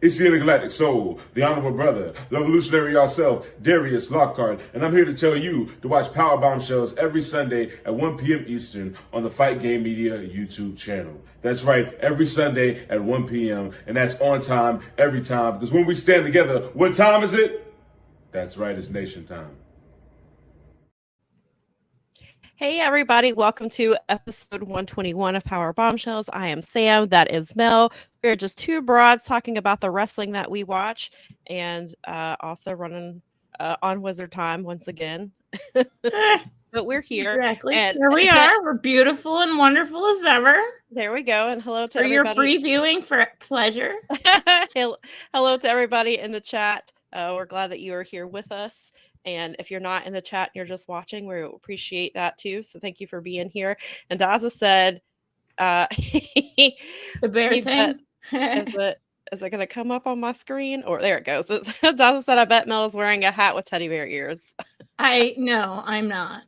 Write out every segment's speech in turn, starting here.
It's the intergalactic soul, the honorable brother, the revolutionary yourself, Darius Lockhart, and I'm here to tell you to watch Powerbombshells every Sunday at 1 p.m. Eastern on the Fight Game Media YouTube channel. That's right, every Sunday at 1 p.m., and that's on time, every time, because when we stand together, what time is it? That's right, it's nation time. Hey everybody, welcome to episode 121 of Powerbombshells. I am Sam, that is Mel. We're just two broads talking about the wrestling that we watch and also running on Wizard Time once again. But we're here. Exactly. And here we are. We're beautiful and wonderful as ever. There we go. And hello to for everybody. your free viewing for pleasure. Hello to everybody in the chat. We're glad that you are here with us. And if you're not in the chat and you're just watching, we appreciate that too. So thank you for being here. And Daza said, the bear thing. Is it going to come up on my screen? Or there it goes. Daza said, I bet Mel is wearing a hat with teddy bear ears. No, I'm not.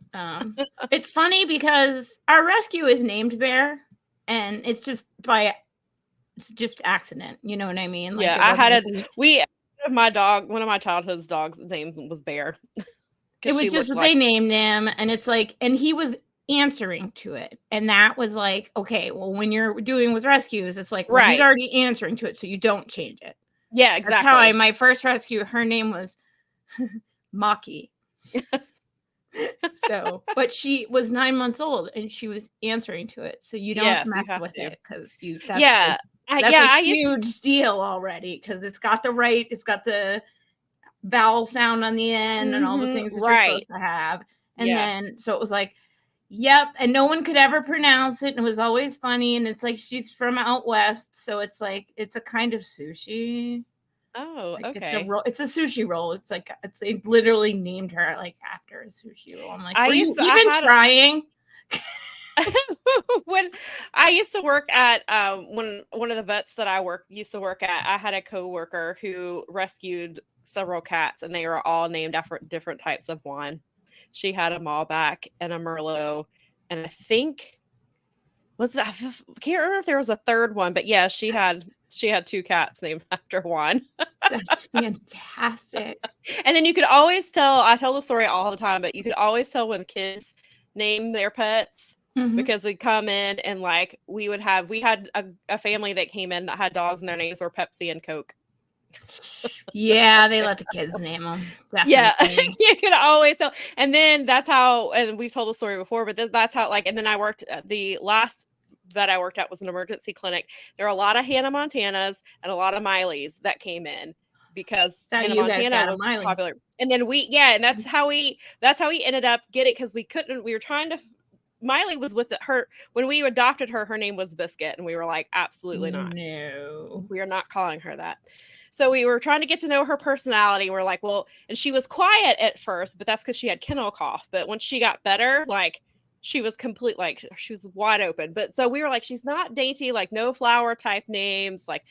It's funny because our rescue is named Bear, and it's just accident. You know what I mean? Like, yeah, one of my childhood's dogs' name was Bear. It was just what they named him, and it's like, and he was answering to it, and that was like, okay, well, when you're doing with rescues, it's like, well, he's already answering to it, so you don't change it. Yeah, exactly. That's how my first rescue, her name was Maki. So, but she was 9 months old, and she was answering to it, so you don't mess with it because that's a huge deal already because it's got the vowel sound on the end and all the things that you're supposed to have. And then, so it was like, yep. And no one could ever pronounce it. And it was always funny. And it's like, she's from out west. So it's like, it's a kind of sushi. Oh, like okay. It's a sushi roll. It's like, they literally named her like after a sushi roll. I'm like, were you even trying? When I used to work at when one of the vets that I used to work at, I had a coworker who rescued several cats, and they were all named after different types of wine. She had a Malbec and a Merlot, and I think I can't remember if there was a third one, but yeah, she had two cats named after wine. That's fantastic. And then you could always tell. I tell the story all the time, but you could always tell when kids name their pets. Mm-hmm. Because they'd come in and like we had a family that came in that had dogs and their names were Pepsi and Coke. Yeah, they let the kids name them. Definitely. Yeah, you could always tell. And then that's how, and we've told the story before, but that's how, like, and then I worked at the last vet I worked at was an emergency clinic. There are a lot of Hannah Montanas and a lot of Mileys that came in because Hannah Montana was popular. And then that's how we ended up getting, because we were trying to. Miley was with her when we adopted her. Her name was Biscuit, and we were like, absolutely not. No, we are not calling her that. So we were trying to get to know her personality. We're like, well, and she was quiet at first, but that's because she had kennel cough. But once she got better, like she was complete, like she was wide open. But so we were like, she's not dainty, like no flower type names, like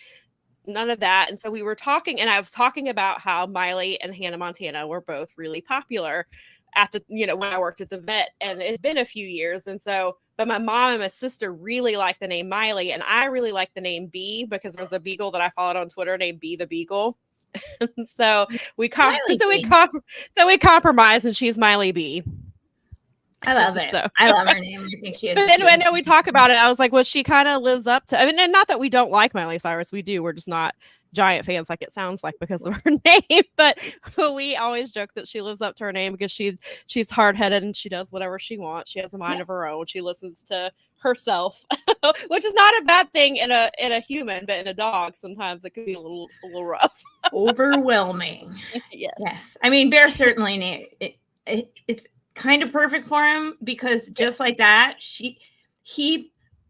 none of that. And so we were talking, and I was talking about how Miley and Hannah Montana were both really popular at the, when I worked at the vet, and it's been a few years. And so, but my mom and my sister really like the name Miley, and I really like the name Bee because there's a beagle that I followed on Twitter named Bee the Beagle. So we compromised, and she's Miley Bee. I love it. So, I love her name. I think she is. And then we talk about it. I was like, well, she kind of lives up to, I mean, and not that we don't like Miley Cyrus. We do. We're just not giant fans like it sounds like because of her name. But we always joke that she lives up to her name because she's hard-headed and she does whatever she wants. She has a mind of her own. She listens to herself, which is not a bad thing in a human, but in a dog, sometimes it could be a little rough. Overwhelming. Yes. I mean, Bear certainly it's kind of perfect for him because just like that,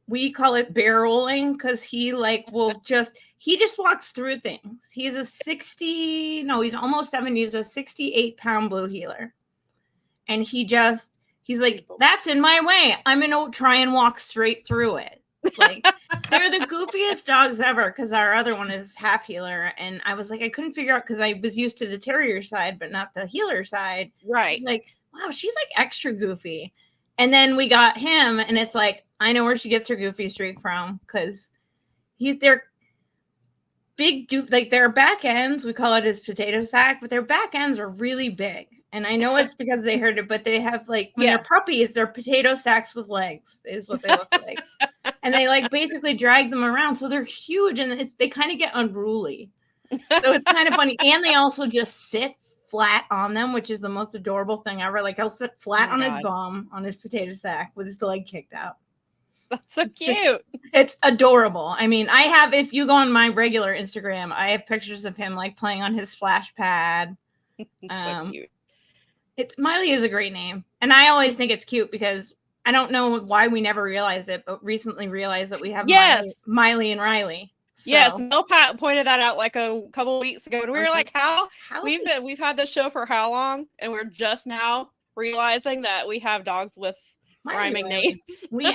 we call it bear rolling because he just walks through things. He's he's almost 70. He's a 68-pound blue healer. And he's like, that's in my way. I'm going to try and walk straight through it. Like, they're the goofiest dogs ever because our other one is half healer. And I was like, I couldn't figure out because I was used to the terrier side, but not the healer side. Right. Like, wow, she's like extra goofy. And then we got him, and it's like, I know where she gets her goofy streak from because big like their back ends, we call it his potato sack, but their back ends are really big. And I know it's because they heard it, but they have like when they're puppies, they're potato sacks with legs is what they look like. And they like basically drag them around. So they're huge and they kind of get unruly. So it's kind of funny. And they also just sit flat on them, which is the most adorable thing ever. Like he'll sit flat on his bum on his potato sack with his leg kicked out. That's so cute. It's adorable. I mean, I have, if you go on my regular Instagram, I have pictures of him like playing on his splash pad. So cute. Miley is a great name. And I always think it's cute because I don't know why we never realized it, but recently realized that we have Miley and Riley. So. Yes, Mel Pat pointed that out like a couple of weeks ago, and we were like, "How we've had this show for how long?" And we're just now realizing that we have dogs with rhyming names. We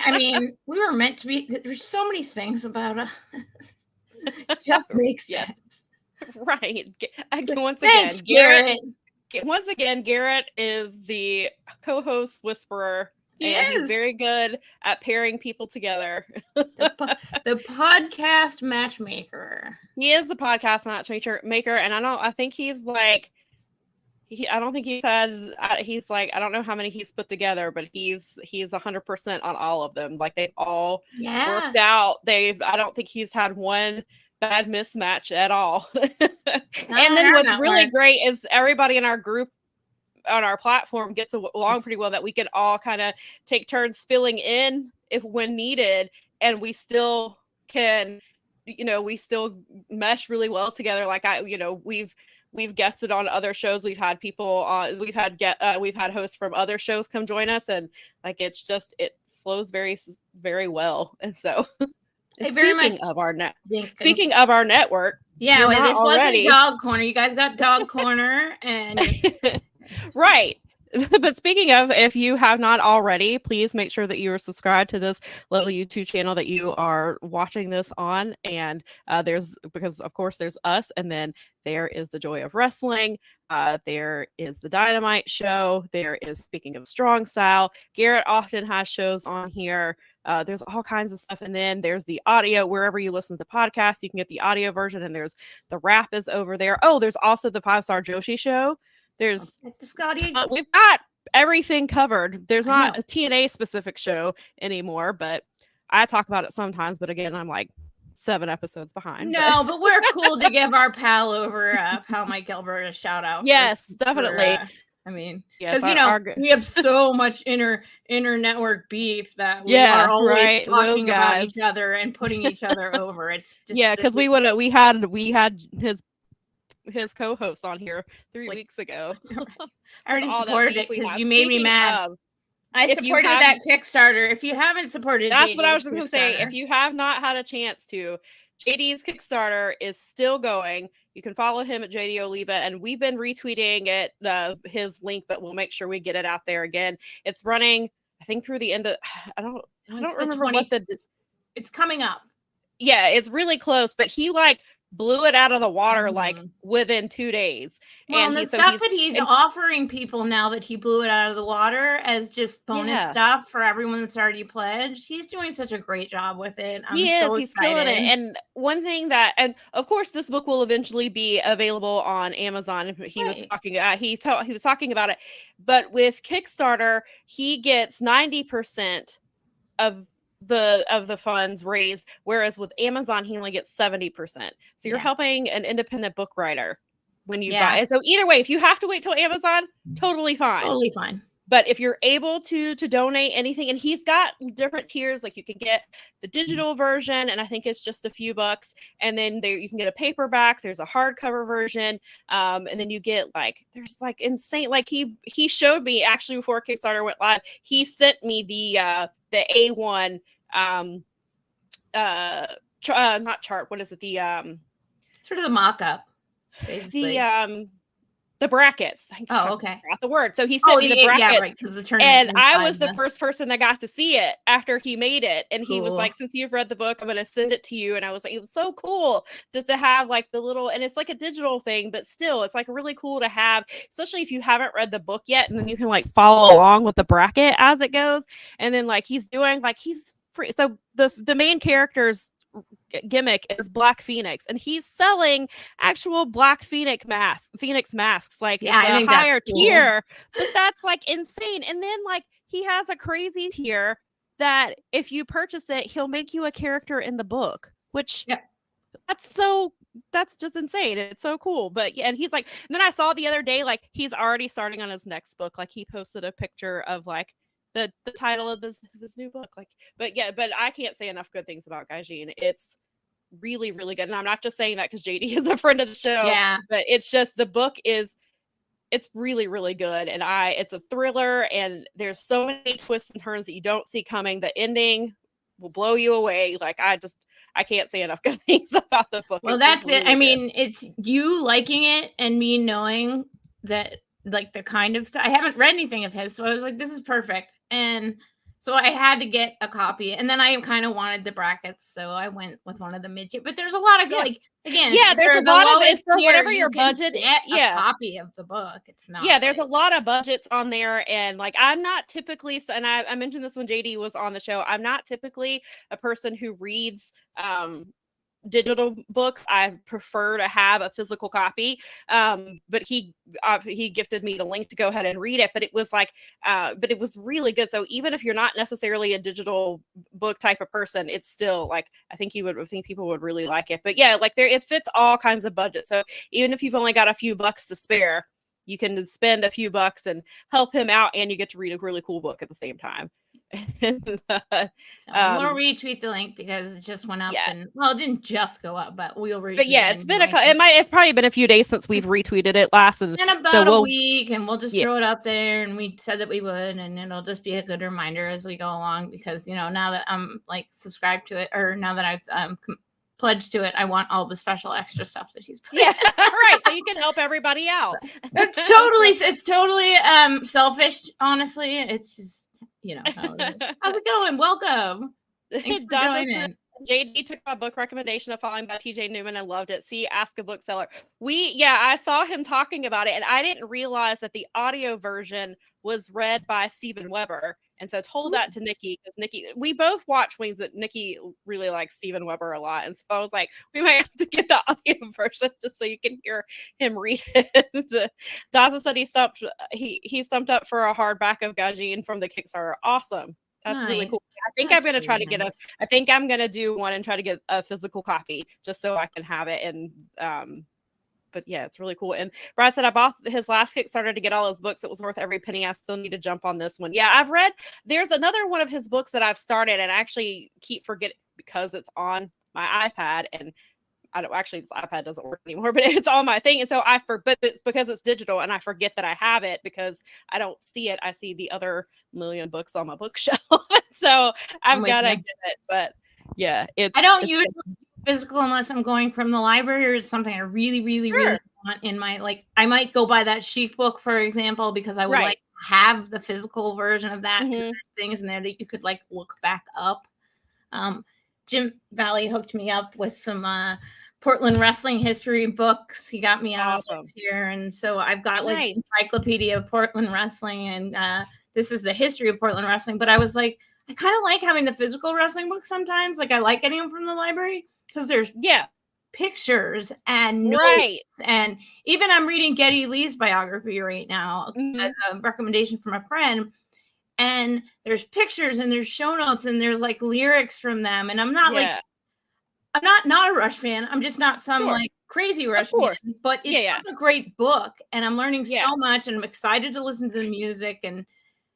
were meant to be. There's so many things about us. Just makes sense, right? Thanks, Garrett. Once again, Garrett is the co-host whisperer. And he's very good at pairing people together. the podcast matchmaker. He is the podcast matchmaker, and I think he's like, I don't think he said he's like, I don't know how many he's put together, but he's 100% on all of them. Like they've all worked out. I don't think he's had one bad mismatch at all. And then what's really great is everybody in our group on our platform gets along pretty well, that we can all kind of take turns filling in when needed, and we still can, we still mesh really well together. Like we've guested on other shows, we've had people on, we've had hosts from other shows come join us, and like it flows very, very well. And so speaking of our network, this wasn't Dog Corner. You guys got Dog Corner and right. But speaking of, if you have not already, please make sure that you are subscribed to this little YouTube channel that you are watching this on. And because of course there's us, and then there is the Joy of Wrestling. There is the Dynamite Show. There is Speaking of Strong Style. Garrett often has shows on here. There's all kinds of stuff. And then there's the audio, wherever you listen to podcasts, you can get the audio version, and there's the rap is over there. Oh, there's also the 5-Star Joshi Show. We've got everything covered. There's not a TNA specific show anymore, but I talk about it sometimes. But again, I'm like 7 episodes behind. But we're cool to give our pal pal Mike Gilbert a shout out. Yes, definitely. Because we have so much inner network beef that we are always talking about each other and putting each other over. It's just because we had his co-host on here 3 weeks ago. I already supported it because you made me mad. I supported that Kickstarter. If you haven't supported, that's what I was just going to say. If you have not had a chance to, JD's Kickstarter is still going. You can follow him at JD Oliva, and we've been retweeting it, his link, but we'll make sure we get it out there again. It's running, I think, through the end of. I don't remember It's coming up. Yeah, it's really close, but he blew it out of the water within 2 days. Well, and the stuff that he's offering people now that he blew it out of the water as just bonus stuff for everyone that's already pledged. He's doing such a great job with it. He's killing it. And one thing and of course this book will eventually be available on Amazon. He was talking about it, but with Kickstarter, he gets 90% of the funds raised, whereas with Amazon he only gets 70%. So you're helping an independent book writer when you buy it. So either way, if you have to wait till Amazon, totally fine. But if you're able to donate anything, and he's got different tiers, like you can get the digital version, and I think it's just a few bucks, and then you can get a paperback. There's a hardcover version, and then you get there's insane. He showed me actually before Kickstarter went live. He sent me the A1 not chart. What is it? The sort of the mock-up. Basically. The brackets. Okay. Forgot the word. So he sent me the bracket. Yeah, right. Because the tournament. And I was the first person that got to see it after he made it. And he was like, "Since you've read the book, I'm going to send it to you." And I was like, it was so cool just to have the little, and it's like a digital thing, but still, it's really cool to have, especially if you haven't read the book yet, and then you can follow along with the bracket as it goes. And then he's doing he's free. So the main characters gimmick is Black Phoenix, and he's selling actual Black Phoenix masks. Like, Yeah, it's I a think that's higher cool. tier, but that's like insane. And then like he has a crazy tier that if you purchase it, he'll make you a character in the book, which Yep. that's just insane. It's so cool. But yeah, and he's like, and then I saw the other day, like he's already starting on his next book. Like he posted a picture of like the title of this new book. Like, but yeah, but I can't say enough good things about Gaijin. It's really, really good. And I'm not just saying that because JD is a friend of the show. Yeah. But it's just the book it's really, really good. And it's a thriller, and there's so many twists and turns that you don't see coming. The ending will blow you away. Like I can't say enough good things about the book. Well, that's it. I mean, it's you liking it and me knowing that, like, the kind of stuff. I haven't read anything of his, so I was like, this is perfect. And so I had to get a copy. And then I kind of wanted the brackets, so I went with one of the mid-tier. But there's a lot of like, again, there's a lot of it's for tier, whatever you your can budget. get a copy of the book. It's not. Yeah, there's a lot of budgets on there, and like I'm not typically, and I mentioned this when JD was on the show. I'm not typically a person who reads digital books. I prefer to have a physical copy. But he gifted me the link to go ahead and read it. But it was like, but it was really good. So even if you're not necessarily a digital book type of person, it's still like I think people would really like it. But yeah, like it fits all kinds of budgets. So even if you've only got a few bucks to spare, you can spend a few bucks and help him out, and you get to read a really cool book at the same time. I'm gonna retweet the link because it just went up, and well, it didn't just go up, but we'll retweet. But yeah, it's probably been a few days since we've retweeted it last, and about a week, and we'll just throw it up there. And we said that we would, and it'll just be a good reminder as we go along, because now that I'm like subscribed to it, or now that I've pledged to it, I want all the special extra stuff that he's putting. Yeah, right. So you can help everybody out. It's totally selfish, honestly. It's just how it is. How's it going? Welcome. Thanks for joining. JD took my book recommendation of Falling by TJ Newman. I loved it. See, Ask a Bookseller. I saw him talking about it, and I didn't realize that the audio version was read by Steven Weber. And so I told that to Nikki, because we both watch Wings, but Nikki really likes Steven Weber a lot. And so I was like, we might have to get the audio version just so you can hear him read it. Dawson said he stumped up for a hardback of Gaijin from the Kickstarter. Awesome. That's really cool. I think I'm going to try to get I think I'm going to do one and try to get a physical copy just so I can have it. And, but yeah, it's really cool. And Brad said, I bought his last Kickstarter to get all his books. It was worth every penny. I still need to jump on this one. Yeah, there's another one of his books that I've started and actually keep forgetting because it's on my iPad, and this iPad doesn't work anymore, but it's on my thing. And so but it's because it's digital and I forget that I have it because I don't see it. I see the other million books on my bookshelf. So I've got to get it. But yeah, I don't usually physical unless I'm going from the library or it's something I really, really, really want in my, like, I might go buy that Chic book, for example, because I would like have the physical version of that. There's things in there that you could like look back up. Jim Valley hooked me up with some Portland wrestling history books. He got me out here, and so I've got like encyclopedia of Portland wrestling, and this is the history of Portland wrestling. But I was like, I kind of like having the physical wrestling books sometimes. Like I like getting them from the library because there's pictures and notes, and even I'm reading Geddy Lee's biography right now as a recommendation from a friend. And there's pictures and there's show notes and there's like lyrics from them. And I'm not I'm not a Rush fan. I'm just not some like crazy Rush fan. But it's such a great book, and I'm learning so much, and I'm excited to listen to the music. And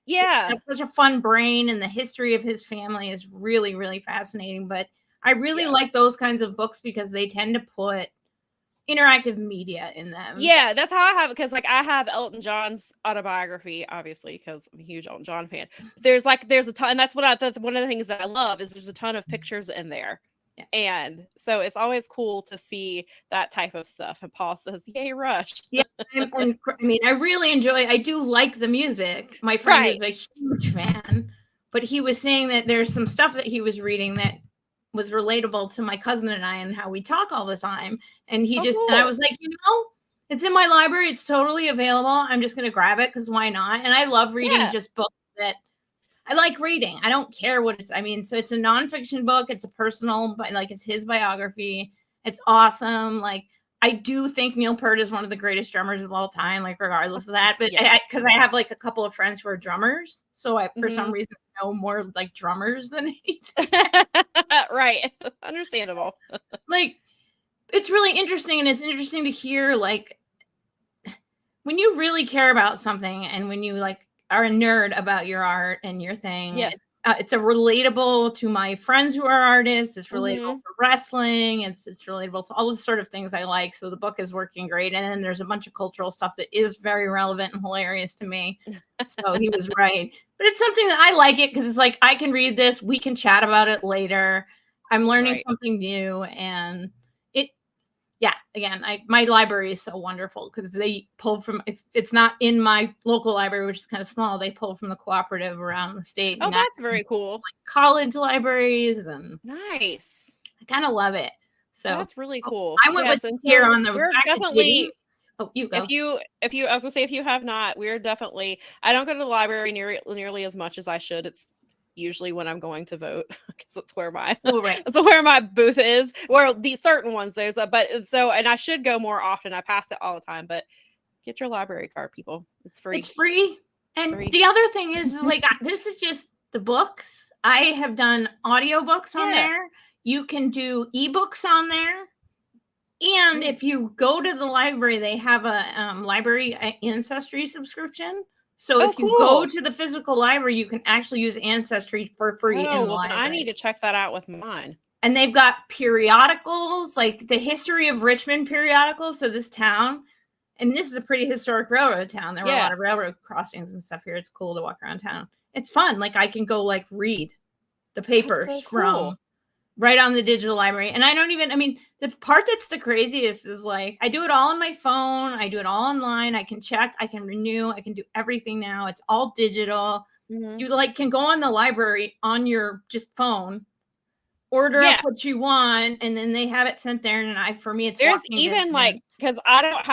it's such a fun brain, and the history of his family is really, really fascinating. But I really like those kinds of books because they tend to put interactive media in them. Yeah, that's how I have it, because like I have Elton John's autobiography, obviously, because I'm a huge Elton John fan. There's a ton, and that's one of the things that I love is there's a ton of pictures in there. Yeah. And so it's always cool to see that type of stuff. And Paul says, yay, Rush. Yeah, and I mean, I do like the music. My friend is a huge fan, but he was saying that there's some stuff that he was reading that was relatable to my cousin and I and how we talk all the time. And he and I was like, it's in my library. It's totally available. I'm just going to grab it because why not? And I love reading just books that I like reading. I don't care what it's. I mean, so it's a nonfiction book. It's a personal, but like it's his biography. It's awesome. Like I do think Neil Peart is one of the greatest drummers of all time. Like regardless of that, but because I have like a couple of friends who are drummers, so I for some reason know more like drummers than anything. Right, understandable. Like it's really interesting, and it's interesting to hear like when you really care about something, and when you like are a nerd about your art and your thing. Yeah. It's a relatable to my friends who are artists. It's relatable for wrestling. It's relatable to all the sort of things I like. So the book is working great. And then there's a bunch of cultural stuff that is very relevant and hilarious to me. So he was right. But it's something that I like it because it's like, I can read this. We can chat about it later. I'm learning something new. And again, my library is so wonderful because they pull from, if it's not in my local library, which is kind of small, they pull from the cooperative around the state. Oh, that's very cool. Like college libraries and nice. I kind of love it. So that's really cool. I went with here on the we're definitely. Oh, you go. If you, I was gonna say, if you have not, we're definitely. I don't go to the library nearly as much as I should. It's usually when I'm going to vote because that's where my that's where my booth is. Where the certain ones there's and I should go more often. I pass it all the time, but get your library card, people. It's free. It's free. And the other thing is like this is just the books. I have done audiobooks on there. You can do ebooks on there. And if you go to the library, they have a library ancestry subscription. So if you go to the physical library, you can actually use Ancestry for free in the library. I need to check that out with mine. And they've got periodicals, like the history of Richmond periodicals. So this town, and this is a pretty historic railroad town. There were a lot of railroad crossings and stuff here. It's cool to walk around town. It's fun. Like I can go like read the papers from right on the digital library. And the part that's the craziest is like, I do it all on my phone. I do it all online. I can check, I can renew, I can do everything now. It's all digital. You like can go on the library on your just phone, order up what you want, and then they have it sent there. And for me, it's there's even like, because I don't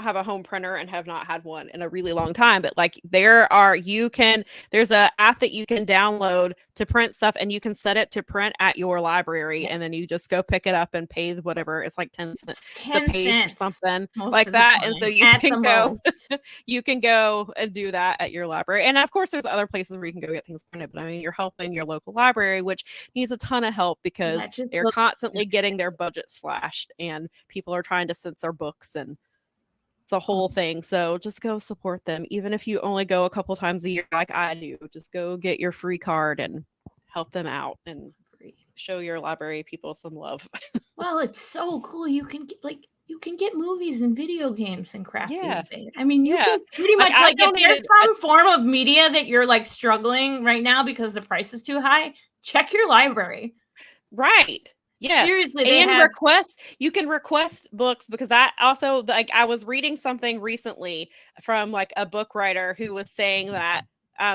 have a home printer and have not had one in a really long time, but like there's a app that you can download to print stuff, and you can set it to print at your library, and then you just go pick it up and pay whatever. It's like 10 cents a page or something like that. And so you can go and do that at your library. And of course there's other places where you can go get things printed, but I mean, you're helping your local library, which needs a ton of help because they're constantly getting their budget slashed and people are trying to censor books, and it's a whole thing. So just go support them, even if you only go a couple times a year like I do. Just go get your free card and help them out and show your library people some love. Well, it's so cool. You can get movies and video games and crap these days. I mean, you can pretty much if there's some form of media that you're like struggling right now because the price is too high, check your library. Right. Yeah, seriously. You can request books, because I also I was reading something recently from like a book writer who was saying that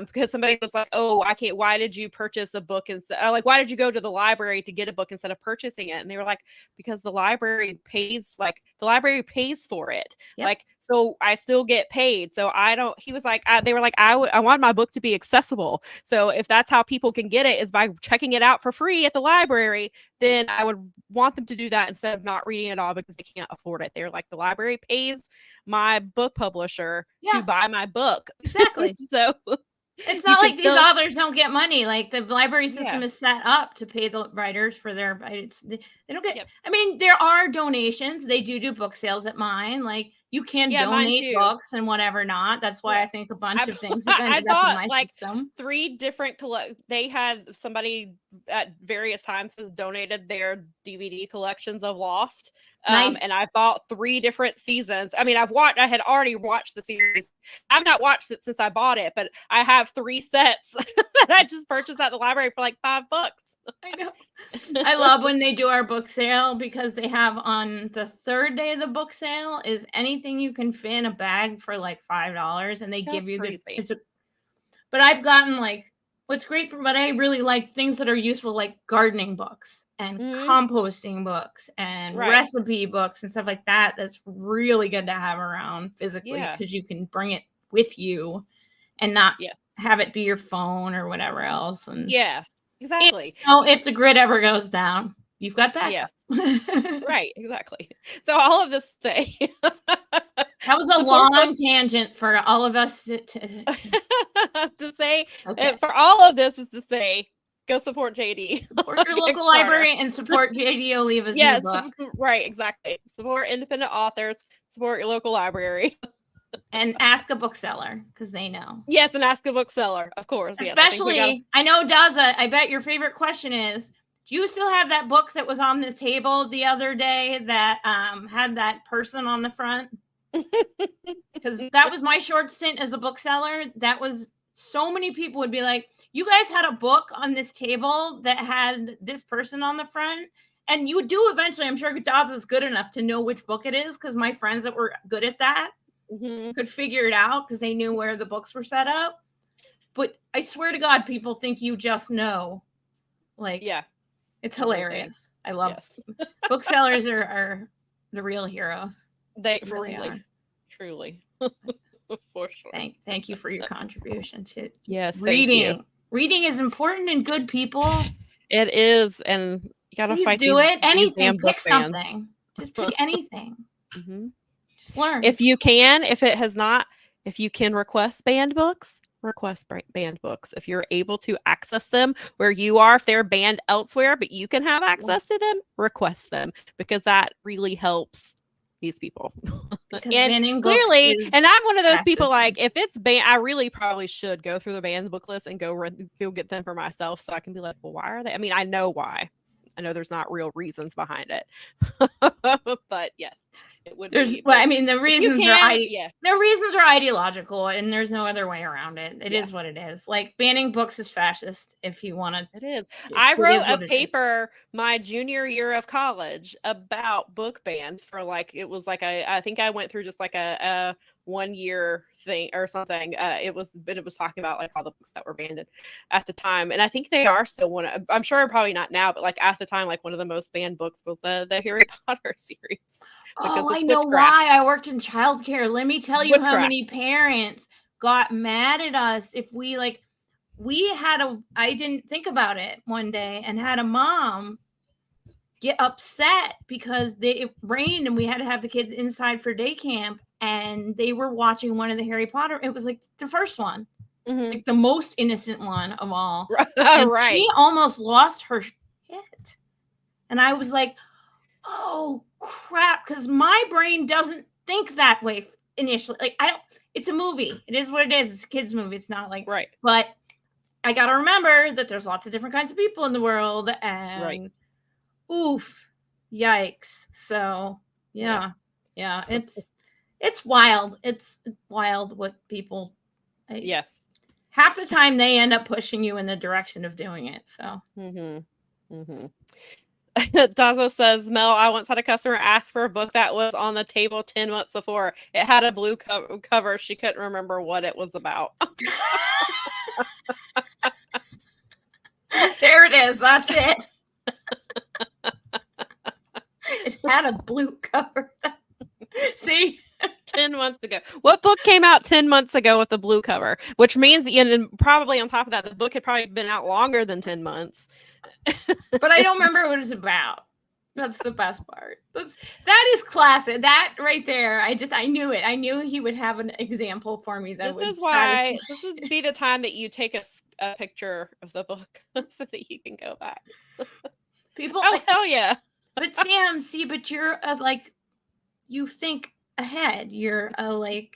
because somebody was like, oh, I can't, why did you purchase a book instead, or like, why did you go to the library to get a book instead of purchasing it? And they were like, because the library pays for it. Like, so I still get paid. So he was like, they were like, I want my book to be accessible. So if that's how people can get it is by checking it out for free at the library, then I would want them to do that instead of not reading it all because they can't afford it. They're like, the library pays my book publisher to buy my book. Exactly. So it's not like these authors don't get money. Like the library system is set up to pay the writers for their, they don't get, I mean, there are donations. They do book sales at mine. Like you can donate books and whatever not. That's why I think a bunch of things have ended up in my system. 3 different, they had somebody at various times has donated their DVD collections of Lost. Nice. And I bought 3 different seasons. I mean, I had already watched the series. I've not watched it since I bought it, but I have 3 sets that I just purchased at the library for like $5. I know. I love when they do our book sale because they have on the 3rd day of the book sale is anything you can fit in a bag for like $5, and they give you but I've gotten like what's great for what I really like things that are useful, like gardening books and composting books and recipe books and stuff like that. That's really good to have around physically because you can bring it with you and not have it be your phone or whatever else. And Yeah, exactly. if the grid ever goes down, you've got backup. Yes. Right, exactly. So all of this to say that was a long tangent for all of us to say. Okay. For all of this is to say, go support JD. Support your local library and support JD Oliva's new book. Right, exactly. Support independent authors. Support your local library. And ask a bookseller because they know. Yes, and ask a bookseller, of course. Especially, yes, I know, Daza, I bet your favorite question is, do you still have that book that was on this table the other day that had that person on the front? Because that was my short stint as a bookseller. That was so many people would be like, you guys had a book on this table that had this person on the front. And you do eventually, I'm sure Daza's good enough to know which book it is because my friends that were good at that could figure it out because they knew where the books were set up. But I swear to God, people think you just know. Like, yeah, it's hilarious. I love booksellers are the real heroes. They really are. Truly. For sure. Thank you for your contribution to reading. Reading is important in good people. It is, and you gotta fight. Do it. Anything. Pick something. Just pick anything. Just learn. If you can, if you can request banned books, request banned books. If you're able to access them where you are, if they're banned elsewhere, but you can have access to them, request them because that really helps these people. And clearly, and I'm one of those people, like, if it's banned, I really probably should go through the banned book list and go get them for myself so I can be like, well, why are they? I mean, I know why. I know there's not real reasons behind it. But yes. It would be, I mean, the reasons their reasons are ideological, and there's no other way around it. It is what it is. Like, banning books is fascist. If you want to, it is. I wrote a paper my junior year of college about book bans for it was like I think I went through just like a 1 year thing or something. It was talking about like all the books that were banned at the time, and I think they are still I'm sure probably not now, but like at the time, like one of the most banned books was the Harry Potter series. Oh, I know why. I worked in childcare. Let me tell you how many parents got mad at us if I didn't think about it one day and had a mom get upset because it rained and we had to have the kids inside for day camp and they were watching one of the Harry Potter. It was like the first one, like the most innocent one of all. Right. She almost lost her shit. And I was like, oh crap, because my brain doesn't think that way initially. Like, it's a movie. It is what it is. It's a kid's movie. It's not like but I gotta remember that there's lots of different kinds of people in the world and oof, yikes. So it's wild. It's wild what people half the time they end up pushing you in the direction of doing it. So Daza says, Mel, I once had a customer ask for a book that was on the table 10 months before. It had a blue cover. She couldn't remember what it was about. There it is. That's it. It had a blue cover. See? 10 months ago. What book came out 10 months ago with the blue cover? Which means, and probably on top of that, the book had probably been out longer than 10 months. But I don't remember what it's about. That's the best part. That is classic. That right there. I knew it. I knew he would have an example for me. This would be the time that you take a picture of the book so that you can go back. People, hell yeah. But Sam, but you're you think ahead. You're a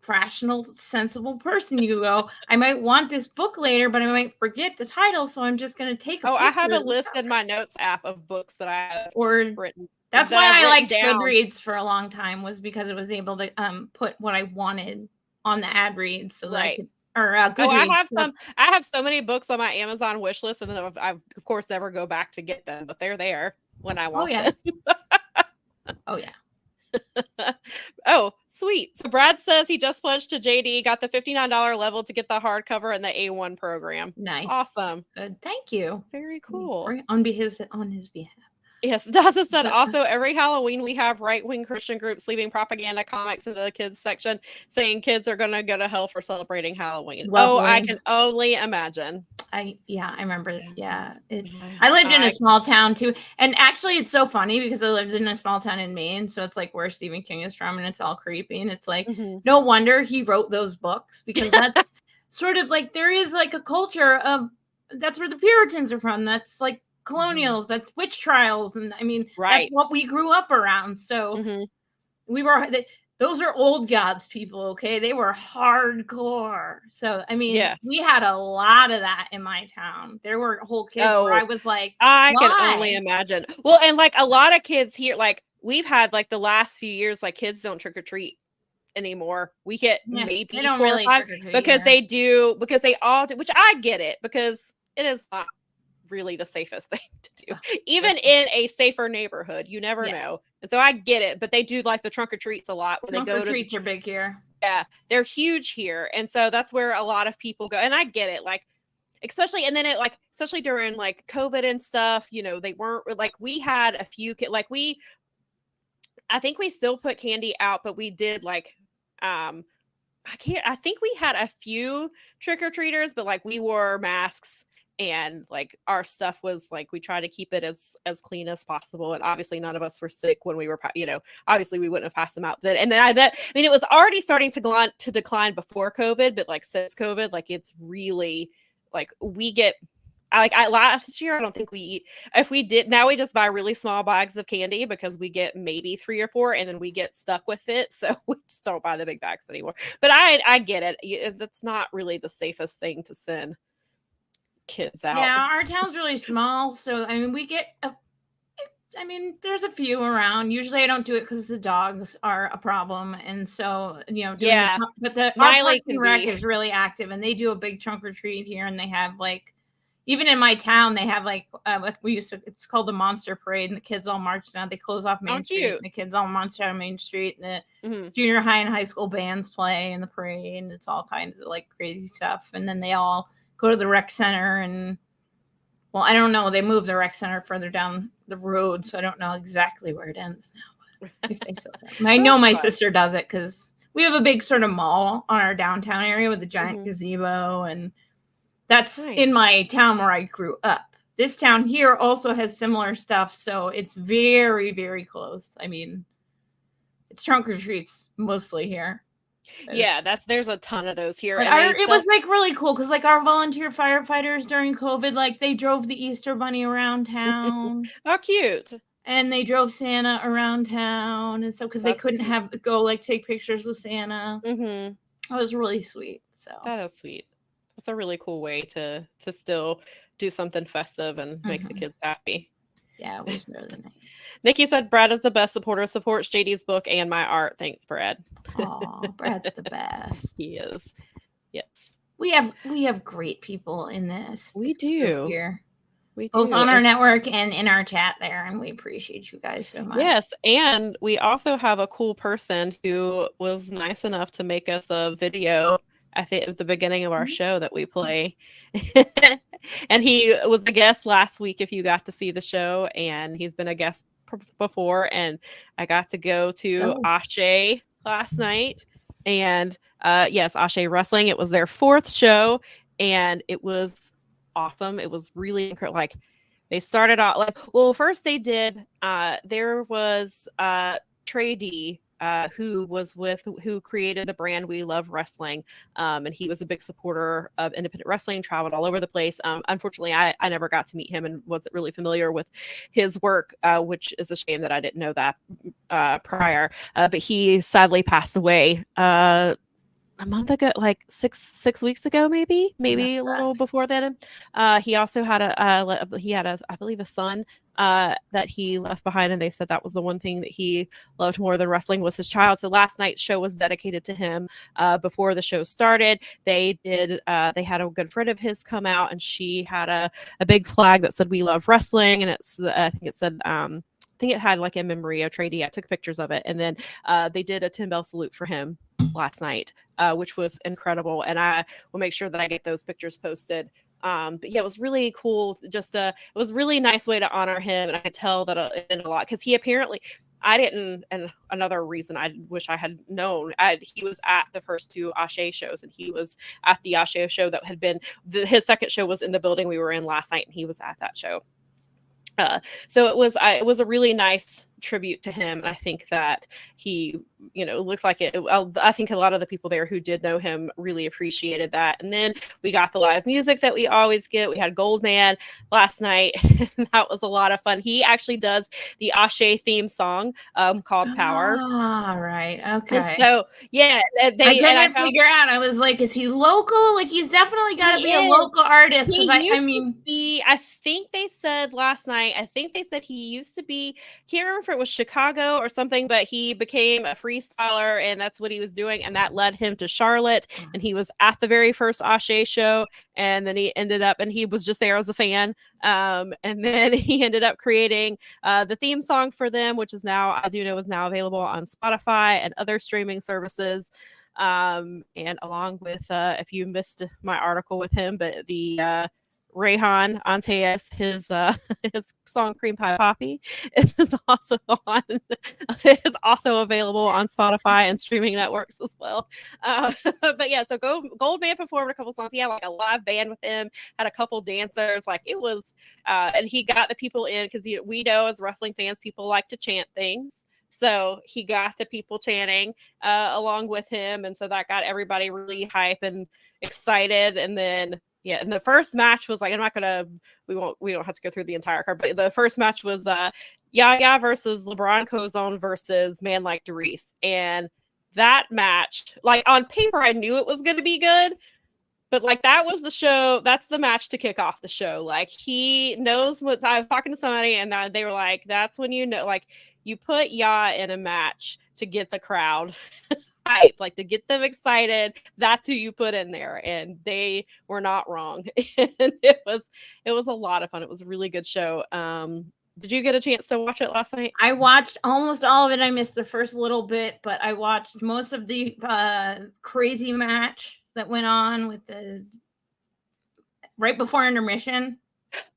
rational, sensible person. You go, I might want this book later, but I might forget the title, so I'm just going to take a picture. I have a list in my notes app of books that I have written. That's why I liked Goodreads for a long time, was because it was able to put what I wanted on the ad read so that I could, or Goodreads. I have so many books on my Amazon wish list, and then I of course never go back to get them, but they're there when I want them. Oh yeah. Oh, sweet. So Brad says he just pledged to JD, got the $59 level to get the hardcover and the A1 program. Nice. Awesome. Good. Thank you. Very cool. On his behalf. Yes, Daza said also every Halloween we have right-wing Christian groups leaving propaganda comics in the kids section saying kids are going to go to hell for celebrating Halloween. Lovely. Oh, I can only imagine. I remember. Yeah, Yeah. I lived in a small town too, and actually, it's so funny because I lived in a small town in Maine, so it's like where Stephen King is from, and it's all creepy, and it's like no wonder he wrote those books because that's sort of like there is like a culture of that's where the Puritans are from. That's like colonials, that's witch trials, and I mean that's what we grew up around. So we were those are old gods people, okay? They were hardcore. So I mean we had a lot of that in my town. There were whole kids where I was like, I can only imagine. Well, and like a lot of kids here, like we've had like the last few years, like kids don't trick or treat anymore. We get maybe they don't 4 really or 5 trick-or-treat because here. because they all do, which I get it because it is not really the safest thing to do, even in a safer neighborhood. You never know, and so I get it. But they do like the trunk or treats a lot when they go to treats are big here. Yeah, they're huge here, and so that's where a lot of people go. And I get it, like especially, and then it like especially during like COVID and stuff. You know, they weren't like we had a few like I think we still put candy out, but we did like I think we had a few trick-or-treaters, but like we wore masks and like our stuff was like we try to keep it as clean as possible. And obviously none of us were sick when we were, obviously we wouldn't have passed them out then. And then I mean, it was already starting to decline before COVID, but like since COVID, like it's really like we get last year, I don't think we eat. If we did, now we just buy really small bags of candy because we get maybe 3 or 4 and then we get stuck with it. So we just don't buy the big bags anymore. But I get it. It's not really the safest thing to send kids out. Yeah, our town's really small. So, I mean, there's a few around. Usually I don't do it because the dogs are a problem. And so, but our Parks and Rec is really active and they do a big trunk or treat here and they have like, even in my town, they have like it's called the Monster Parade, and the kids all march down. They close off Main Street, and the kids all march down Main Street, and the junior high and high school bands play in the parade, and it's all kinds of like crazy stuff. And then they all go to the rec center, and well, I don't know. They moved the rec center further down the road, so I don't know exactly where it ends now. But if they still I know my sister does it because we have a big sort of mall on our downtown area with a giant gazebo and. That's in my town where I grew up. This town here also has similar stuff, so it's very, very close. I mean, it's trunk or treats mostly here. Yeah, there's a ton of those here. It was like really cool because like our volunteer firefighters during COVID, like they drove the Easter Bunny around town. How cute! And they drove Santa around town, and so because they couldn't go like take pictures with Santa. It was really sweet. So that is sweet. It's a really cool way to still do something festive and make the kids happy. Yeah, it was really nice. Nikki said Brad is the best supporter, supports JD's book and my art. Thanks, Brad. Oh, Brad's the best. He is. Yes. We have great people in this. We do. Here. We do. Both on our network and in our chat there, and we appreciate you guys so much. Yes, and we also have a cool person who was nice enough to make us a video at the beginning of our show that we play. And he was the guest last week if you got to see the show, and he's been a guest before, and I got to go to Ashe last night, and yes, Ashe Wrestling. It was their 4th show, and it was awesome. It was really like they started out like, well, first they did there was Trey D who created the brand We Love Wrestling, and he was a big supporter of independent wrestling, traveled all over the place. Unfortunately, I never got to meet him and wasn't really familiar with his work, which is a shame that I didn't know that prior. But he sadly passed away a month ago, like six weeks ago, maybe a little before then. He also had I believe a son that he left behind, and they said that was the one thing that he loved more than wrestling was his child. So last night's show was dedicated to him. Before the show started, they had a good friend of his come out, and she had a big flag that said "We Love Wrestling," and I think it had like a memory of Trey D. I took pictures of it, and then they did a 10-bell salute for him last night, which was incredible. And I will make sure that I get those pictures posted But yeah, it was really cool. It was a really nice way to honor him. And I could tell that it meant a lot because he apparently, I didn't, and another reason I wish I had known, he was at the first 2 Ashe shows, and he was at the Ashe show that had been, his second show was in the building we were in last night, and he was at that show. So it was a really nice tribute to him. And I think that he, looks like it. I think a lot of the people there who did know him really appreciated that. And then we got the live music that we always get. We had Goldman last night. And that was a lot of fun. He actually does the Ashe theme song called Power. All right. Okay. And so yeah, I couldn't figure out. I was like, is he local? Like, he's definitely got to be a local artist. I think they said last night, he used to be, can't remember if it was Chicago or something, but he became a freestyler and that's what he was doing. And that led him to Charlotte. And he was at the very first Ashe show. And then he ended up, and he was just there as a fan. And then he ended up creating the theme song for them, which is now, I do know is now available on Spotify and other streaming services. And along with, if you missed my article with him, but the Rayhan Antaeus, his song Cream Pie Poppy is also available on Spotify and streaming networks as well. But yeah, so Goldman performed a couple songs. He had like a live band with him, had a couple dancers. Like it was, and he got the people in because we know as wrestling fans, people like to chant things. So he got the people chanting along with him, and so that got everybody really hype and excited. And then yeah, and the first match was like, we don't have to go through the entire card, but the first match was Yaya versus LeBron Cozone versus Man Like Doris. And that match, like on paper, I knew it was going to be good, but like that was the show. That's the match to kick off the show. Like he knows what, I was talking to somebody and they were like, that's when like you put Ya in a match to get the crowd hype, like to get them excited. That's who you put in there, and they were not wrong. And it was a lot of fun. It was a really good show. Did you get a chance to watch it last night? I watched almost all of it. I missed the first little bit, but I watched most of the crazy match that went on with the right before intermission.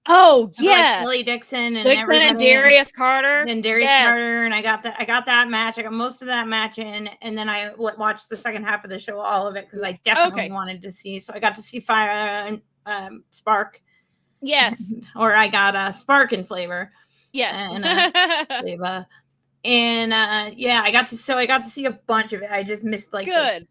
Oh yeah, like Billy Dixon and Darius Carter. And Darius Carter, and I got that match. I got most of that match in, and then I watched the second half of the show, all of it, because I definitely wanted to see. So I got to see Fire and Spark. Yes, or I got Spark and Flavor. Yes, and Flavor. And yeah, I got to see a bunch of it. I just missed like good.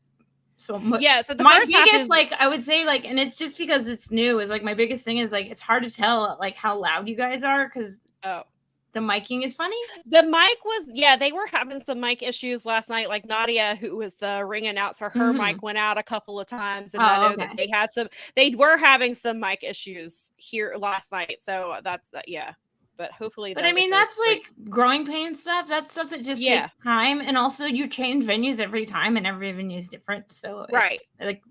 So the my first biggest like I would say like, and it's just because it's new, is like my biggest thing is like it's hard to tell like how loud you guys are because the miking is funny. The mic was they were having some mic issues last night. Like Nadia, who was the ring announcer, her mic went out a couple of times, and I know that they were having some mic issues here last night. So that's But hopefully, I mean, that's like growing pain stuff. That's stuff that just takes time. And also you change venues every time and every venue is different. So like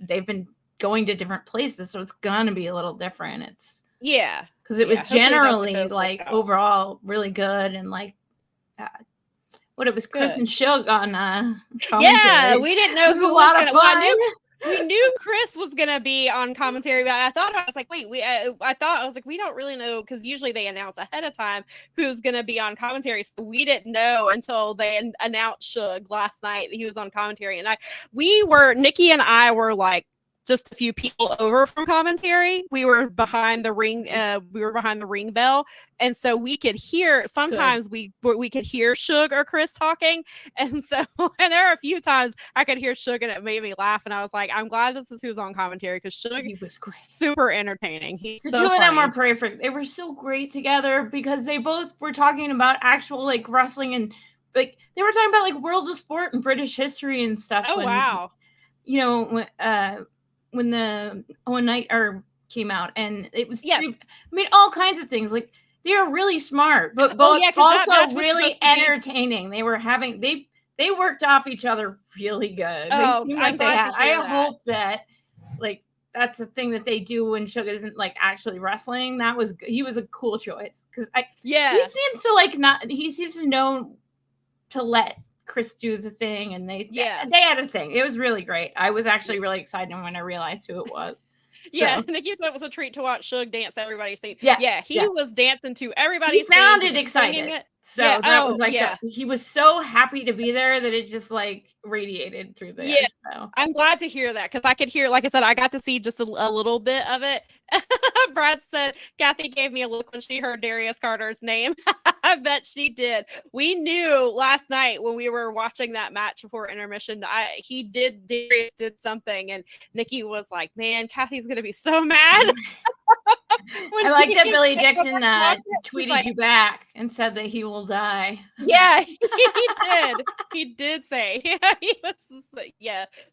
they've been going to different places. So it's going to be a little different. It's because it was generally like overall really good. And like, it was Chris and Shug on commentary. We didn't know who was going to we knew Chris was gonna be on commentary, but I was like, we don't really know, because usually they announce ahead of time who's gonna be on commentary. So we didn't know until they announced Shug last night that he was on commentary, and Nikki and I were like just a few people over from commentary. We were behind the ring. We were behind the ring bell, and so we could hear. Sometimes we could hear Shug or Chris talking, and so and there are a few times I could hear Shug, and it made me laugh. And I was like, I'm glad this is who's on commentary, because Shug was super entertaining. He's the two of them were perfect. They were so great together because they both were talking about actual like wrestling, and like they were talking about like World of Sport and British history and stuff. Wow! You know, when the Owen Night came out, and it was I mean all kinds of things. Like they are really smart, but both also really entertaining. They were having they worked off each other really good. I hope that like that's the thing that they do when Shug isn't like actually wrestling. He was a cool choice, because he seems to know to let Chris do the thing, and they had a thing. It was really great. I was actually really excited when I realized who it was. Yeah, Nikki said it was a treat to watch Suge dance to everybody's theme. Yeah, He was dancing to everybody's he sounded theme. He was excited. singing it. So Yeah, that was like he was so happy to be there that it just like radiated through there. Yeah, so I'm glad to hear that because I could hear, like I said, I got to see just a little bit of it. Brad said Kathy gave me a look when she heard Darius Carter's name. I bet she did. We knew last night when we were watching that match before intermission. Darius did something, and Nikki was like, "Man, Kathy's gonna be so mad." I like that Billy Dixon tweeted like, you back and said that he will die. Yeah, he did. He did say, he was,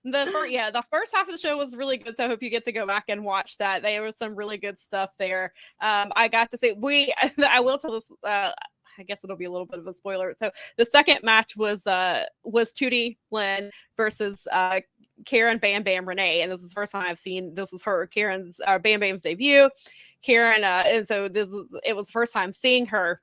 the first half of the show was really good. So I hope you get to go back and watch that. There was some really good stuff there. I got to say, I will tell this. I guess it'll be a little bit of a spoiler. So the second match was Tootie Lynn versus Karen Bam Bam Renee, and this is the first time I've seen this is Karen's Bam Bam's debut. Karen, and so it was the first time seeing her.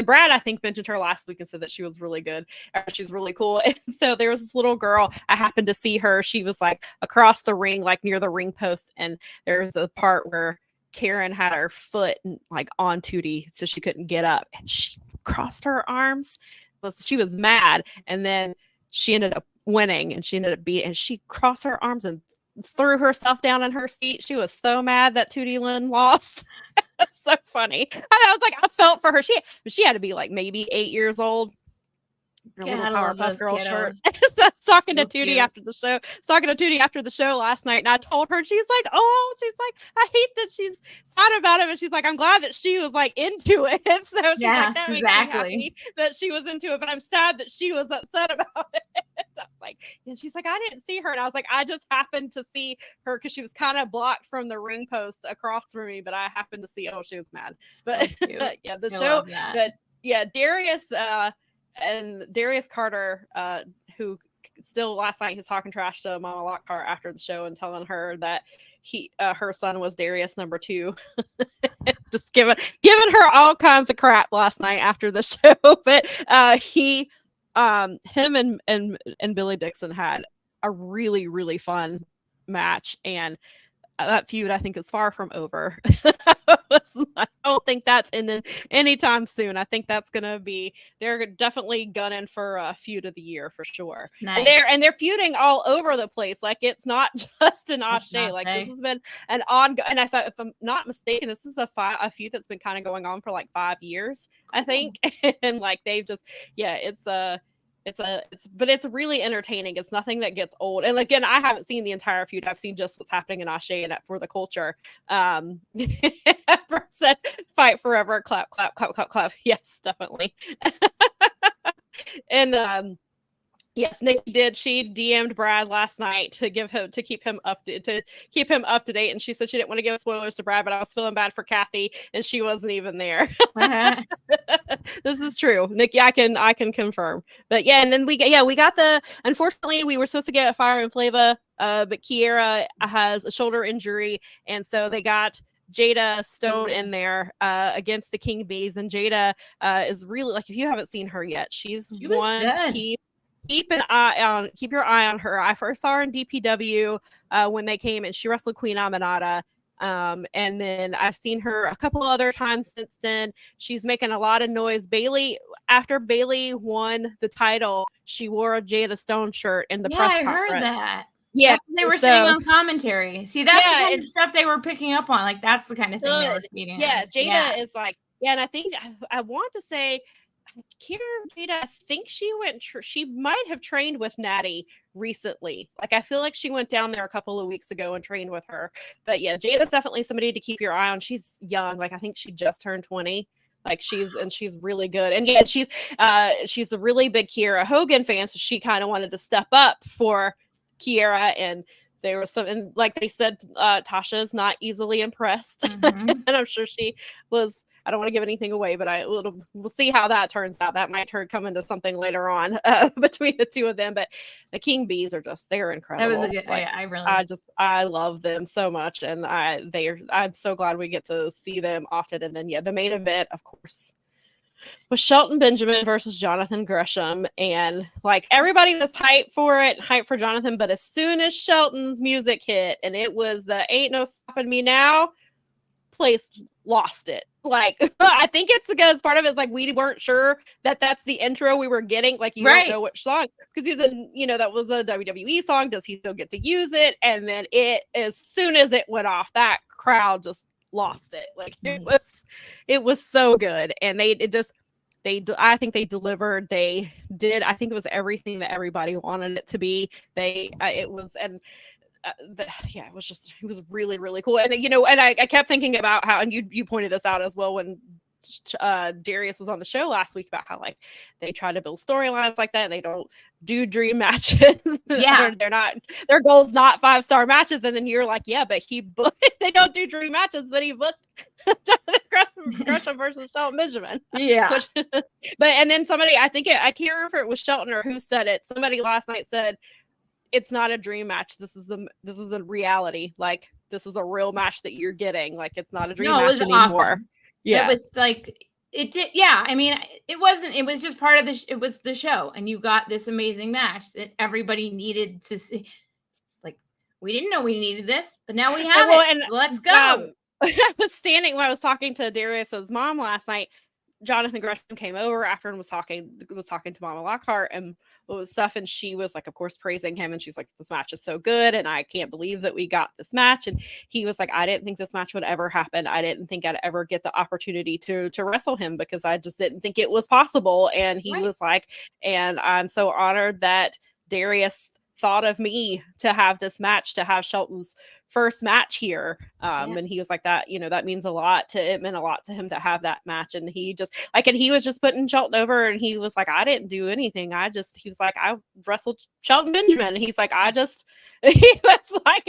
Brad, I think, mentioned her last week and said that she was really good. She's really cool. And so there was this little girl. I happened to see her. She was like across the ring, like near the ring post, and there was a part where Karen had her foot like on Tootie, so she couldn't get up, and she crossed her arms. She was mad, and then she ended up winning, and she ended up beating, and she crossed her arms and threw herself down in her seat. She was so mad that Tootie Lynn lost. That's so funny. And I was like, I felt for her. She had to be like maybe 8 years old. A little Powerpuff Girl shirt. So I was talking to Tootie after the show. Talking to Tootie after the show last night, and I told her, she's like, I hate that she's sad about it, but she's like, I'm glad that she was like into it. So she's like, that makes me happy that she was into it, but I'm sad that she was upset about it. I was like, and she's like, I didn't see her, and I was like, I just happened to see her because she was kind of blocked from the ring post across from me, but I happened to see. Oh, she was mad, but yeah, the show. But yeah, Darius. And Darius Carter, who still last night he's talking trash to Mama Lockhart after the show and telling her that her son was Darius number 2. Just giving her all kinds of crap last night after the show. But him and Billy Dixon had a really, really fun match, and that feud I think is far from over. I don't think that's ending anytime soon. I think that's gonna be, they're definitely gunning for a feud of the year for sure. Nice. And they're feuding all over the place. Like it's not just an Ashe. Like this has been an ongoing, and I thought, if I'm not mistaken, this is a feud that's been kind of going on for like 5 years, I think. And like they've just, but it's really entertaining. It's nothing that gets old. And again, I haven't seen the entire feud. I've seen just what's happening in Ashe and for the culture. Said, fight forever, clap, clap, clap, clap, clap. Yes, definitely. And yes, Nikki did. She DM'd Brad last night to keep him up to date, and she said she didn't want to give spoilers to Brad, but I was feeling bad for Kathy, and she wasn't even there. This is true, Nikki. I can confirm. But yeah, and then we got unfortunately we were supposed to get Fire and Flava, but Kiera has a shoulder injury, and so they got Jada Stone in there against the King Bees, and Jada is really, like, if you haven't seen her yet, she's one to keep your eye on her. I first saw her in DPW when they came, and she wrestled Queen Aminata. And then I've seen her a couple other times since then. She's making a lot of noise. After Bailey won the title, she wore a Jada Stone shirt in the press conference. I heard that. Yeah, they were saying on commentary. See, that's the kind of stuff they were picking up on. Like that's the kind of thing they were feeding. Yeah, Jada is like, and I think I want to say, Jada, I think she might have trained with Natty recently. Like I feel like she went down there a couple of weeks ago and trained with her. But yeah, Jada's definitely somebody to keep your eye on. She's young. Like I think she just turned 20. Like she's really good. And yeah, she's a really big Kiera Hogan fan, so she kind of wanted to step up for Kiera, and there was some, and like they said, Tasha's not easily impressed. And I'm sure she was. I don't want to give anything away, but we'll see how that turns out. That might come into something later on between the two of them. But the King Bees they're incredible. That was a good. I love them so much, and I'm so glad we get to see them often. And then the main event, of course, was Shelton Benjamin versus Jonathan Gresham. And like everybody was hyped for it, hyped for Jonathan. But as soon as Shelton's music hit and it was the Ain't No Stopping Me Now, place lost it. Like, I think it's because part of it is like we weren't sure that that's the intro we were getting. Like, you don't know which song because he's a, you know, that was a WWE song. Does he still get to use it? And then as soon as it went off, that crowd just lost it. Like, it was so good. And I think they delivered. They did. I think it was everything that everybody wanted it to be. It was really, really cool. And, you know, and I kept thinking about how, and you pointed this out as well when Darius was on the show last week about how like they try to build storylines like that and they don't do dream matches. Yeah. they're not, their goal's not 5-star matches. And then you're like, yeah, but he booked, they don't do dream matches, but he booked Gresham versus Shelton Benjamin. Yeah. And then somebody, I can't remember if it was Shelton or who said it. Somebody last night said, it's not a dream match. This is a reality. Like, this is a real match that you're getting. Like, it's not a dream match anymore. Awesome. Yeah. It was like, it did. Yeah. I mean, it was just part of it was the show. And you got this amazing match that everybody needed to see. Like, we didn't know we needed this, but now we have it. And let's go. I was standing when I was talking to Darius's mom last night. Jonathan Gresham came over after and was talking to Mama Lockhart and stuff, and she was like, of course, praising him, and she's like, this match is so good, and I can't believe that we got this match. And he was like, I didn't think this match would ever happen. I didn't think I'd ever get the opportunity to wrestle him because I just didn't think it was possible. And he was like, and I'm so honored that Darius thought of me to have this match, to have Shelton's first match here. And he was like, that, you know, that means a lot it meant a lot to him to have that match. And he just like, and he was just putting Shelton over, and he was like, I didn't do anything. He was like, I wrestled Shelton Benjamin. And he's like, he was like,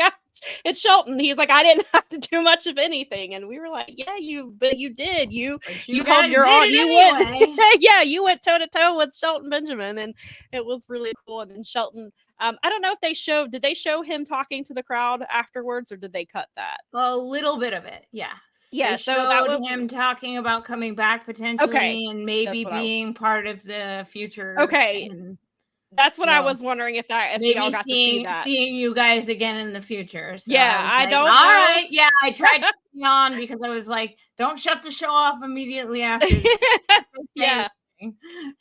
it's Shelton. He's like, I didn't have to do much of anything. And we were like, yeah, you did. You called your own. You went, yeah, you went toe to toe with Shelton Benjamin, and it was really cool. And then Shelton, I don't know if did they show him talking to the crowd afterwards, or did they cut that? A little bit of it. Yeah. Yeah. They so that was him talking about coming back potentially and maybe being part of the future. Okay. That's what I was wondering if y'all got to see that. Seeing you guys again in the future. So yeah. I don't know. All right. Yeah. I tried to be on because I was like, don't shut the show off immediately after. Yeah.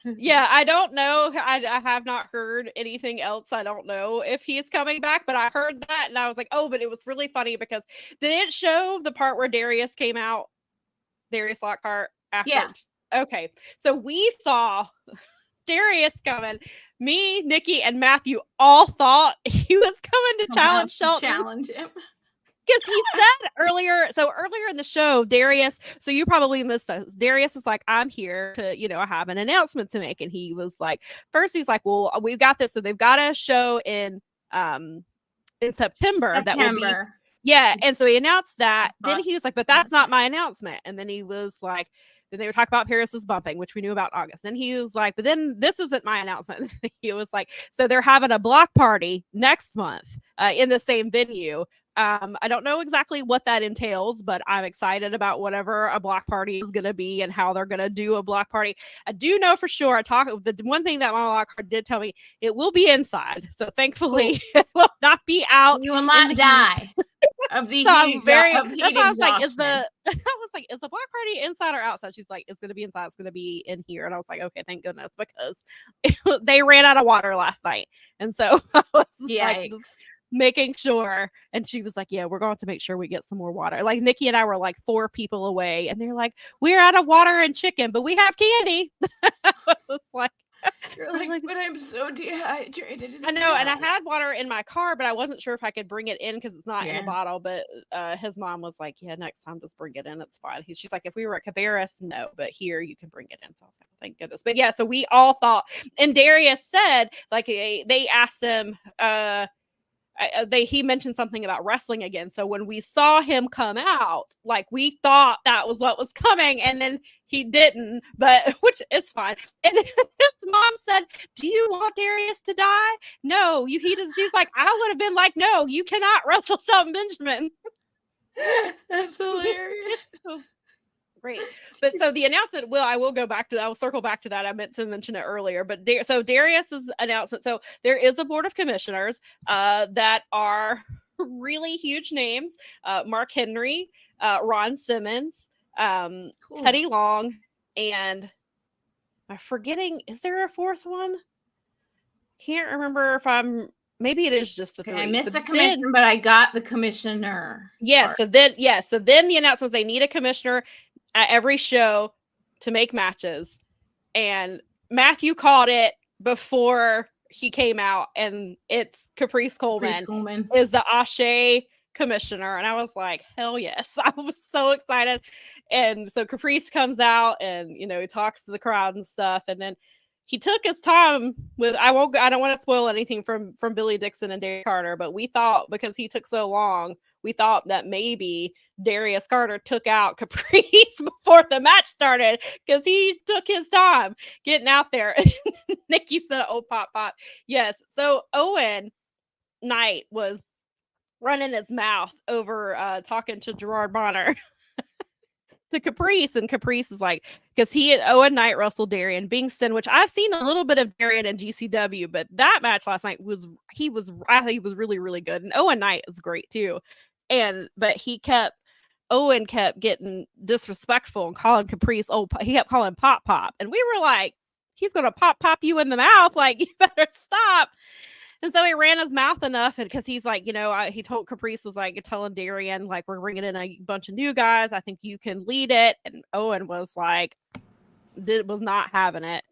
Yeah, I don't know. I have not heard anything else. I don't know if he's coming back, but I heard that and I was like, oh, but it was really funny because did it show the part where Darius came out? Darius Lockhart afterwards? Yeah. Okay. So we saw Darius coming. Me, Nikki, and Matthew all thought he was coming to challenge Shelton. Challenge him. Because he said earlier in the show, Darius, so you probably missed this. Darius is like, I'm here to, you know, have an announcement to make. And he was like, first he's like, well, we've got this. So they've got a show in September. That will be. Yeah. And so he announced that. Then he was like, but that's not my announcement. And then he was like, then they were talking about Paris's bumping, which we knew about August. Then he was like, but then this isn't my announcement. He was like, so they're having a block party next month in the same venue. I don't know exactly what that entails, but I'm excited about whatever a block party is going to be and how they're going to do a block party. I do know for sure. The one thing that my Lockhart did tell me, it will be inside. So thankfully, it will not be out. You will not die of the so heat. I was like, is the block party inside or outside? She's like, it's going to be inside. It's going to be in here. And I was like, okay, thank goodness, because they ran out of water last night. And so I was like, making sure. And she was like, yeah, we're going to make sure we get some more water. Like Nikki and I were like 4 people away, and they're like, we're out of water and chicken, but we have candy. I was like, you're like, but I'm so dehydrated. I know, and I had water in my car, but I wasn't sure if I could bring it in because it's not in a bottle. But his mom was like, yeah, next time just bring it in. It's fine. She's like, if we were at Cabarrus, no, but here you can bring it in. So I was like, thank goodness. But yeah, so we all thought, and Darius said, like, they asked him, he mentioned something about wrestling again. So when we saw him come out, like, we thought that was what was coming, and then he didn't, but which is fine. And his mom said, do you want Darius to die? No, she's like, I would have been like, no, you cannot wrestle Shelton Benjamin. That's hilarious. Great. But so the announcement, I will circle back to that. I meant to mention it earlier, but so Darius's announcement. So there is a board of commissioners that are really huge names. Mark Henry, Ron Simmons, Cool. Teddy Long, and I'm forgetting, is there a fourth one? Can't remember if maybe it is just the three. I missed the commission, but I got the commissioner. Yes. So then the announcement, they need a commissioner at every show to make matches. And Matthew called it before he came out, and it's Caprice Coleman is the Ashe commissioner. And I was like, hell yes. I was so excited. And so Caprice comes out and, he talks to the crowd and stuff. And then he took his time with, I don't want to spoil anything from Billy Dixon and Darius Carter, but we thought, because he took so long, we thought that maybe Darius Carter took out Caprice before the match started, because he took his time getting out there. Nikki said, oh, pop. Yes. So Owen Knight was running his mouth over talking to Gerard Bonner. To Caprice, and Caprice is like, because Owen Knight wrestled Darian Bingston, which I've seen a little bit of Darian in GCW, but that match last night I think he was really, really good, and Owen Knight is great too. But Owen kept getting disrespectful and calling Caprice, he kept calling pop, and we were like, he's gonna pop you in the mouth, like, you better stop. And so he ran his mouth enough, and because he's like, he told Caprice, was like, telling Darian, like, we're bringing in a bunch of new guys. I think you can lead it. And Owen was like, was not having it.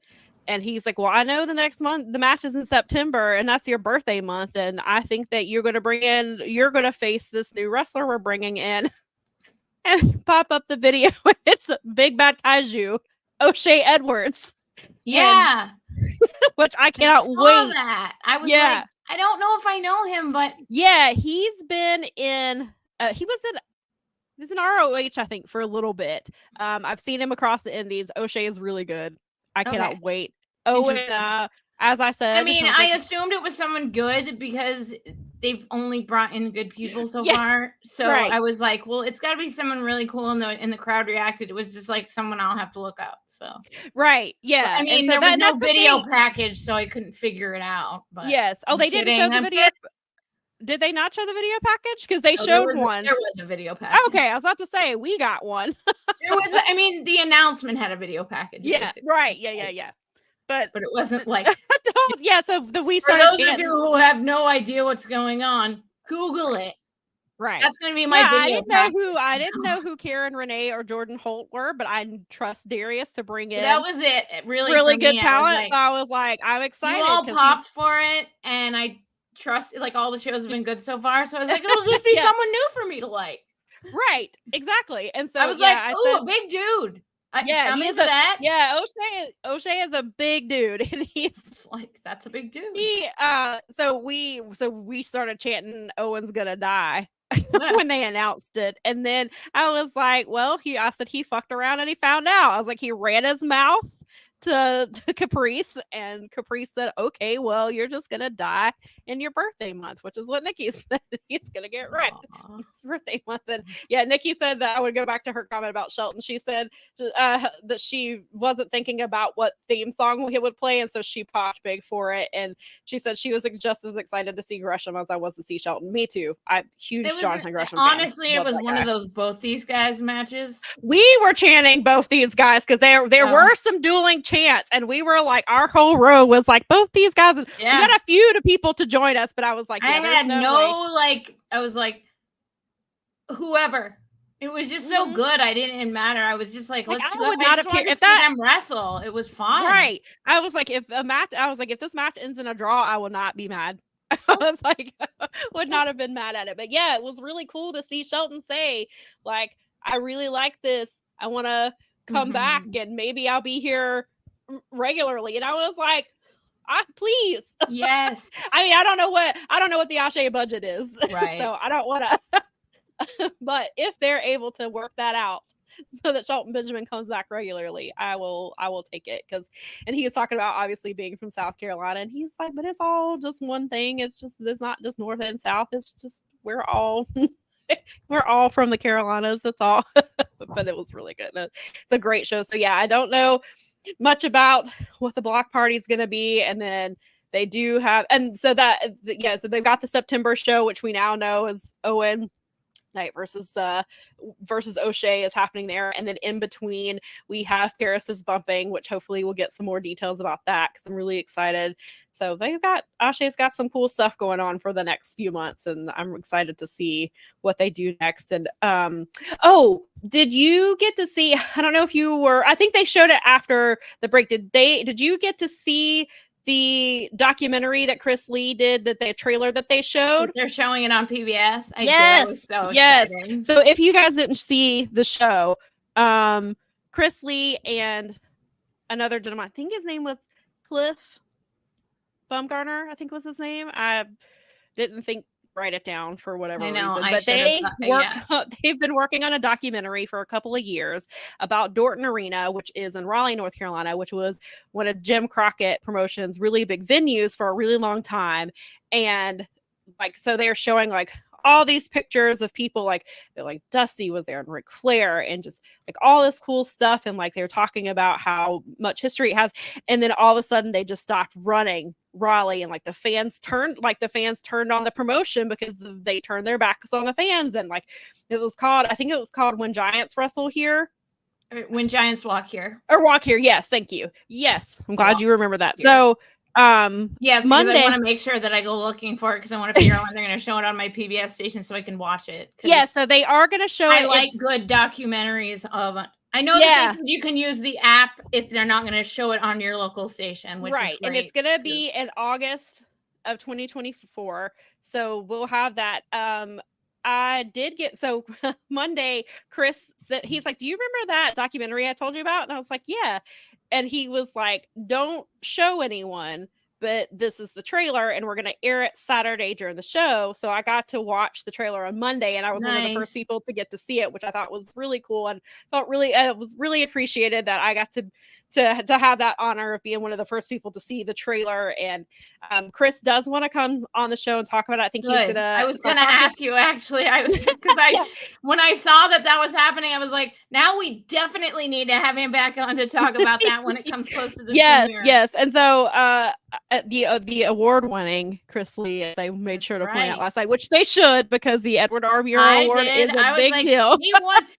And he's like, well, I know the next month, the match is in September, and that's your birthday month. And I think that you're going to face this new wrestler we're bringing in. And pop up the video. It's Big Bad Kaiju, O'Shea Edwards. Yeah. Which I cannot wait. That. I was like, I don't know if I know him, but yeah, he's been in he was in ROH, I think, for a little bit. I've seen him across the indies. O'Shea is really good. I cannot wait. Owen, as I said, I mean, I assumed it was someone good because they've only brought in good people so far. So I was like, well, it's got to be someone really cool. And the crowd reacted. It was just like someone I'll have to look up. So yeah. But, I mean, there was no video package, so I couldn't figure it out. But yes. Oh, they didn't show the video. Did they not show the video package? Because they showed one. There was a video package. Okay, I was about to say we got one. The announcement had a video package. Yeah. Basically. Right. Yeah. But it wasn't like so we for started those of you who have no idea what's going on, Google it. Right. That's gonna be my video. I didn't know who Karen Renee or Jordan Holt were, but I trust Darius to bring in. That was it. Really good talent. So I was like, I'm excited. You all popped for it, and I trust. Like, all the shows have been good so far, so I was like, it'll just be someone new for me to like. Right. Exactly. And so I was like, oh, a big dude. O'Shea is a big dude, and he's like, that's a big dude. So we started chanting Owen's gonna die when they announced it, and then I was like, well, I said he fucked around and he found out. I was like, he ran his mouth to Caprice, and Caprice said, okay, well, you're just gonna die in your birthday month, which is what Nikki said. He's gonna get wrecked in his birthday month. And Nikki said that I would go back to her comment about Shelton. She said that she wasn't thinking about what theme song he would play, and so she popped big for it. And she said she was just as excited to see Gresham as I was to see Shelton. Me too. I'm huge Jonathan Gresham honestly fan. It was one of those both these guys matches. We were chanting both these guys because there were some dueling chants, and we were like, our whole row was like, both these guys. And we got a few people to join us, but I was like, I had I was like, whoever. It was just so good. I didn't matter. I was just like, let's go. I just wanted to see them wrestle. It was fun. Right. I was like, if this match ends in a draw, I will not be mad. I was like, would not have been mad at it. But yeah, it was really cool to see Shelton say, like, I really like this. I want to come back, and maybe I'll be here regularly. And I was like, please. Yes. I mean, I don't know what the Ashe budget is. Right. So I don't want to. But if they're able to work that out so that Shelton Benjamin comes back regularly, I will take it. And he was talking about obviously being from South Carolina, and he's like, but it's all just one thing. It's not just North and South. It's just we're all We're all from the Carolinas. That's all. But it was really good. It's a great show. So yeah, I don't know much about what the block party is going to be. And then they do have, and so that, yeah, so they've got the September show, which we now know is Owen Knight versus O'Shea is happening there. And then in between, we have Paris's bumping, which hopefully we'll get some more details about that because I'm really excited. So O'Shea's got some cool stuff going on for the next few months, and I'm excited to see what they do next. And did you get to see, I don't know if you were, I think they showed it after the break. Did you get to see the documentary that Chris Lee did, the trailer that they showed? They're showing it on PBS. Yes. So if you guys didn't see the show, Chris Lee and another gentleman, I think his name was Cliff Baumgartner, I think was his name. I didn't write it down for whatever reason, but they've been working on a documentary for a couple of years about Dorton Arena, which is in Raleigh, North Carolina, which was one of Jim Crockett Promotions' really big venues for a really long time. And so they're showing all these pictures of people like Dusty was there and Ric Flair and just all this cool stuff. And they were talking about how much history it has. And then all of a sudden they just stopped running Raleigh, and the fans turned on the promotion because they turned their backs on the fans. And I think it was called When Giants Wrestle Here. When Giants Walk Here. Or Walk Here. Yes. Thank you. Yes. I'm glad you remember that. Here. So yes, Monday, I want to make sure that I go looking for it because I want to figure out when they're going to show it on my PBS station so I can watch it. Yeah, so they are going to show it. I like good documentaries of. I know that you can use the app if they're not going to show it on your local station, which is great. And it's going to be in August of 2024. So we'll have that. I did get Monday. Chris said he's like, "Do you remember that documentary I told you about?" And I was like, "Yeah." And he was like, "Don't show anyone, but this is the trailer and we're going to air it Saturday during the show." So I got to watch the trailer on Monday, and I was one of the first people to get to see it, which I thought was really cool, and was really appreciated that I got to have that honor of being one of the first people to see the trailer. And Chris does want to come on the show and talk about it. I think he's gonna. I was gonna ask you actually. When I saw that was happening, I was like, now we definitely need to have him back on to talk about that when it comes close to the premiere. Yes. And so the award-winning Chris Lee, they made sure to point out last night, which they should, because the Edward R. Murrow Award is a big deal.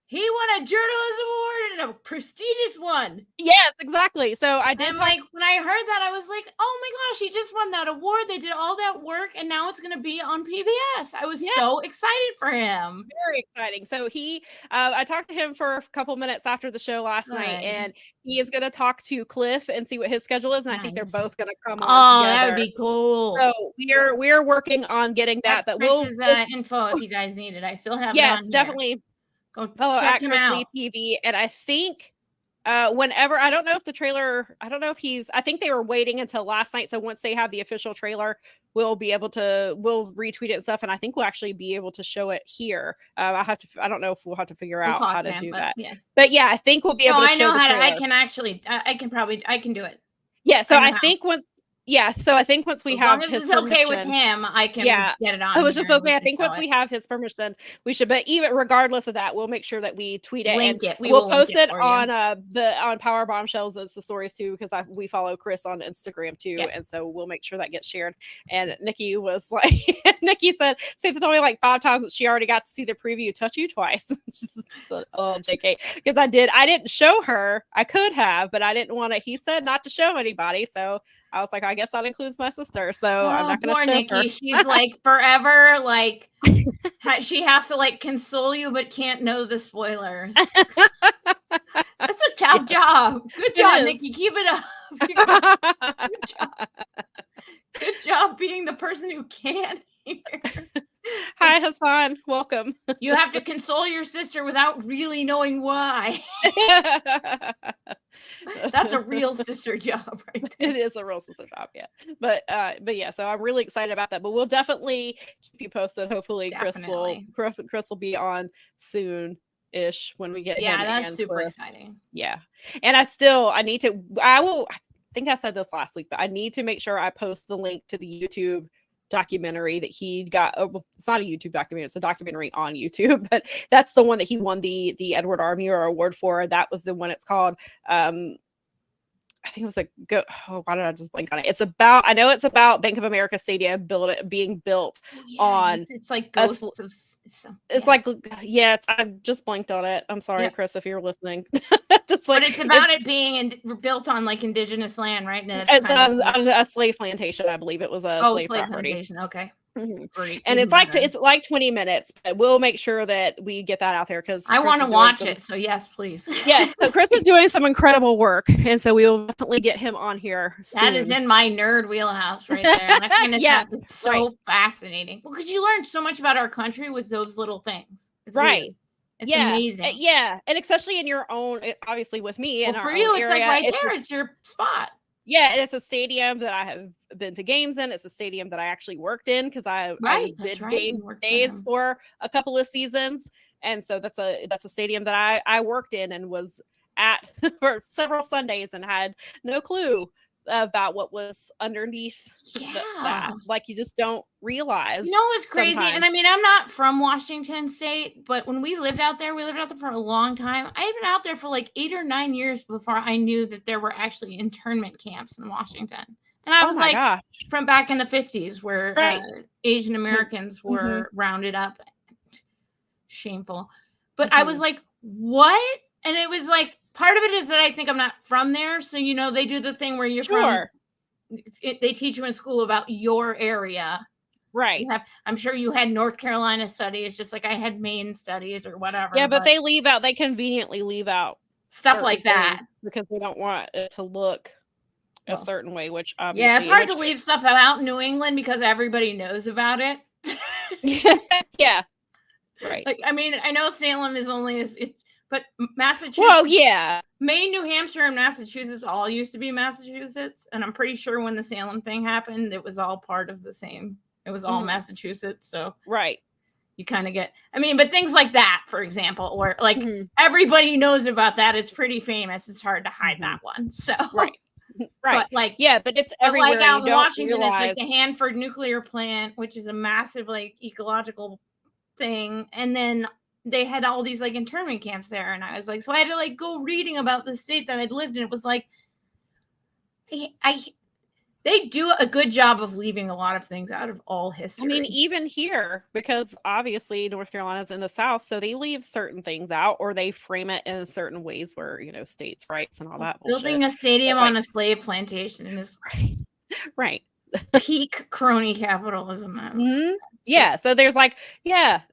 He won a journalism award and a prestigious one. Yes, exactly. So I did. When I heard that, I was like, oh my gosh, he just won that award. They did all that work, and now it's going to be on PBS. I was so excited for him. Very exciting. So I talked to him for a couple minutes after the show last night, and he is going to talk to Cliff and see what his schedule is. And I think they're both going to come on together. That would be cool. So we're working on getting that. But Chris's info if you guys need it. I still have it on here. Definitely. Go follow at Chris Lee TV. And I think whenever, I don't know if the trailer, I think they were waiting until last night. So once they have the official trailer, we'll retweet it and stuff. And I think we'll actually be able to show it here. I don't know if we'll have to figure out how to do that. Yeah. But yeah, I think we'll be able to show the trailer. I can do it. Yeah. So I think once we have his permission, okay with him, I can get it on. I was just going to say, I think once we have his permission, we should. But even regardless of that, we'll make sure that we tweet it. We'll post it on Powerbombshells as the stories too, because we follow Chris on Instagram too, and so we'll make sure that gets shared. And Nikki was like, Nikki said, Santa told me like 5 times that she already got to see the preview. Touch you twice. Oh, JK, because I didn't show her. I could have, but I didn't want to. He said not to show anybody, so I was like, I guess that includes my sister, so I'm not going to show Nikki. her. She's like forever, like she has to like console you, but can't know the spoilers. That's a tough job. Good job, Nikki. Keep it up. Good job. Good job being the person who can't hear. Hi, Hassan. Welcome. You have to console your sister without really knowing why. That's a real sister job, right there. It is a real sister job, yeah. But yeah, so I'm really excited about that. But we'll definitely keep you posted. Hopefully, Chris will be on soon-ish when we get him. Yeah, that's super exciting. Yeah, and I think I said this last week, but I need to make sure I post the link to the YouTube documentary that he got. It's not a YouTube documentary, it's a documentary on YouTube, but that's the one that he won the Edward R. Murrow Award for. That was the one. It's called I think it was why did I just blank on it? I know it's about Bank of America Stadium being built on. It's like ghosts of it's like, yes, I just blanked on it. I'm sorry, Chris, if you're listening. But it's about it being built on like indigenous land, right? It's a slave plantation, I believe it was a slave property. Plantation. Okay. Great. And it's like 20 minutes, but we'll make sure that we get that out there because I want to watch it. So yes, please. Yes. So Chris is doing some incredible work, and so we will definitely get him on here soon. That is in my nerd wheelhouse right there. And I find it's so fascinating. Well, because you learn so much about our country with those little things. It's weird. It's amazing. Yeah, and especially in your own, obviously with me and for you, it's area, like there. It's your spot. Yeah, and it's a stadium that I have been to games in. It's a stadium that I actually worked in because I did game days for a couple of seasons, and so that's a stadium that I worked in and was at for several Sundays and had no clue about what was underneath that. Like, you just don't realize. You know what's crazy? Sometimes. And I mean, I'm not from Washington State, but when we lived out there for a long time. I had been out there for like 8 or 9 years before I knew that there were actually internment camps in Washington. And I was like, from back in the 50s where Asian Americans were rounded up. Shameful. But I was like, what? And it was like, part of it is that I think I'm not from there. So, you know, they do the thing where you're from. They teach you in school about your area. Right. I'm sure you had North Carolina studies, just like I had Maine studies or whatever. Yeah, but they conveniently leave out stuff like that because they don't want it to look a certain way, which it's hard to leave stuff out in New England because everybody knows about it. Yeah. Right. Like, I mean, I know Salem is only but Massachusetts. Well, yeah. Maine, New Hampshire, and Massachusetts all used to be Massachusetts. And I'm pretty sure when the Salem thing happened, it was all part of the same. It was all Massachusetts. So you kind of get, I mean, but things like that, for example, where like everybody knows about that. It's pretty famous. It's hard to hide that one. So Right. But like, but it's everywhere. Like out in Washington, it's like the Hanford nuclear plant, which is a massive like ecological thing. And then they had all these like internment camps there, and I was like, so I had to like go reading about the state that I'd lived in. It was like, they do a good job of leaving a lot of things out of all history. I mean, even here, because obviously North Carolina's in the South, so they leave certain things out, or they frame it in certain ways where, you know, states' rights and all that. Building a stadium on a slave plantation is right. Peak crony capitalism. Yeah, so there's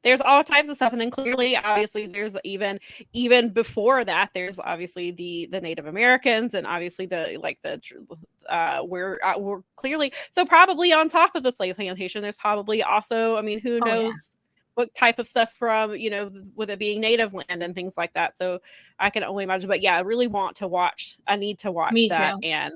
there's all types of stuff, and then clearly, obviously, there's even before that, there's obviously the Native Americans, and obviously we're clearly, so probably on top of the slave plantation, there's probably also, I mean, who knows what type of stuff from, you know, with it being native land and things like that. So I can only imagine, but I really want to watch. I need to watch that, and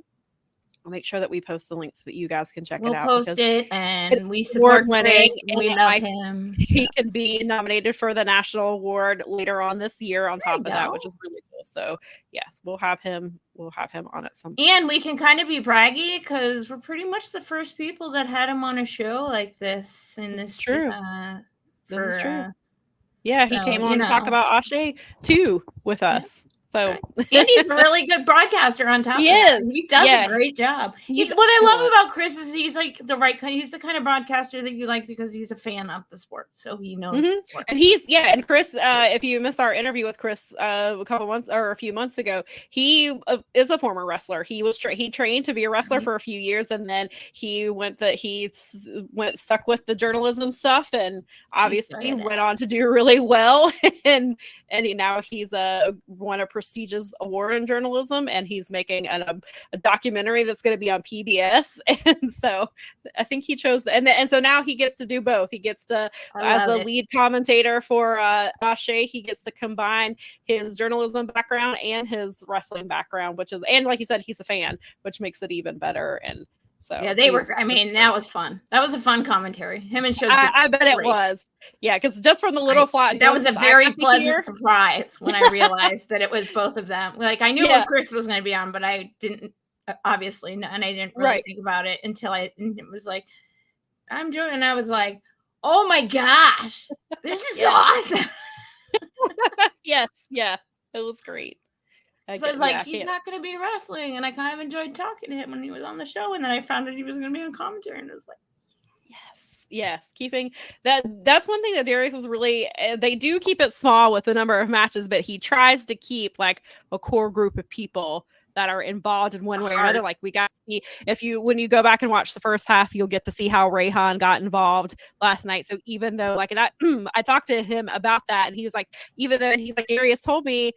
I'll make sure that we post the links so that you guys can check it out. We'll post it, and we support Chris, and we love him. He can be nominated for the national award later on this year on top of that, which is really cool. So yes, we'll have him on at some point. And we can kind of be braggy because we're pretty much the first people that had him on a show like this. And this is true. This is true. Yeah, he came on to talk about Ashe too with us. So and he's a really good broadcaster on top of that. He does a great job. What I love about Chris is he's like he's the kind of broadcaster that you like because he's a fan of the sport. So he knows the sport. And and Chris, if you missed our interview with Chris a few months ago, he is a former wrestler. He was he trained to be a wrestler for a few years, and then he stuck with the journalism stuff, and obviously went on to do really well. and now he's won a prestigious award in journalism, and he's making a documentary that's going to be on PBS. And so I think he chose and so now he gets to do both. He gets to, as the lead commentator for Ashe, he gets to combine his journalism background and his wrestling background, and like you said, he's a fan, which makes it even better. And so that was fun. That was a fun commentary. Him and Show. I bet it was. Yeah, because just from the little flat, that was a very pleasant surprise when I realized that it was both of them. Like, I knew when Chris was going to be on, but I didn't obviously, and I didn't really think about it until it was like, I'm doing, and I was like, oh my gosh, this is awesome. Yes, yeah, it was great. So I was like, he's not going to be wrestling, and I kind of enjoyed talking to him when he was on the show, and then I found out he was going to be on commentary, and I was like, yes, keeping that's one thing that Darius is really, they do keep it small with the number of matches, but he tries to keep like a core group of people that are involved in one way or another. Like we got, when you go back and watch the first half, you'll get to see how Rayhan got involved last night. So even though like, and I talked to him about that, and he was like, Darius told me,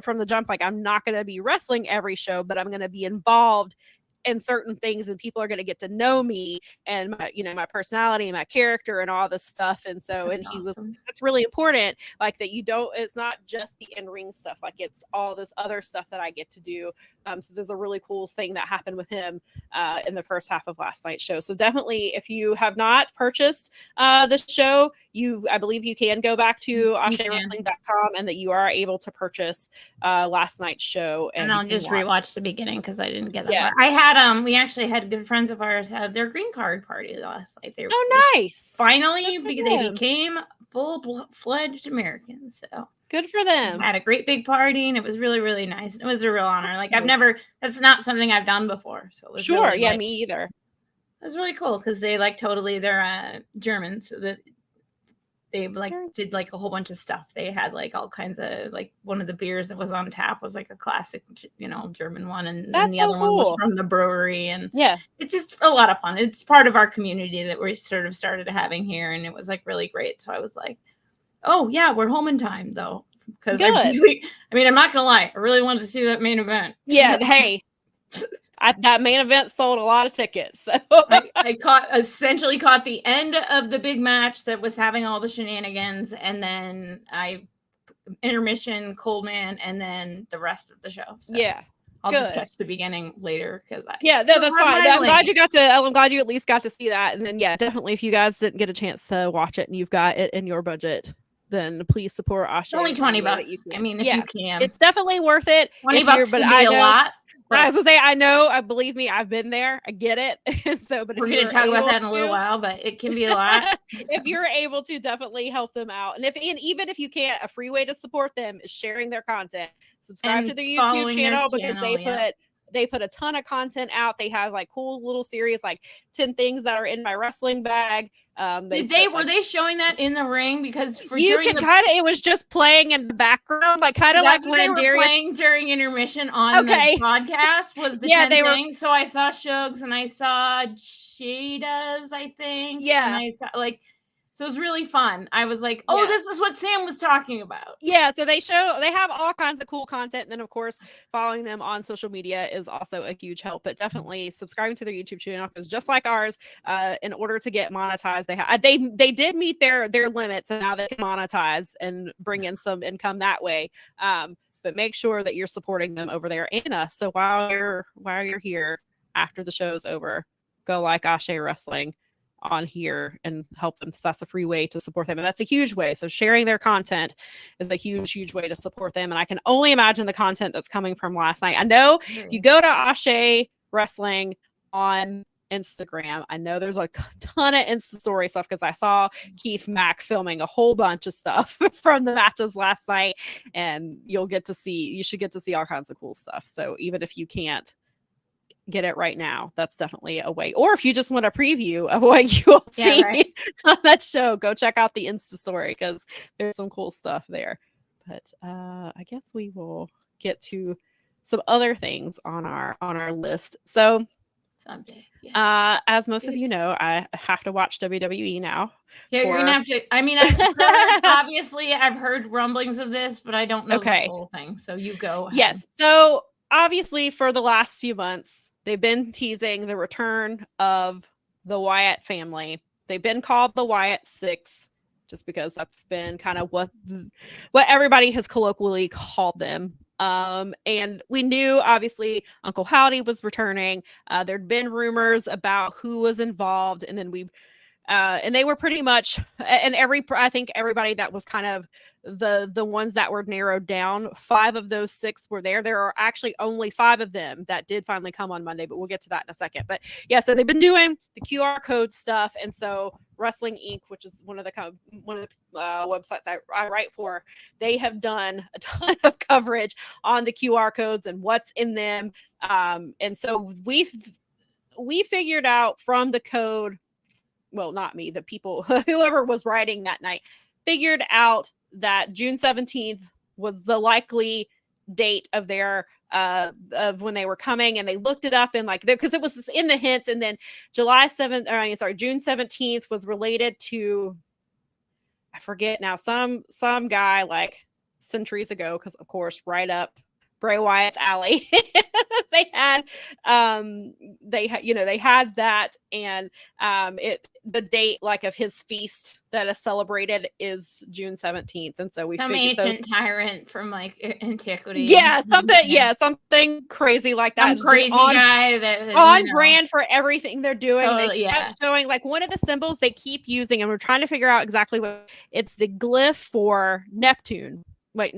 from the jump, like, I'm not going to be wrestling every show, but I'm going to be involved in certain things, and people are going to get to know me and my, my personality and my character and all this stuff. And so, and he was, that's really important. Like that it's not just the in-ring stuff, like it's all this other stuff that I get to do. So there's a really cool thing that happened with him in the first half of last night's show. So definitely, if you have not purchased this show, I believe you can go back to AsheWrestling.com, and that you are able to purchase last night's show. And I'll just rewatch the beginning because I didn't get that part. I had we actually had good friends of ours had their green card party last night. They were nice. Finally, because they became full-fledged Americans. So good for them. Had a great big party, and it was really, really nice. It was a real honor. Like that's not something I've done before. So it was really, me either. It was really cool because they they're German, so that they did like a whole bunch of stuff. They had like all kinds of, like, one of the beers that was on tap was like a classic, German one, and then the other one was from the brewery. And it's just a lot of fun. It's part of our community that we sort of started having here, and it was like really great. So I was like, oh yeah, we're home in time though, because I'm not gonna lie, I really wanted to see that main event. Yeah, hey. That main event sold a lot of tickets. So. I essentially caught the end of the big match that was having all the shenanigans, and then intermission, Coldman, and then the rest of the show. So I'll just catch the beginning later because that's fine. I'm glad you at least got to see that. And then definitely, if you guys didn't get a chance to watch it and you've got it in your budget, then please support Ashe. Only $20. I mean, if you can, it's definitely worth it. $20 can be a lot. I was gonna say, I know, believe me, I've been there. I get it. So, but we're gonna talk about that in a little while, but it can be a lot. If you're able to, definitely help them out. And even if you can't, a free way to support them is sharing their content. Subscribe to their YouTube channel because they put a ton of content out. They have like cool little series, like 10 things that are in my wrestling bag. Were they showing that in the ring? Because it was just playing in the background, like kind of like when they were playing during intermission on the podcast was the 10 things. So I saw Shugs and I saw Jada's, I think. Yeah. And I saw so it was really fun. I was like, this is what Sam was talking about. Yeah, so they have all kinds of cool content. And then, of course, following them on social media is also a huge help. But definitely subscribing to their YouTube channel, because just like ours, in order to get monetized, they did meet their limits, so now they can monetize and bring in some income that way. But make sure that you're supporting them over there and us. So while you're here after the show's over, go like Ashe Wrestling on here and help them. So that's a free way to support them, and that's a huge way. So sharing their content is a huge way to support them. And I can only imagine the content that's coming from last night. I know you go to Ashe Wrestling on Instagram, I know there's a ton of Insta story stuff, because I saw Keith Mack filming a whole bunch of stuff from the matches last night, and you should get to see all kinds of cool stuff. So even if you can't get it right now, that's definitely a way. Or if you just want a preview of what you'll see on that show, go check out the Insta story, because there's some cool stuff there. But I guess we will get to some other things on our list. So someday, as most of you know, I have to watch WWE now. Yeah, you're gonna have to. I mean, obviously I've heard rumblings of this, but I don't know the whole thing. So you go ahead. Yes. So obviously, for the last few months, they've been teasing the return of the Wyatt family. They've been called the Wyatt Six, just because that's been kind of what everybody has colloquially called them. And we knew, obviously, Uncle Howdy was returning. There'd been rumors about who was involved, and then And they were pretty much, and I think everybody that was kind of the ones that were narrowed down, 5 of those 6 were there. There are actually only 5 of them that did finally come on Monday, but we'll get to that in a second. But yeah, so they've been doing the QR code stuff, and so Wrestling Inc., which is one of the websites I write for, they have done a ton of coverage on the QR codes and what's in them. And so we figured out from the code, well, not me, the people, whoever was writing that night, figured out that June 17th was the likely date of their of when they were coming, and they looked it up and like because it was in the hints, and then June 17th was related to, I forget now, some guy like centuries ago, because of course right up Bray Wyatt's alley. they had that, and the date like of his feast that is celebrated is June 17th, and so we some ancient tyrant from like antiquity. Yeah, something crazy like that. Some crazy guy that on brand for everything they're doing. Totally, they kept showing like one of the symbols they keep using, and we're trying to figure out exactly what it's the glyph for Neptune. Wait,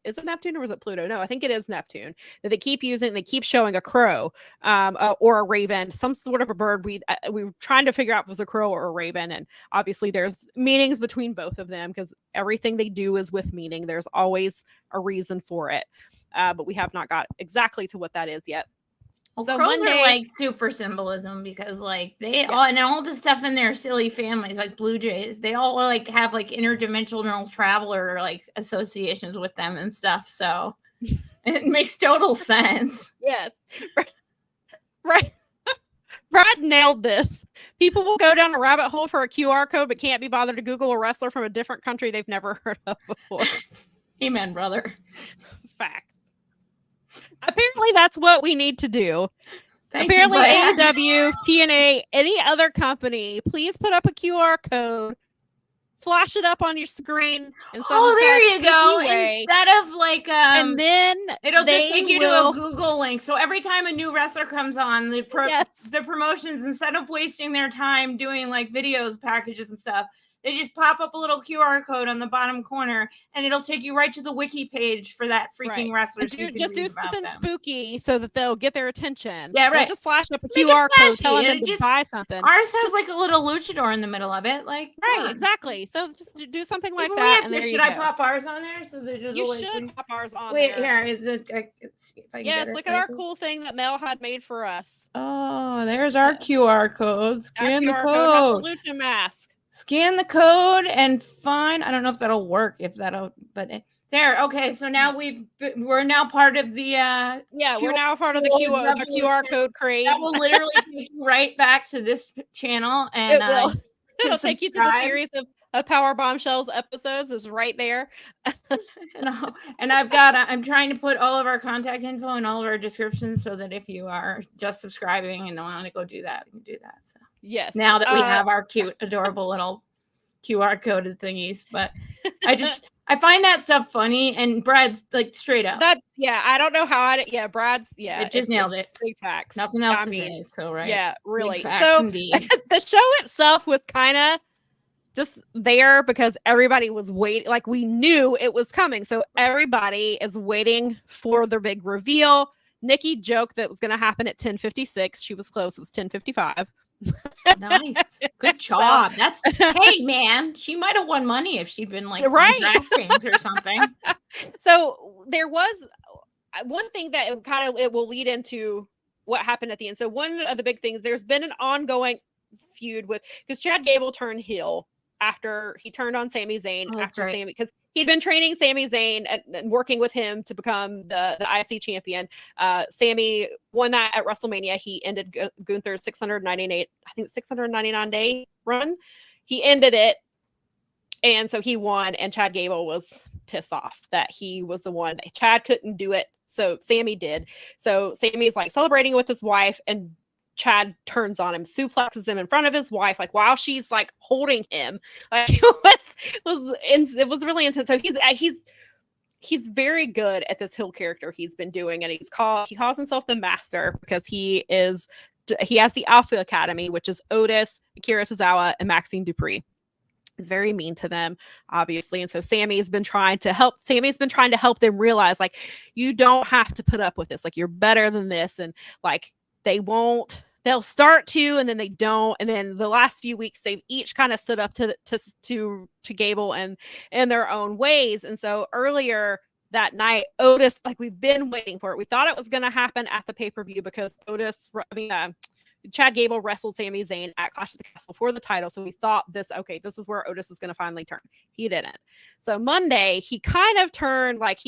is it Neptune or was it Pluto? No, I think it is Neptune that they keep using. They keep showing a crow or a raven, some sort of a bird. We were trying to figure out if it was a crow or a raven. And obviously there's meanings between both of them because everything they do is with meaning. There's always a reason for it. But we have not got exactly to what that is yet. Well, so crows are like super symbolism because like they all the stuff in their silly families, like blue jays, they all like have like interdimensional traveler like associations with them and stuff. So it makes total sense. Yes. Right. Brad nailed this. People will go down a rabbit hole for a QR code, but can't be bothered to Google a wrestler from a different country they've never heard of before. Amen, brother. Facts. Apparently that's what we need to do. Apparently AEW, TNA, any other company, please put up a QR code, flash it up on your screen. There you go. Instead of like and then it'll just take you to a Google link. So every time a new wrestler comes on, the promotions, instead of wasting their time doing like videos, packages and stuff, they just pop up a little QR code on the bottom corner, and it'll take you right to the wiki page for that freaking wrestler. Just do something spooky so that they'll get their attention. Yeah, right. Don't just flash up a QR code telling them to buy something. Ours has like a little luchador in the middle of it. Like exactly. So just do something like that. And should I pop ours on there? So you should pop ours on there. Wait, here. Is it? Let's see if I can look at our cool thing that Mel had made for us. Oh, there's our QR code. Scan the code. Has the lucha mask. Scan the code and find. I don't know if that'll work. There. Okay, so now we're now part of the we're now part of the QR code craze. That will literally take you right back to this channel, and it will. It'll take you to the series of Powerbombshells episodes. Is right there. and I'm trying to put all of our contact info in all of our descriptions so that if you are just subscribing and want to go do that, we can do that. So. Yes. Now that we have our cute, adorable little QR coded thingies, but I find that stuff funny, and Brad's like straight up. I don't know how Brad's it just nailed it. Big facts. Nothing else to say. So right. Yeah, really. So the show itself was kind of just there because everybody was waiting. Like we knew it was coming, so everybody is waiting for the big reveal. Nikki joked that it was going to happen at 10:56. She was close. It was 10:55. Nice, good job. Hey man, she might have won money if she'd been like DraftKings or something. So there was one thing that it will lead into what happened at the end. So one of the big things, there's been an ongoing feud because Chad Gable turned heel after he turned on Sami Zayn Sami, because he'd been training Sami Zayn and working with him to become the IC champion. Sami won that at WrestleMania. He ended Gunther's 699 day run. He ended it. And so he won, and Chad Gable was pissed off that he was the one. Chad couldn't do it, so Sami did. So Sami's like celebrating with his wife, and Chad turns on him, suplexes him in front of his wife, like while she's like holding him. Like it was really intense. So he's very good at this heel character he's been doing, and he calls himself the Master because he is he has the Alpha Academy, which is Otis, Akira Tozawa, and Maxine Dupree. He's very mean to them, obviously. And so Sammy's been trying to help them realize, like, you don't have to put up with this. Like, you're better than this. And like, they'll start to, and then they don't. And then the last few weeks, they've each kind of stood up to Gable and in their own ways. And so earlier that night, Otis, like, we've been waiting for it. We thought it was going to happen at the pay-per-view because Chad Gable wrestled Sami Zayn at Clash of the Castle for the title. So we thought this is where Otis is going to finally turn. He didn't. So Monday, he kind of turned, like,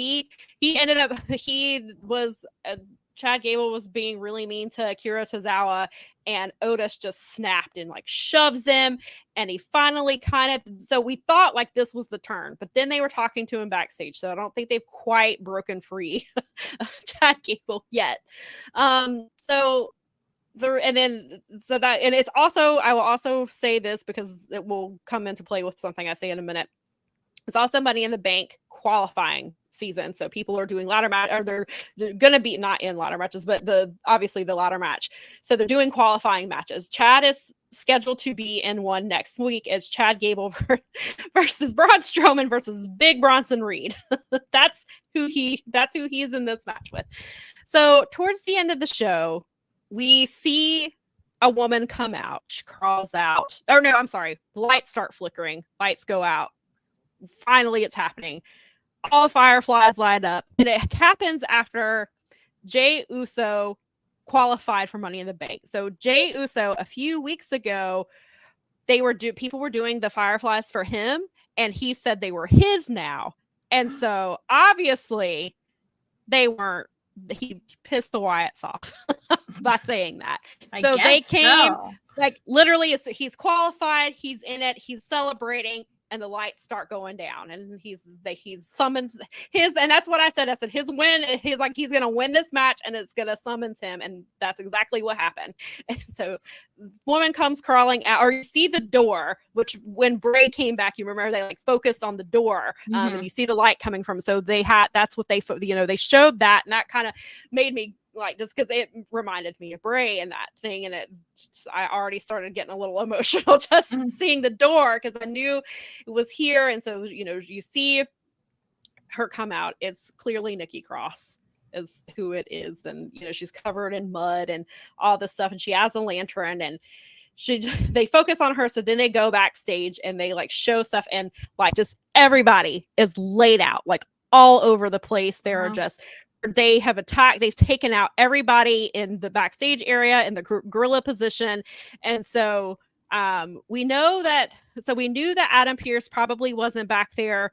Chad Gable was being really mean to Akira Tozawa, and Otis just snapped and like shoves him. And he finally so we thought like this was the turn, but then they were talking to him backstage. So I don't think they've quite broken free of Chad Gable yet. It's also, I will also say this because it will come into play with something I say in a minute. It's also Money in the Bank qualifying season. So people are doing ladder match, or they're going to be not in ladder matches, but obviously the ladder match. So they're doing qualifying matches. Chad is scheduled to be in one next week. It's Chad Gable versus Braun Strowman versus Big Bronson Reed. That's who he's in this match with. So towards the end of the show, we see a woman come out. She crawls out. Oh, no, I'm sorry. The lights start flickering. Lights go out. Finally, it's happening. All the fireflies light up. And it happens after Jey Uso qualified for Money in the Bank. So Jey Uso, a few weeks ago, people were doing the fireflies for him, and he said they were his now. And so obviously they weren't. He pissed the Wyatts off by saying that. So they came, like, literally, he's qualified, he's in it, he's celebrating, and the lights start going down, and he's summons his, and that's what I said. I said his win. He's like, he's gonna win this match, and it's gonna summons him, and that's exactly what happened. And so, woman comes crawling out, or you see the door, which when Bray came back, you remember they like focused on the door, and you see the light coming from. So that's what they showed that, and that kind of made me like, just because it reminded me of Bray and that thing, and I already started getting a little emotional just seeing the door because I knew it was here. And so you see her come out. It's clearly Nikki Cross is who it is, and she's covered in mud and all this stuff, and she has a lantern, and they focus on her. So then they go backstage and they like show stuff, and like just everybody is laid out like all over the place. They have attacked. They've taken out everybody in the backstage area in the gorilla position. And so we knew that Adam Pearce probably wasn't back there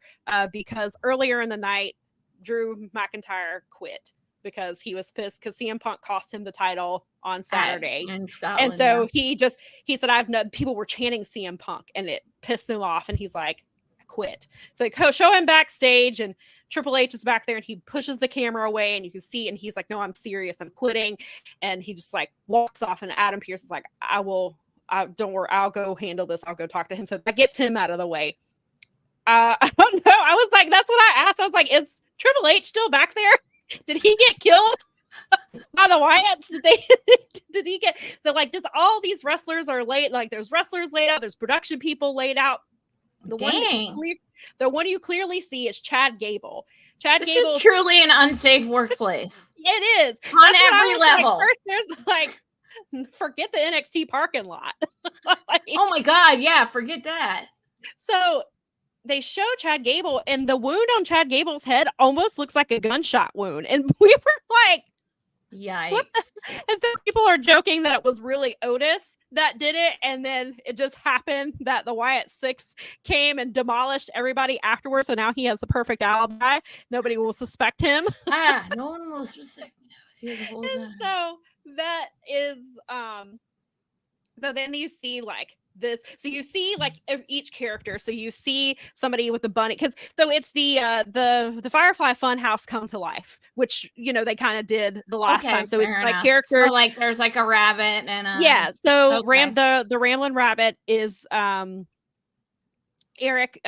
because earlier in the night, Drew McIntyre quit because he was pissed because CM Punk cost him the title on Saturday. And so he said, people were chanting CM Punk, and it pissed them off. And he's like, I quit. So they show him backstage, and Triple H is back there, and he pushes the camera away, and you can see, and he's like, no, I'm serious, I'm quitting. And he just like walks off, and Adam Pearce is like, don't worry, I'll go handle this. I'll go talk to him. So that gets him out of the way. I don't know. I was like, that's what I asked. I was like, is Triple H still back there? Did he get killed by the Wyatts? Did he get, so like just all these wrestlers are laid, like there's wrestlers laid out, there's production people laid out. The one you clearly see is Chad Gable. This is truly an unsafe workplace. It is. On every level. Like, first, there's like, forget the NXT parking lot. Like, oh my God, yeah, forget that. So they show Chad Gable, and the wound on Chad Gable's head almost looks like a gunshot wound. And we were like, yikes. And so people are joking that it was really Otis that did it, and then it just happened that the Wyatt Six came and demolished everybody afterwards. So now he has the perfect alibi. Nobody will suspect him. No one will suspect him. And so that is so then you see like this. So you see like each character. So you see somebody with the bunny, because so it's the Firefly Funhouse come to life, which they kind of did the last time. So it's like characters. So like there's like a rabbit and a So the Ramblin' Rabbit is Eric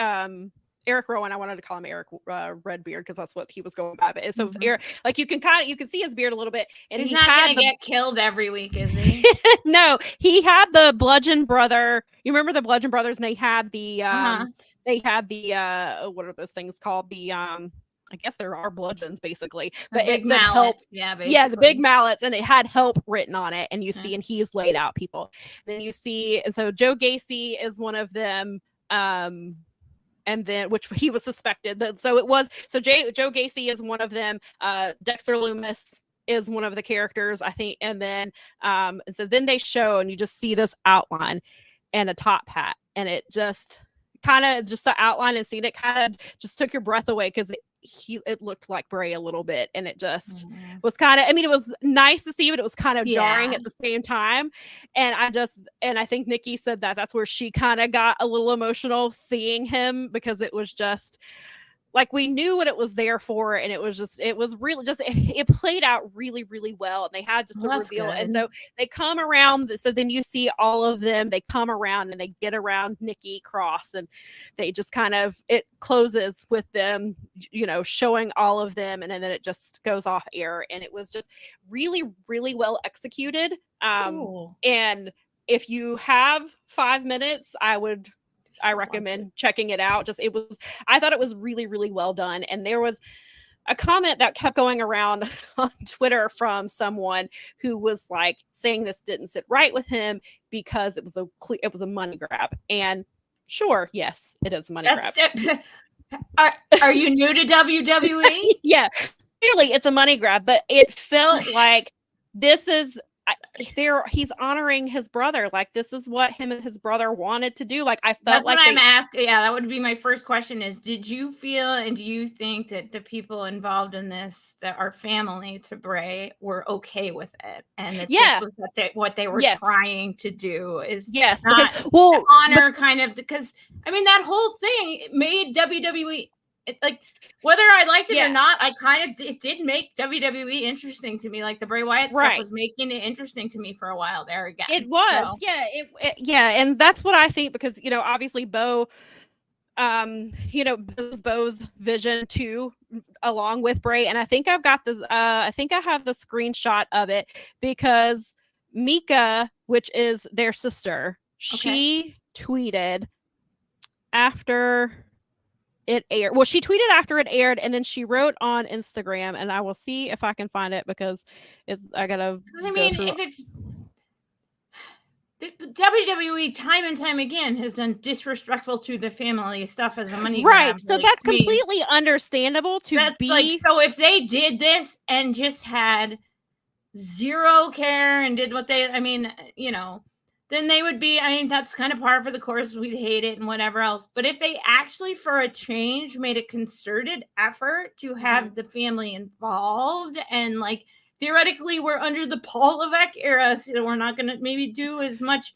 Eric Rowan. I wanted to call him Eric Redbeard because that's what he was going by. But so it's Eric, like you can see his beard a little bit, and he's not gonna get killed every week, is he? No, he had the Bludgeon Brother. You remember the Bludgeon Brothers, and they had the what are those things called? The I guess there are bludgeons basically, but it said help. Yeah, the big mallets, and it had help written on it. And you see, and he's laid out people. Then you see, and so Joe Gacy is one of them. And then which he was suspected. So Joe Gacy is one of them. Dexter Lumis is one of the characters, I think. And then so then they show, and you just see this outline and a top hat, and it just kind of just the outline and seeing it kind of just took your breath away because it looked like Bray a little bit, and it just was kind of, I mean, it was nice to see, but it was kind of jarring at the same time. And I think Nikki said that's where she kind of got a little emotional seeing him, because it was just like we knew what it was there for, and it was really just it played out really, really well, and they had just a reveal. Good. And so they come around, so then you see all of them, they come around and they get around Nikki Cross, and they just kind of, it closes with them, showing all of them, and then it just goes off air, and it was just really, really well executed. And if you have 5 minutes, I recommend checking it out. I thought it was really, really well done. And there was a comment that kept going around on Twitter from someone who was like saying this didn't sit right with him because it was a money grab. And sure, yes, it is a money grab. Are you new to WWE? Yeah, clearly it's a money grab, but it felt like this is he's honoring his brother. Like, this is what him and his brother wanted to do. Like, I felt that's like what I'm asking. Yeah, that would be my first question is, did you feel and do you think that the people involved in this that are family to Bray were okay with it? And that this was what they were trying to do is not honor kind of, because I mean, that whole thing made WWE, like, whether I liked it or not, it did make WWE interesting to me. Like the Bray Wyatt stuff was making it interesting to me for a while there again. It was, and that's what I think, because obviously Bo, this is Bo's vision too, along with Bray, and I think I've got this. I think I have the screenshot of it, because Mika, which is their sister, she tweeted after it aired. Well, she tweeted after it aired, and then she wrote on Instagram, and I will see if I can find it, because I gotta. I mean, if it's WWE time and time again has done disrespectful to the family stuff as a money grab. So that's completely understandable to be. Like, so if they did this and just had zero care and did what they, then they would be, that's kind of par for the course. We'd hate it and whatever else. But if they actually, for a change, made a concerted effort to have the family involved, and like, theoretically, we're under the Paul Levesque era, so we're not going to maybe do as much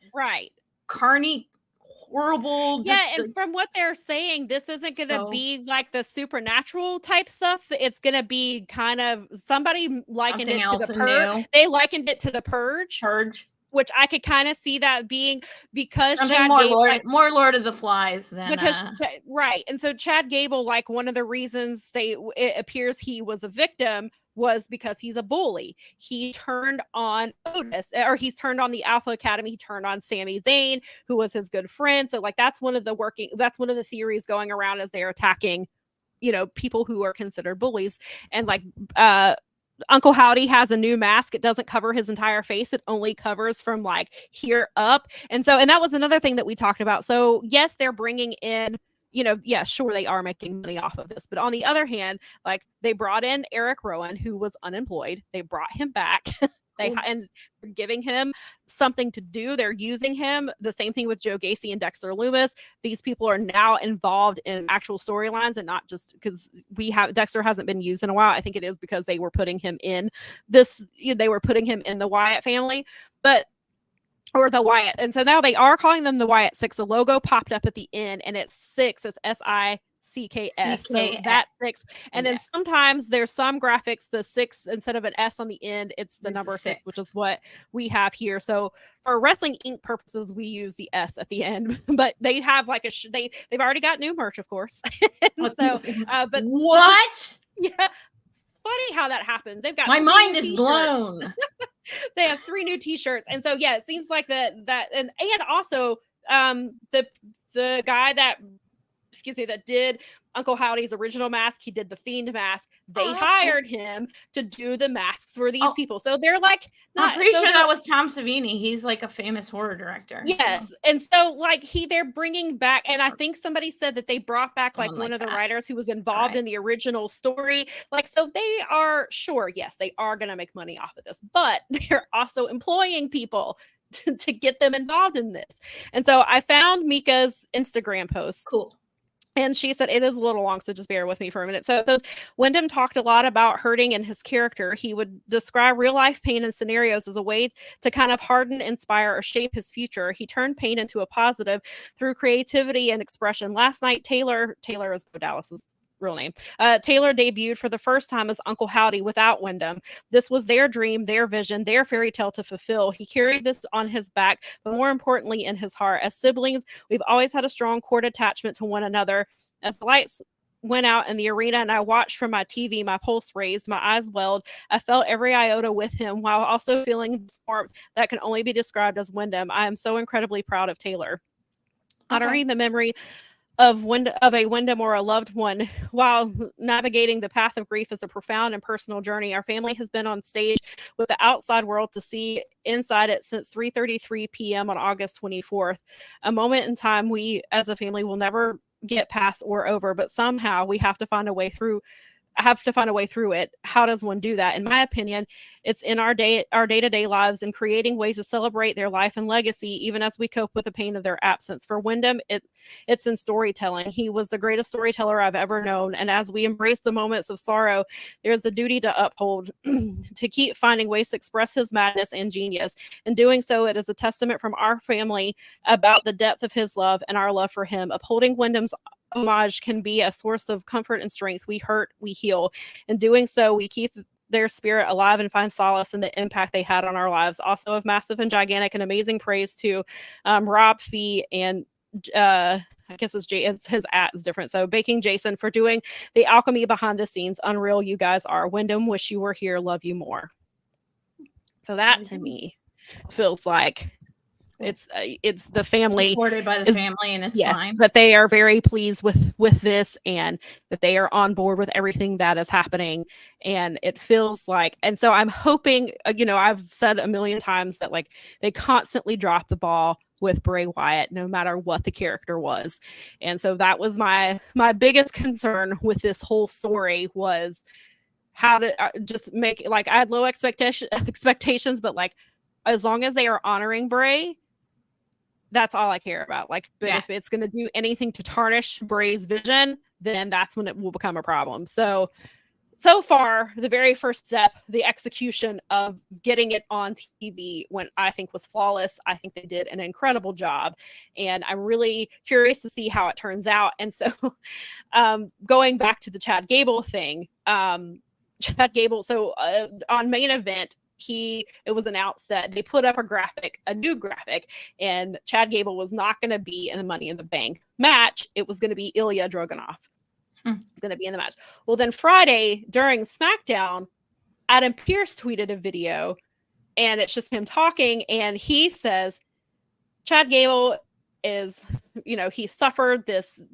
carny, horrible. And from what they're saying, this isn't going to be like the supernatural type stuff. It's going to be kind of, somebody likened it to the Purge. They likened it to the Purge. Which I could kind of see that being, because Chad more Lord of the Flies than and so Chad Gable, like, one of the reasons it appears he was a victim was because he's a bully. He turned on Otis, or he's turned on the Alpha Academy. He turned on Sami Zayn, who was his good friend. So like, that's one of the theories going around as they're attacking, people who are considered bullies. And like, Uncle Howdy has a new mask. It doesn't cover his entire face. It only covers from like here up. And that was another thing that we talked about. So yes, they're bringing in, sure, they are making money off of this. But on the other hand, like, they brought in Eric Rowan, who was unemployed. They brought him back. And giving him something to do. They're using him. The same thing with Joe Gacy and Dexter Lumis. These people are now involved in actual storylines, and not just because Dexter hasn't been used in a while. I think it is because they were putting him in they were putting him in the Wyatt family, or the Wyatt. And so now they are calling them the Wyatt 6. The logo popped up at the end, and it's 6. It's CKS. So CKS. that 6. And then Yeah. sometimes there's some graphics, the 6, instead of an S on the end, it's the It's a number 6, 6. which is what we have here. So for Wrestling Inc. purposes, we use the S at the end, but they have like they've already got new merch, of course. So, but what? yeah, it's funny how that happened. They've got My 3 mind new is t-shirts. blown. They have 3 new t-shirts, and so yeah, it seems like that and also the guy that did Uncle Howdy's original mask, he did the Fiend mask. They hired him to do the masks for these people. So they're like, I'm pretty sure that was Tom Savini. He's like a famous horror director. Yes. So. And so like they're bringing back, and I think somebody said that they brought back like one of the writers who was involved in the original story. Like, so they are sure, yes, they are going to make money off of this, but they're also employing people to get them involved in this. And so I found Mika's Instagram post. Cool. And she said, it is a little long, so just bear with me for a minute. So it says, Wyndham talked a lot about hurting in his character. He would describe real life pain and scenarios as a way to kind of harden, inspire, or shape his future. He turned pain into a positive through creativity and expression. Last night, Taylor is Bo Dallas's real name. Taylor debuted for the first time as Uncle Howdy without Wyndham. This was their dream, their vision, their fairy tale to fulfill. He carried this on his back, but more importantly, in his heart. As siblings, we've always had a strong cord attachment to one another. As the lights went out in the arena and I watched from my TV, my pulse raised, my eyes welled. I felt every iota with him while also feeling warmth that can only be described as Wyndham. I am so incredibly proud of Taylor. Honoring the memory of a Wyndham or a loved one while navigating the path of grief is a profound and personal journey. Our family has been on stage with the outside world to see inside it since 3:33 p.m. on August 24th. A moment in time we as a family will never get past or over, but somehow we have to find a way through it. How does one do that? In my opinion, it's in our day-to-day lives and creating ways to celebrate their life and legacy, even as we cope with the pain of their absence. For Wyndham, it's in storytelling. He was the greatest storyteller I've ever known. And as we embrace the moments of sorrow, there's a duty to uphold, to keep finding ways to express his madness and genius. In doing so, it is a testament from our family about the depth of his love and our love for him. Upholding Wyndham's homage can be a source of comfort and strength. We hurt, we heal. In doing so, we keep their spirit alive and find solace in the impact they had on our lives. Also of massive and gigantic and amazing praise to Rob Fee and I guess his at is different. So Baking Jason for doing the alchemy behind the scenes. Unreal you guys are. Wyndham, wish you were here. Love you more. So that to me feels like it's the family supported by the family, and it's fine. That they are very pleased with this, and that they are on board with everything that is happening. And it feels like, and so I'm hoping, I've said a million times that like they constantly drop the ball with Bray Wyatt, no matter what the character was. And so that was my biggest concern with this whole story, was how to just make, like, I had low expectations, but like, as long as they are honoring Bray, that's all I care about. Like, but if it's going to do anything to tarnish Bray's vision, then that's when it will become a problem. So far, the very first step, the execution of getting it on TV, I think was flawless. I think they did an incredible job, and I'm really curious to see how it turns out. And so going back to the Chad Gable thing, Chad Gable, so on Main Event, it was announced that they put up a new graphic, and Chad Gable was not going to be in the Money in the Bank match. It was going to be Ilya Dragunov. It's going to be in the match. Well, then Friday during SmackDown, Adam Pearce tweeted a video, and it's just him talking, and he says Chad Gable is, he suffered this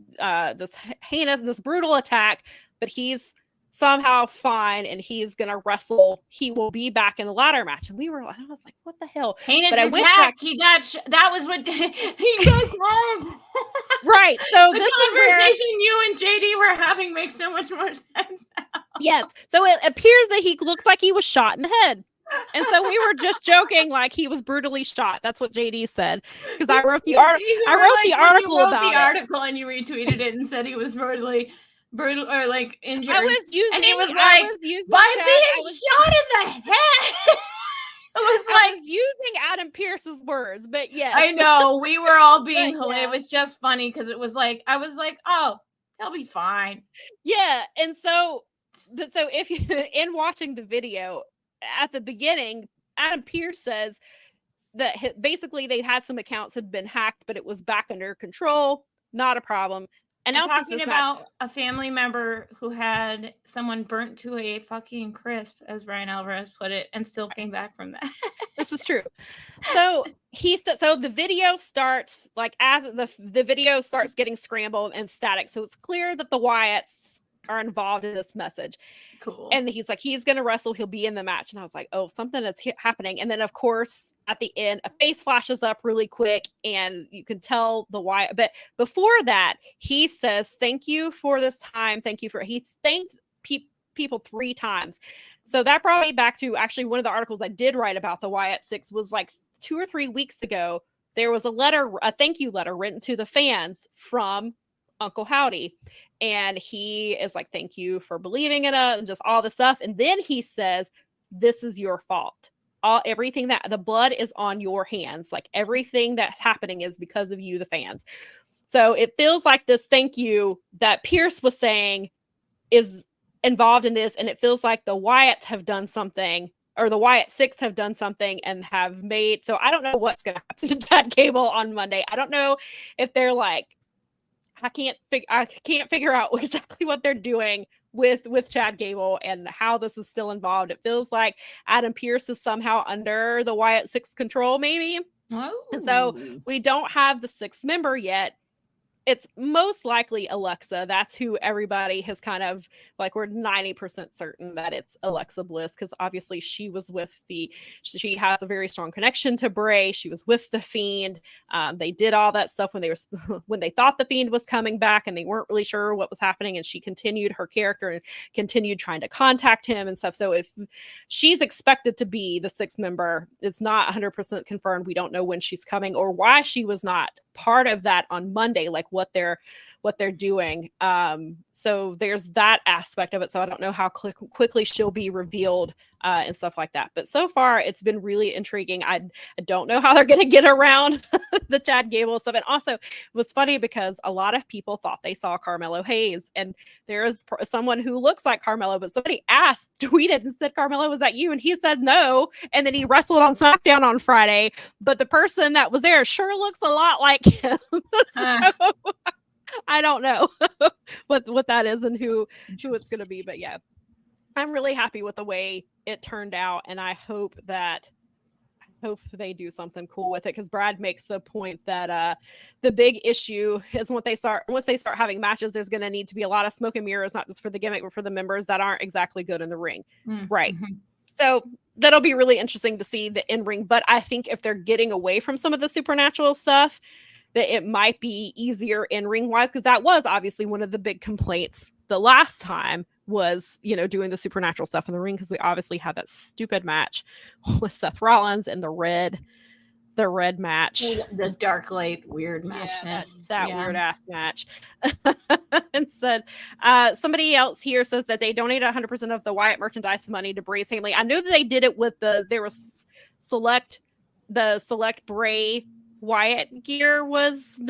heinous, this brutal attack, but he's somehow fine, and he's gonna wrestle. He will be back in the ladder match. And I was like, what the hell? Heinous attack. He got that was what he guys said. Right. So the this conversation you and JD were having makes so much more sense now. Yes. So it appears that he looks like he was shot in the head. And so we were just joking, like he was brutally shot. That's what JD said, because I wrote the article. The article and you retweeted it and said he was brutal or like injured. I was using by being shot in the head. I was using Adam Pearce's words, but yes, I know we were all being hilarious. It was just funny because it was like, I was like, oh, He'll be fine. Yeah, and so if you in watching the video at the beginning, Adam Pearce says that basically they had some accounts had been hacked, but it was back under control, not a problem. And talking about a family member who had someone burnt to a fucking crisp, as Brian Alvarez put it, and still came back from that. This is true. So so the video starts like as the video starts getting scrambled and static. So it's clear that the Wyatts are involved in this message. Cool. And he's like, he's gonna wrestle, he'll be in the match. And I was like, oh, something is happening. And then of course at the end, a face flashes up really quick, and you can tell the Wyatt. But before that, he says, "Thank you for this time. Thank you for." He thanked people 3 times. So that brought me back to actually one of the articles I did write about the Wyatt Six was like 2 or 3 weeks ago. There was a thank you letter written to the fans from Uncle Howdy. And he is like, thank you for believing in us and just all this stuff. And then he says, this is your fault. Everything that the blood is on your hands. Like everything that's happening is because of you, the fans. So it feels like this thank you that Pearce was saying is involved in this. And it feels like the Wyatts have done something, or the Wyatt Six have done something and have made. So I don't know what's going to happen to Chad Gable on Monday. I don't know if they're like, I can't figure out exactly what they're doing with Chad Gable and how this is still involved. It feels like Adam Pearce is somehow under the Wyatt Six control, maybe. Oh. And so we don't have the 6th member yet. It's most likely Alexa. That's who everybody has kind of like, we're 90% certain that it's Alexa Bliss, because obviously she has a very strong connection to Bray. She was with the Fiend. They did all that stuff when they thought the Fiend was coming back and they weren't really sure what was happening. And she continued her character and continued trying to contact him and stuff. So if she's expected to be the 6th member, it's not 100% confirmed. We don't know when she's coming or why she was not part of that on Monday, like what they're doing. So there's that aspect of it. So I don't know how quickly she'll be revealed and stuff like that. But so far it's been really intriguing. I don't know how they're going to get around the Chad Gable stuff. And also it was funny because a lot of people thought they saw Carmelo Hayes, and there's someone who looks like Carmelo, but somebody tweeted and said, Carmelo, was that you? And he said no. And then he wrestled on SmackDown on Friday, but the person that was there sure looks a lot like him. So, I don't know what that is and who it's going to be, but yeah, I'm really happy with the way it turned out, and I hope they do something cool with it, because Brad makes the point that the big issue is once they start having matches, there's going to need to be a lot of smoke and mirrors, not just for the gimmick but for the members that aren't exactly good in the ring. Right. So that'll be really interesting to see the in-ring, but I think if they're getting away from some of the supernatural stuff, that it might be easier in ring wise, because that was obviously one of the big complaints the last time was, doing the supernatural stuff in the ring, because we obviously had that stupid match with Seth Rollins and the red match, the dark light weird match. That weird ass match. And said somebody else here says that they donate 100% of the Wyatt merchandise money to Bray's family. I know that they did it with there was select Bray Wyatt gear was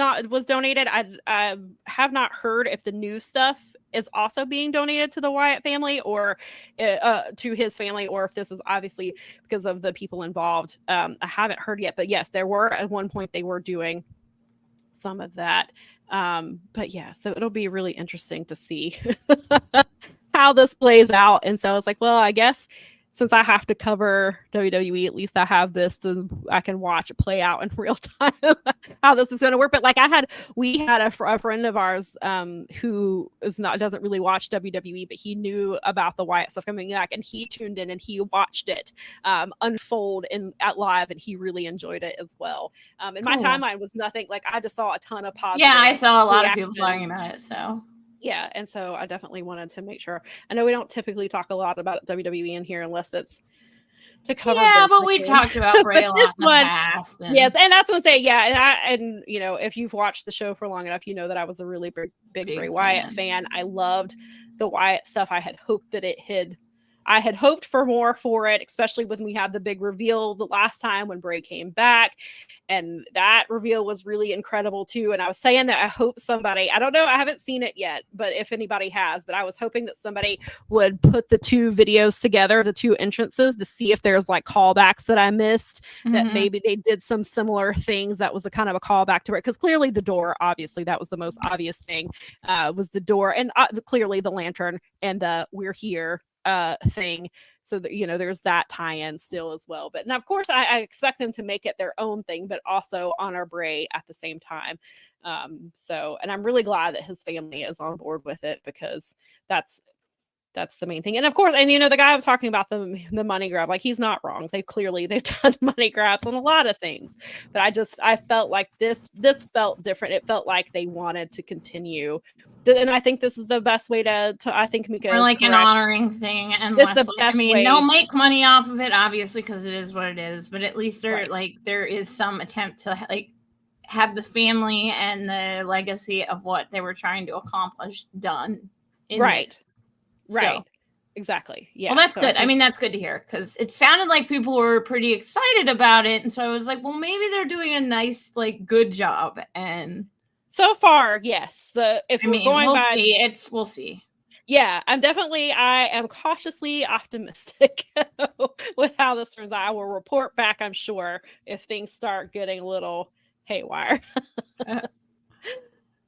donated. I have not heard if the new stuff is also being donated to the Wyatt family or to his family, or if this is obviously because of the people involved. I haven't heard yet, but yes, there were at one point they were doing some of that. But yeah, so it'll be really interesting to see how this plays out. And so it's like, well, I guess since I have to cover WWE, at least I have this so I can watch it play out in real time how this is going to work. But like we had a friend of ours who doesn't really watch WWE, but he knew about the Wyatt stuff coming back, and he tuned in and he watched it unfold at live, and he really enjoyed it as well. And cool. My timeline was nothing, like I just saw a ton of positive. Yeah, I saw a lot of people talking about it. So yeah, and so I definitely wanted to make sure. I know we don't typically talk a lot about WWE in here unless it's to cover. Yeah, but we talked about Bray a lot in the past. Yes, and that's what they. Yeah, and if you've watched the show for long enough, you know that I was a really big Bray Wyatt fan. I loved the Wyatt stuff. I had hoped that I had hoped for more for it, especially when we had the big reveal the last time when Bray came back. And that reveal was really incredible too. And I was saying that I hope somebody, I don't know, I haven't seen it yet, but if anybody has, but I was hoping that somebody would put the two videos together, the two entrances, to see if there's like callbacks that I missed, that maybe they did some similar things that was a kind of a callback to it. Because clearly the door, obviously that was the most obvious thing, was the door, and clearly the lantern and the "we're here" thing. So that, you know, there's that tie-in still as well. But now, of course, I expect them to make it their own thing, but also honor Bray at the same time. So, and I'm really glad that his family is on board with it, because that's the main thing. And of course, and you know, the guy was talking about the money grab, like, he's not wrong. They've done money grabs on a lot of things, but I felt like this felt different. It felt like they wanted to continue, and I think this is the best way to I think Mika, or like correct. An honoring thing. And I mean, they'll make money off of it, obviously, because it is what it is, but at least there is some attempt to like have the family and the legacy of what they were trying to accomplish done. Right. So, exactly. Yeah. Well, that's good. I mean, that's good to hear, because it sounded like people were pretty excited about it. And so I was like, well, maybe they're doing a nice, like, good job. And so far, yes. We'll see. Yeah, I am cautiously optimistic with how this turns out. I will report back, I'm sure, if things start getting a little haywire.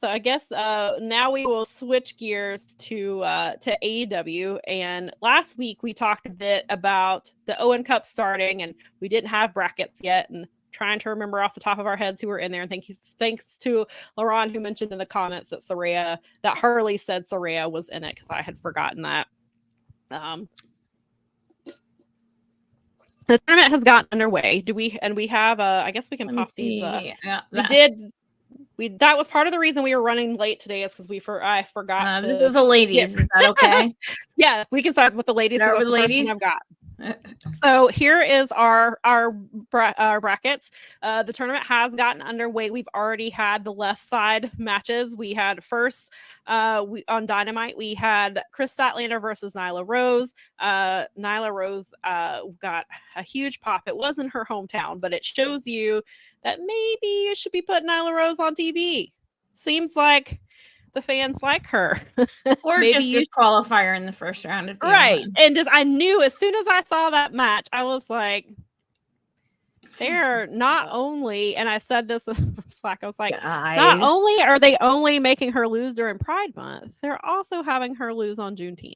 So I guess now we will switch gears to AEW. And last week we talked a bit about the Owen Cup starting, and we didn't have brackets yet, and trying to remember off the top of our heads who were in there. And thanks to Lauren, who mentioned in the comments that Harley said Saraya was in it, because I had forgotten that. The tournament has gotten underway. We have I guess we can pop these. That was part of the reason we were running late today, is because I forgot to. This is the ladies. Is that okay? Yeah, we can start with the ladies. Start with the ladies. I've got. So here is our brackets. The tournament has gotten underway. We've already had the left side matches. We had first on Dynamite, we had Chris Statlander versus Nyla Rose. Nyla Rose got a huge pop. It wasn't her hometown, but it shows you that maybe you should be putting Nyla Rose on TV. Seems like the fans like her. Or maybe just qualifier in the first round. Right. And I knew as soon as I saw that match, I was like, they're not only, and I said this in Slack, I was like, not only are they only making her lose during Pride Month, they're also having her lose on Juneteenth.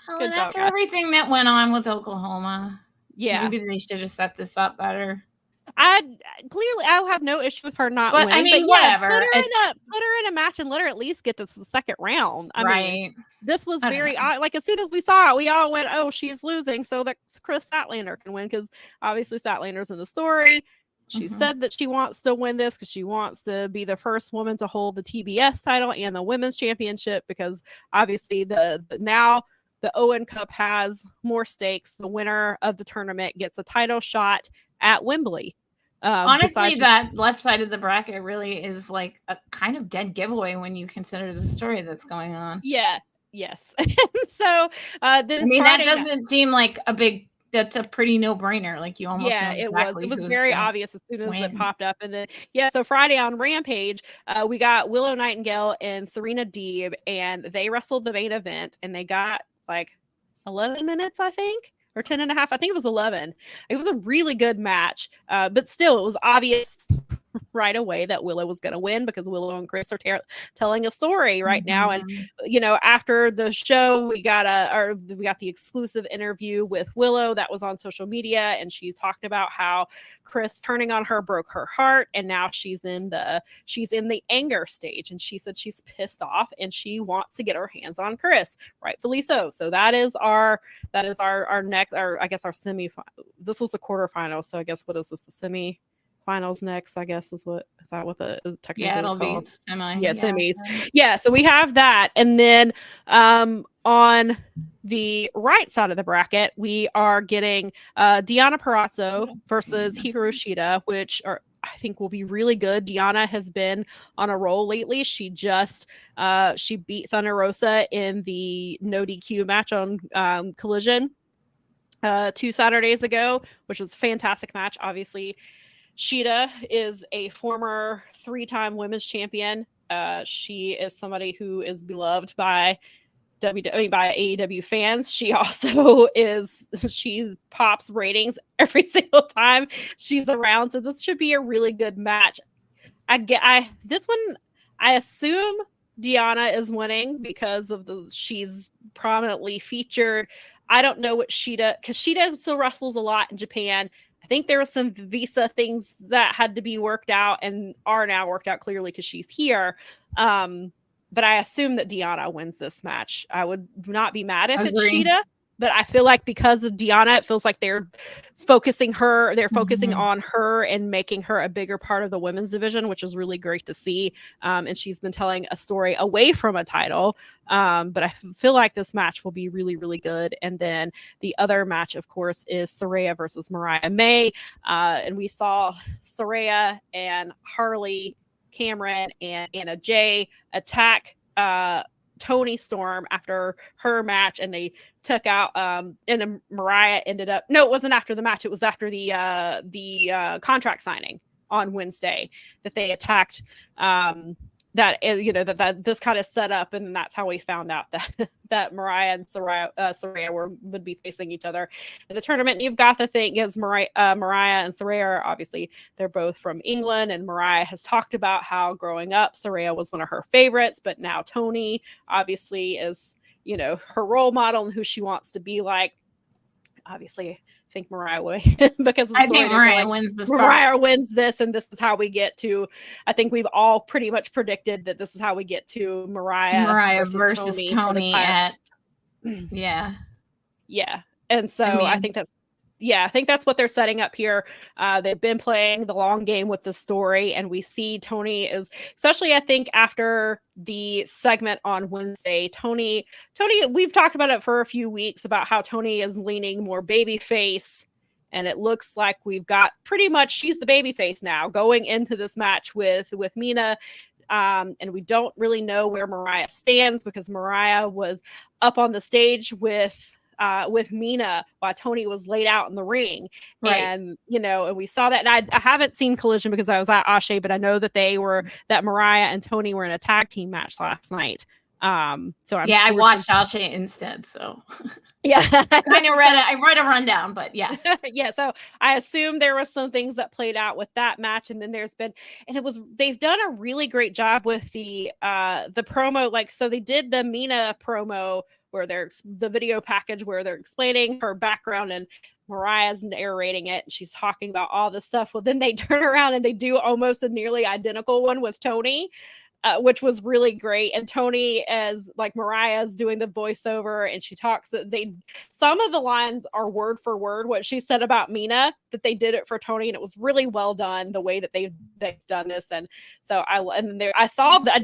Well, and after everything that went on with Oklahoma, maybe they should have set this up better. I'll have no issue with her not winning. I mean, whatever. Put her in a match and let her at least get to the second round. I mean, this was very like, as soon as we saw it, we all went, "Oh, she's losing," so that Chris Statlander can win, because obviously Statlander's in the story. She said that she wants to win this because she wants to be the first woman to hold the TBS title and the women's championship, because obviously now the Owen Cup has more stakes. The winner of the tournament gets a title shot at Wembley. Honestly, that left side of the bracket really is like a kind of dead giveaway when you consider the story that's going on. Yeah. Yes. So then that doesn't seem like that's a pretty no-brainer. Like, you almost know exactly it was very obvious as soon as it popped up. And then so Friday on Rampage, we got Willow Nightingale and Serena Deeb, and they wrestled the main event, and they got like 11 minutes, I think. Or 10 and a half. I think it was 11. It was a really good match. But still, it was obvious right away that Willow was going to win, because Willow and Chris are telling a story right now. And, you know, after the show, we got the exclusive interview with Willow that was on social media. And she talked about how Chris turning on her broke her heart. And now she's in the anger stage. And she said she's pissed off and she wants to get her hands on Chris, rightfully so. So that is our next, I guess our this was the quarterfinals. So I guess, what is this? The semi-finals next, I guess, is what the technical it'll is called. Be semi. Yeah, semis. Yeah, so we have that. And then on the right side of the bracket, we are getting Deonna Purrazzo versus Hikaru Shida, which are, I think will be really good. Deonna has been on a roll lately. She just she beat Thunder Rosa in the no DQ match on Collision 2 Saturdays ago, which was a fantastic match. Obviously, Shida is a former 3-time women's champion. She is somebody who is beloved by by AEW fans. She also she pops ratings every single time she's around. So this should be a really good match. This one, I assume Deonna is winning because of she's prominently featured. I don't know what Shida, because Shida still wrestles a lot in Japan. I think there were some visa things that had to be worked out and are now worked out clearly because she's here. But I assume that Deonna wins this match. I would not be mad if it's Shida, but I feel like because of Deonna, it feels like they're focusing on her and making her a bigger part of the women's division, which is really great to see. And she's been telling a story away from a title. But I feel like this match will be really, really good. And then the other match, of course, is Saraya versus Mariah May. And we saw Saraya and Harley Cameron and Anna Jay attack Toni Storm after her match, and they took out and then Mariah ended up, no, it wasn't after the match, it was after the contract signing on Wednesday that they attacked that this kind of set up, and that's how we found out that Mariah and Saraya would be facing each other in the tournament. You've got the thing is Mariah and Saraya are obviously, they're both from England, and Mariah has talked about how growing up Saraya was one of her favorites, but now Toni obviously is her role model and who she wants to be like. Obviously, I think Mariah will because of the I think Mariah wins this. Mariah wins this, and this is how we get to. I think we've all pretty much predicted that this is how we get to Mariah versus Toni at yeah. And so I think that's what they're setting up here. They've been playing the long game with the story, and we see Toni is, especially I think after the segment on Wednesday, Toni, we've talked about it for a few weeks about how Toni is leaning more babyface, and it looks like we've got pretty much, she's the babyface now going into this match with Mina. And we don't really know where Mariah stands because Mariah was up on the stage with Mina while Toni was laid out in the ring. Right. And, and we saw that. And I haven't seen Collision because I was at Ashe, but I know that that Mariah and Toni were in a tag team match last night. So I watched Ashe instead. So yeah, I read a rundown, but yeah. Yeah. So I assume there were some things that played out with that match. And then they've done a really great job with the promo. Like, so they did the Mina promo where there's the video package where they're explaining her background and Mariah's narrating it. And she's talking about all this stuff. Well, then they turn around and they do almost a nearly identical one with Toni, which was really great. And Toni, as like Mariah's doing the voiceover, and she talks some of the lines are word for word what she said about Mina, that they did it for Toni, and it was really well done the way that they've done this. And so I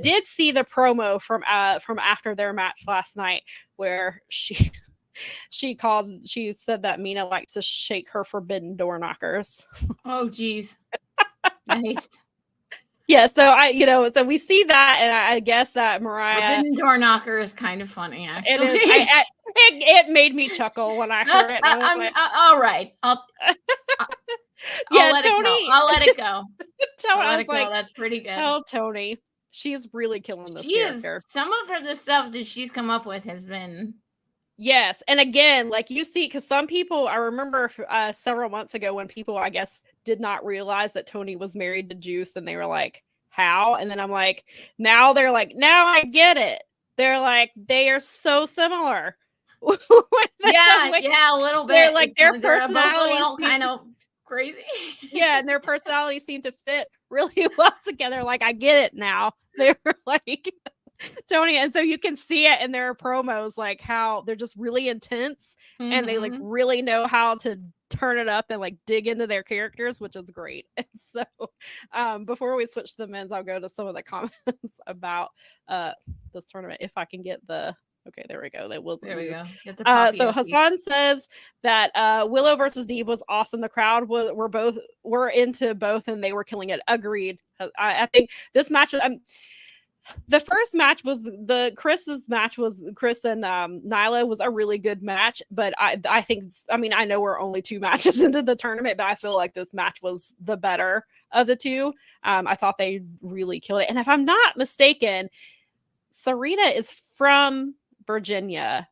did see the promo from after their match last night where she said that Mina likes to shake her forbidden door knockers. Oh geez. Nice. Yeah, so so we see that, and I guess that Mariah forbidden door knocker is kind of funny. Actually, it made me chuckle when I heard it. All right, I'll Toni. I'll let it go. That's pretty good. Oh, Toni, she's really killing this character. Some of the stuff that she's come up with has been. Yes, and again, like you see, because some people, I remember several months ago when people, I guess, did not realize that Toni was married to Juice, and they were like, how? And then I'm like, now they're like, now I get it. They're like, they are so similar. Yeah, a little bit. They're like, their personalities kind of crazy. Yeah, and their personalities seem to fit really well together. Like, I get it now. They're like Toni, and so you can see it in their promos, like how they're just really intense, and they like really know how to turn it up and like dig into their characters, which is great. And so before we switch to the men's, I'll go to some of the comments about this tournament if I can get the Okay, there we go. That was There we go. Get the so Hassan says that Willow versus Deeb was awesome. The crowd were into both, and they were killing it. Agreed. I think this match was. The first match was Chris's match was Chris and Nyla was a really good match, but I think I know we're only 2 matches into the tournament, but I feel like this match was the better of the 2. I thought they really killed it, and if I'm not mistaken, Serena is from Virginia,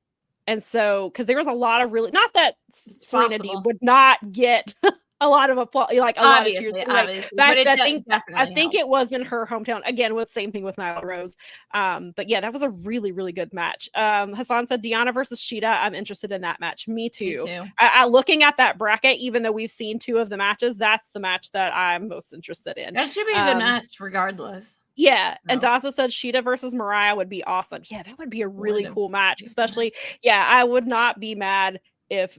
and so because there was a lot of really not that Serena Deeb would not get a lot of applause, like a lot of cheers. Obviously, I think it was in her hometown again. With same thing with Nyla Rose. But yeah, that was a really, really good match. Hassan said Deanna versus Shida. I'm interested in that match. Me too. I looking at that bracket, even though we've seen 2 of the matches, that's the match that I'm most interested in. That should be a good match, regardless. Yeah, and Dasa said Shida versus Mariah would be awesome. Yeah, that would be a really cool match. Especially, I would not be mad if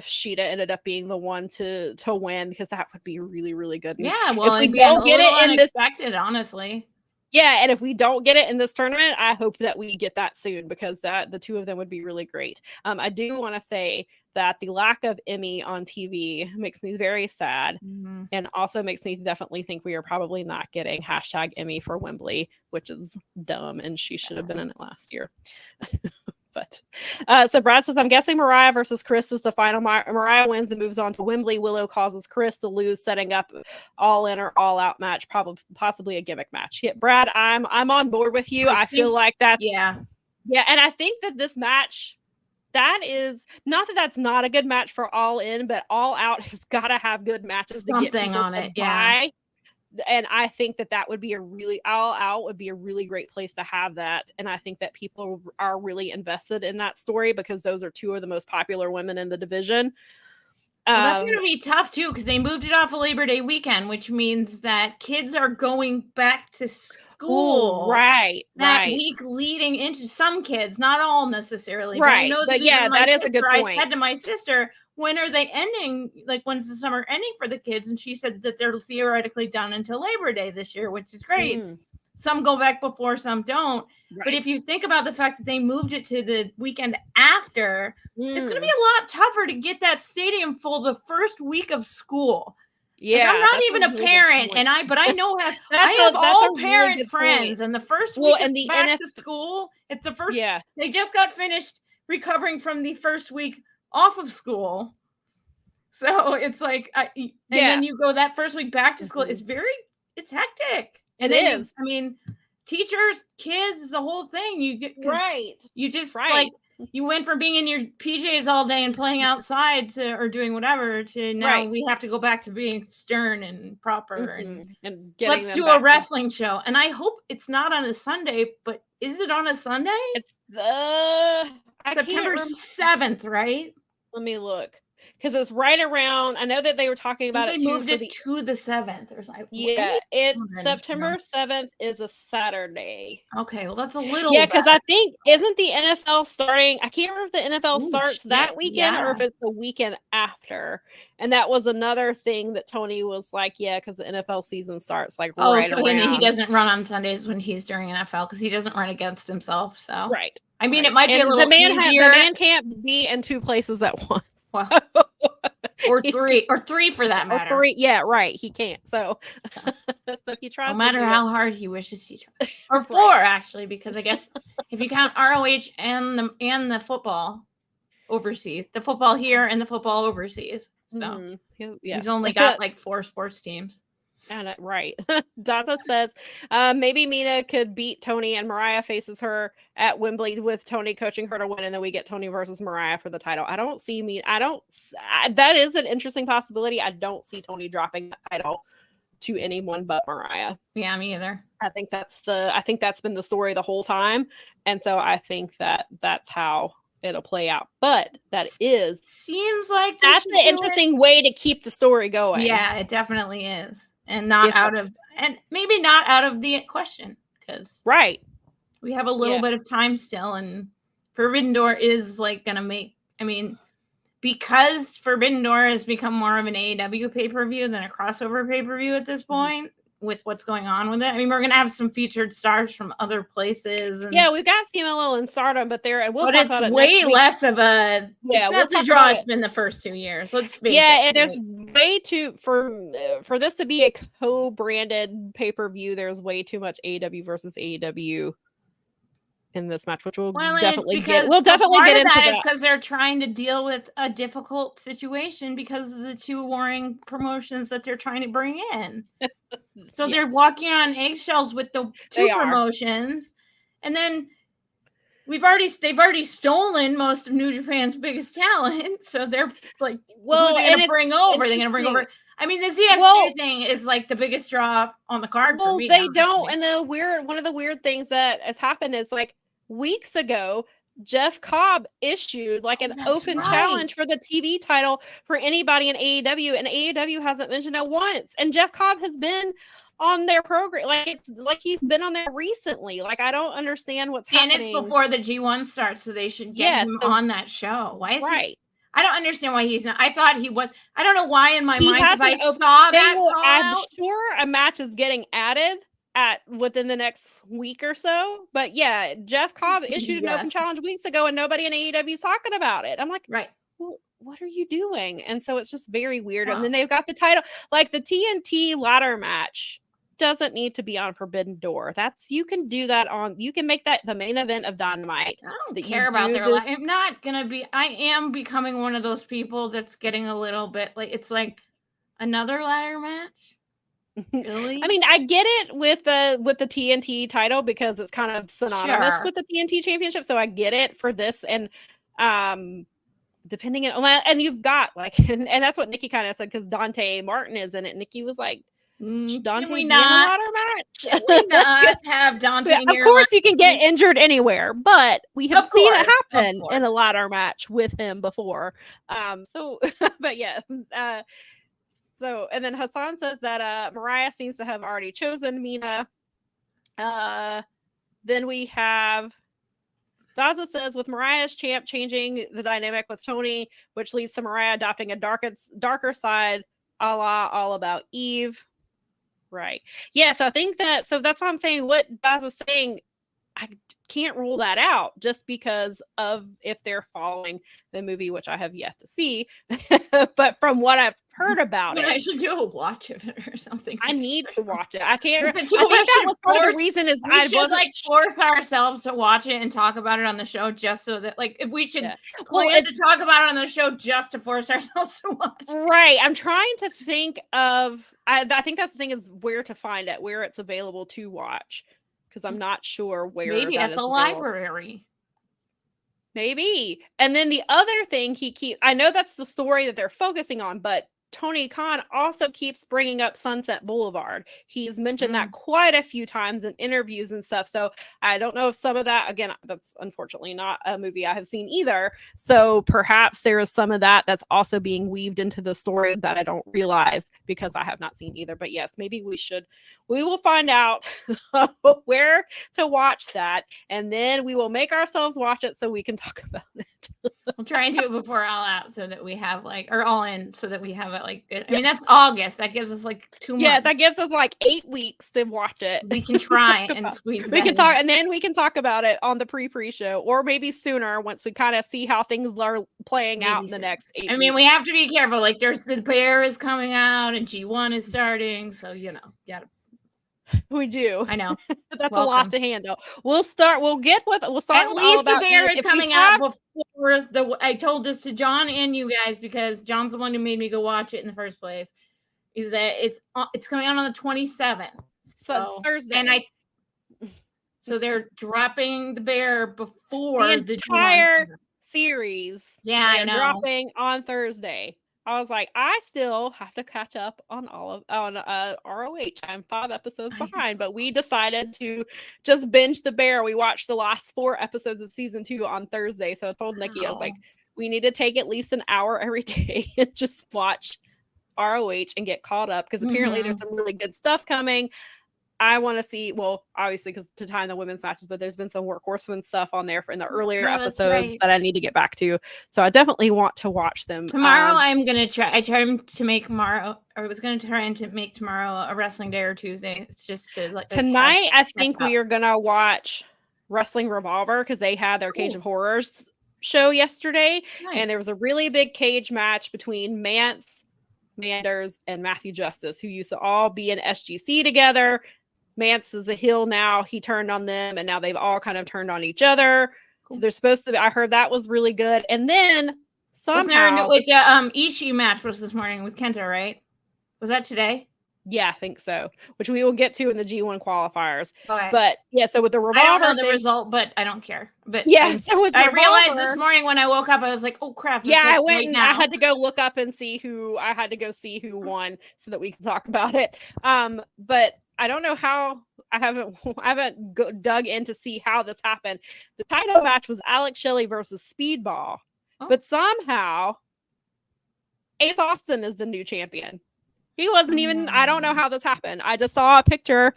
Shida ended up being the one to win, because that would be really, really good. Yeah, well, if we don't get it in this, honestly. Yeah, and if we don't get it in this tournament, I hope that we get that soon, because the 2 of them would be really great. I do want to say that the lack of Emmy on TV makes me very sad, and also makes me definitely think we are probably not getting #Emmy for Wembley, which is dumb, and she should have been in it last year. But so Brad says, I'm guessing Mariah versus Chris is the final. Mariah wins and moves on to Wembley. Willow causes Chris to lose, setting up all in or all out match, possibly a gimmick match. Yeah, Brad, I'm on board with you. I feel like that's and I think that this match, that is not that that's not a good match for All In, but All Out has got to have good matches to get people on it. Buy. And I think that would be All Out would be a really great place to have that. And I think that people are really invested in that story, because those are 2 of the most popular women in the division. Well, that's going to be tough too, because they moved it off of Labor Day weekend, which means that kids are going back to school. That week leading into, some kids, not all necessarily. Right. But I know that is a good point. I said to my sister, when are they ending? Like, when's the summer ending for the kids? And she said that they're theoretically done until Labor Day this year, which is great. Some go back before, some don't. But if you think about the fact that they moved it to the weekend after, it's going to be a lot tougher to get that stadium full the first week of school. Yeah, like, I'm not even a parent, but I know I have all parent friends, and the first week back to school, it's the first. Yeah, they just got finished recovering from the first week off of school, so it's like, and then you go that first week back to school. It's hectic. It is. Teachers, kids, the whole thing. You get You just like, you went from being in your PJs all day and playing outside or doing whatever to now we have to go back to being stern and proper and let's do a wrestling show. And I hope it's not on a Sunday, but is it on a Sunday? It's September 7th, right? Let me look. Because it's right around, I know that they were talking about it too. They moved it to the 7th or something. Yeah, September 7th is a Saturday. Okay, well, that's a little. Yeah, because I think, isn't the NFL starting? I can't remember if the NFL starts that weekend or if it's the weekend after. And that was another thing that Tony was like, because the NFL season starts like right around. He doesn't run on Sundays when he's during NFL, because he doesn't run against himself. So it might be a little easier. The man can't be in 2 places at once. Well, or 3 for that matter. Or 3, he can't. So he tries. No matter how hard he wishes he tried. Or 4 actually, because I guess if you count ROH and the football overseas, the football here and the football overseas, so he's only got like 4 sports teams. And Data says maybe Mina could beat Tony and Mariah faces her at Wembley with Tony coaching her to win, and then we get Tony versus Mariah for the title. I don't see that is an interesting possibility. I don't see Tony dropping that title to anyone but Mariah. Yeah, me either. I think that's been the story the whole time, and so I think that's how it'll play out. But seems like that's the interesting way to keep the story going. Yeah, it definitely is. And maybe not out of the question, because we have a little bit of time still, and Forbidden Door is like gonna make. Because Forbidden Door has become more of an AEW pay-per-view than a crossover pay-per-view at this point. with what's going on with it. I mean, we're gonna have some featured stars from other places. And, yeah, we've got CMLL and Stardom, but we'll talk about it. Way less of a. Yeah, it's not the draw. It's been the first 2 years. Let's face it. Yeah, and there's way too for this to be a co-branded pay-per-view. There's way too much AEW versus AEW in this match, which we'll definitely get. We'll definitely get into that. Because they're trying to deal with a difficult situation because of the two warring promotions that they're trying to bring in. So they're walking on eggshells with the two promotions, and then they've already stolen most of New Japan's biggest talent. So they're like, well, who are they going to bring over? They're going to bring over. I mean, the ZSJ thing is like the biggest draw on the card. Well, for me, they don't. And one of the weird things that has happened is like weeks ago, Jeff Cobb issued like an open challenge for the TV title for anybody in AEW, and AEW hasn't mentioned it once. And Jeff Cobb has been on their program, like it's like he's been on there recently. Like I don't understand what's happening. And it's before the G1 starts, so they should get him on that show. Why is he? I don't understand why he's not. I thought he was. I don't know why in my mind because I saw that. I'm sure a match is getting added within the next week or so. But yeah, Jeff Cobb issued an open challenge weeks ago, and nobody in AEW is talking about it. I'm like, well, what are you doing? And so it's just very weird. And then they've got the title, like the TNT ladder match doesn't need to be on Forbidden Door. You can do that you can make that the main event of Dynamite. I don't care about their life. I'm not gonna be. I am becoming one of those people that's getting a little bit like it's like another ladder match. Really? I mean, I get it with the TNT title because it's kind of synonymous with the TNT championship. So I get it for this, and depending on and you've got like and that's what Nikki kind of said because Dante Martin is in it. Nikki was like, Dante, can we not ladder match? Can we not have Dante? Of course, you can get injured anywhere, but we have seen it happen in a ladder match with him before. But yeah. So, and then Hassan says that Mariah seems to have already chosen Mina. Then we have Daza says with Mariah's champ changing the dynamic with Tony, which leads to Mariah adopting a darker side, a la All About Eve. Right. Yeah. So I think that's why I'm saying what Daza's saying. I can't rule that out just because of if they're following the movie, which I have yet to see. But from what I've heard about it, I should do a watch of it or something. I need to watch it. I can't. I think that was part of the reason is I wasn't force ourselves to watch it and talk about it on the show just so that if we should plan to talk about it on the show just to force ourselves to watch. Right. I'm trying to think of. I think that's the thing is where to find it, where it's available to watch. Because I'm not sure where. Maybe at the library. Maybe. And then the other thing I know that's the story that they're focusing on, but Tony Khan also keeps bringing up Sunset Boulevard. He's mentioned that quite a few times in interviews and stuff. So I don't know if some of that, again, that's unfortunately not a movie I have seen either. So perhaps there is some of that that's also being weaved into the story that I don't realize because I have not seen either. But yes, maybe we will find out where to watch that. And then we will make ourselves watch it so we can talk about it. We'll try and do it before All Out so that we have or All In so that we have it good. I mean, that's August. That gives us 2 months. Yeah, that gives us 8 weeks to watch it. We can try and squeeze We can talk, and then we can talk about it on the pre-show or maybe sooner once we kind of see how things are playing out in the next 8 weeks. I mean, we have to be careful. There's the Bear is coming out and G1 is starting. So, gotta. We do. I know. That's a lot to handle. We'll start At least the Bear is coming out before I told this to John and you guys because John's the one who made me go watch it in the first place. Is that it's coming out on the 27th. So Thursday. And so they're dropping the Bear before the entire series. Yeah, I know. Dropping on Thursday. I was like, I still have to catch up on ROH. I'm 5 episodes behind, but we decided to just binge the Bear. We watched the last 4 episodes of season 2 on Thursday. So I told Nikki, I was like, we need to take at least an hour every day and just watch ROH and get caught up because apparently there's some really good stuff coming. I want to see, well, obviously because to time the women's matches, but there's been some Workhorsemen stuff on there in the earlier episodes that I need to get back to. So I definitely want to watch them. Tomorrow I'm going to try. I tried to make tomorrow, or I was going to try and to make tomorrow a wrestling day or Tuesday. It's just to like tonight. I think we are going to watch Wrestling Revolver because they had their Cage of Horrors show yesterday. Nice. And there was a really big cage match between Manders and Matthew Justice, who used to all be in SGC together. Mance is the heel now. He turned on them, and now they've all kind of turned on each other. Cool. So they're supposed to be, I heard that was really good. And then somehow the Ishii match was this morning with Kenta, right? Was that today? Yeah, I think so. Which we will get to in the G1 qualifiers. Okay. But yeah, so with the Revolver, I don't know the result, but I don't care. But yeah, so with I realized this morning when I woke up, I was like, "Oh crap!" Yeah, I went and I had to go look up and see who won so that we can talk about it. But I don't know how. I haven't dug in to see how this happened. The title match was Alex Shelley versus Speedball, but somehow Ace Austin is the new champion. He wasn't even. I don't know how this happened. I just saw a picture.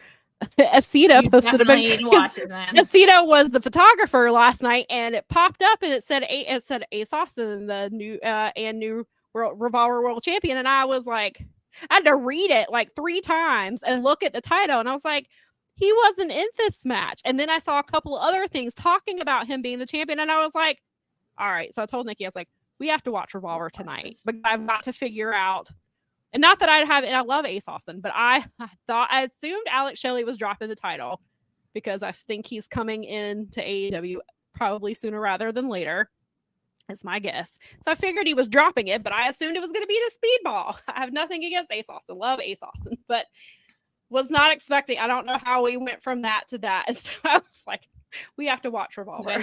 Asita posted a picture. Asita was the photographer last night, and it popped up and it said Ace Austin, the new Revolver World Champion, and I was like, I had to read it like 3 times and look at the title, and I was like, he wasn't in this match. And then I saw a couple of other things talking about him being the champion, and I was like, all right. So I told Nikki, I was like, we have to watch Revolver tonight, but I've got to figure out. And not that I'd have, and I love Ace Austin, but I assumed Alex Shelley was dropping the title because I think he's coming in to AEW probably sooner rather than later. Is my guess. So I figured he was dropping it, but I assumed it was going to be the Speedball. I have nothing against Ace Austin. Love Ace Austin, but was not expecting. I don't know how we went from that to that. And so I was like, we have to watch Revolver.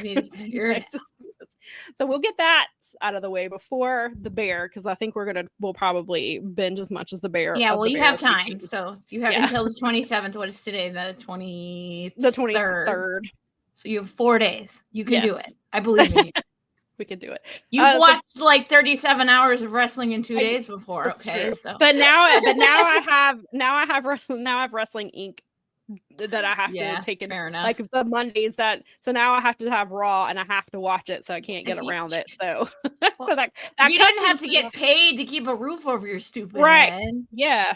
So we'll get that out of the way before the Bear, because I think we'll probably binge as much as the Bear. Yeah, well, you have time, so you have until the 27th. What is today? The 23rd. So you have 4 days. You can do it. I believe in you. We can do it. You've watched like 37 hours of wrestling in 2 days before. Okay, so. But now I have Wrestling Inc. that I have to take in, like the Mondays so now I have to have Raw and I have to watch it, so I can't get around it. So, so that you didn't have to get paid to keep a roof over your stupid head. Yeah,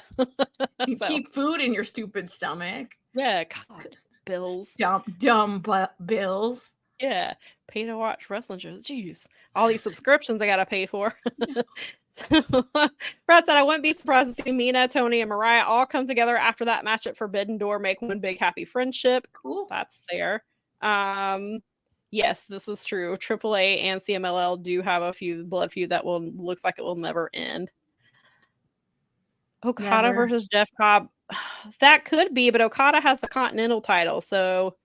you keep food in your stupid stomach. Yeah, God, bills, dumb bills. Yeah, pay to watch wrestling shows. Jeez, all these subscriptions I gotta pay for. So, Brad said, I wouldn't be surprised to see Mina, Tony, and Mariah all come together after that match at Forbidden Door, make one big happy friendship. Cool. That's there. Yes, this is true. AAA and CMLL do have a blood feud that looks like it will never end. Okada versus Jeff Cobb. That could be, but Okada has the Continental title, so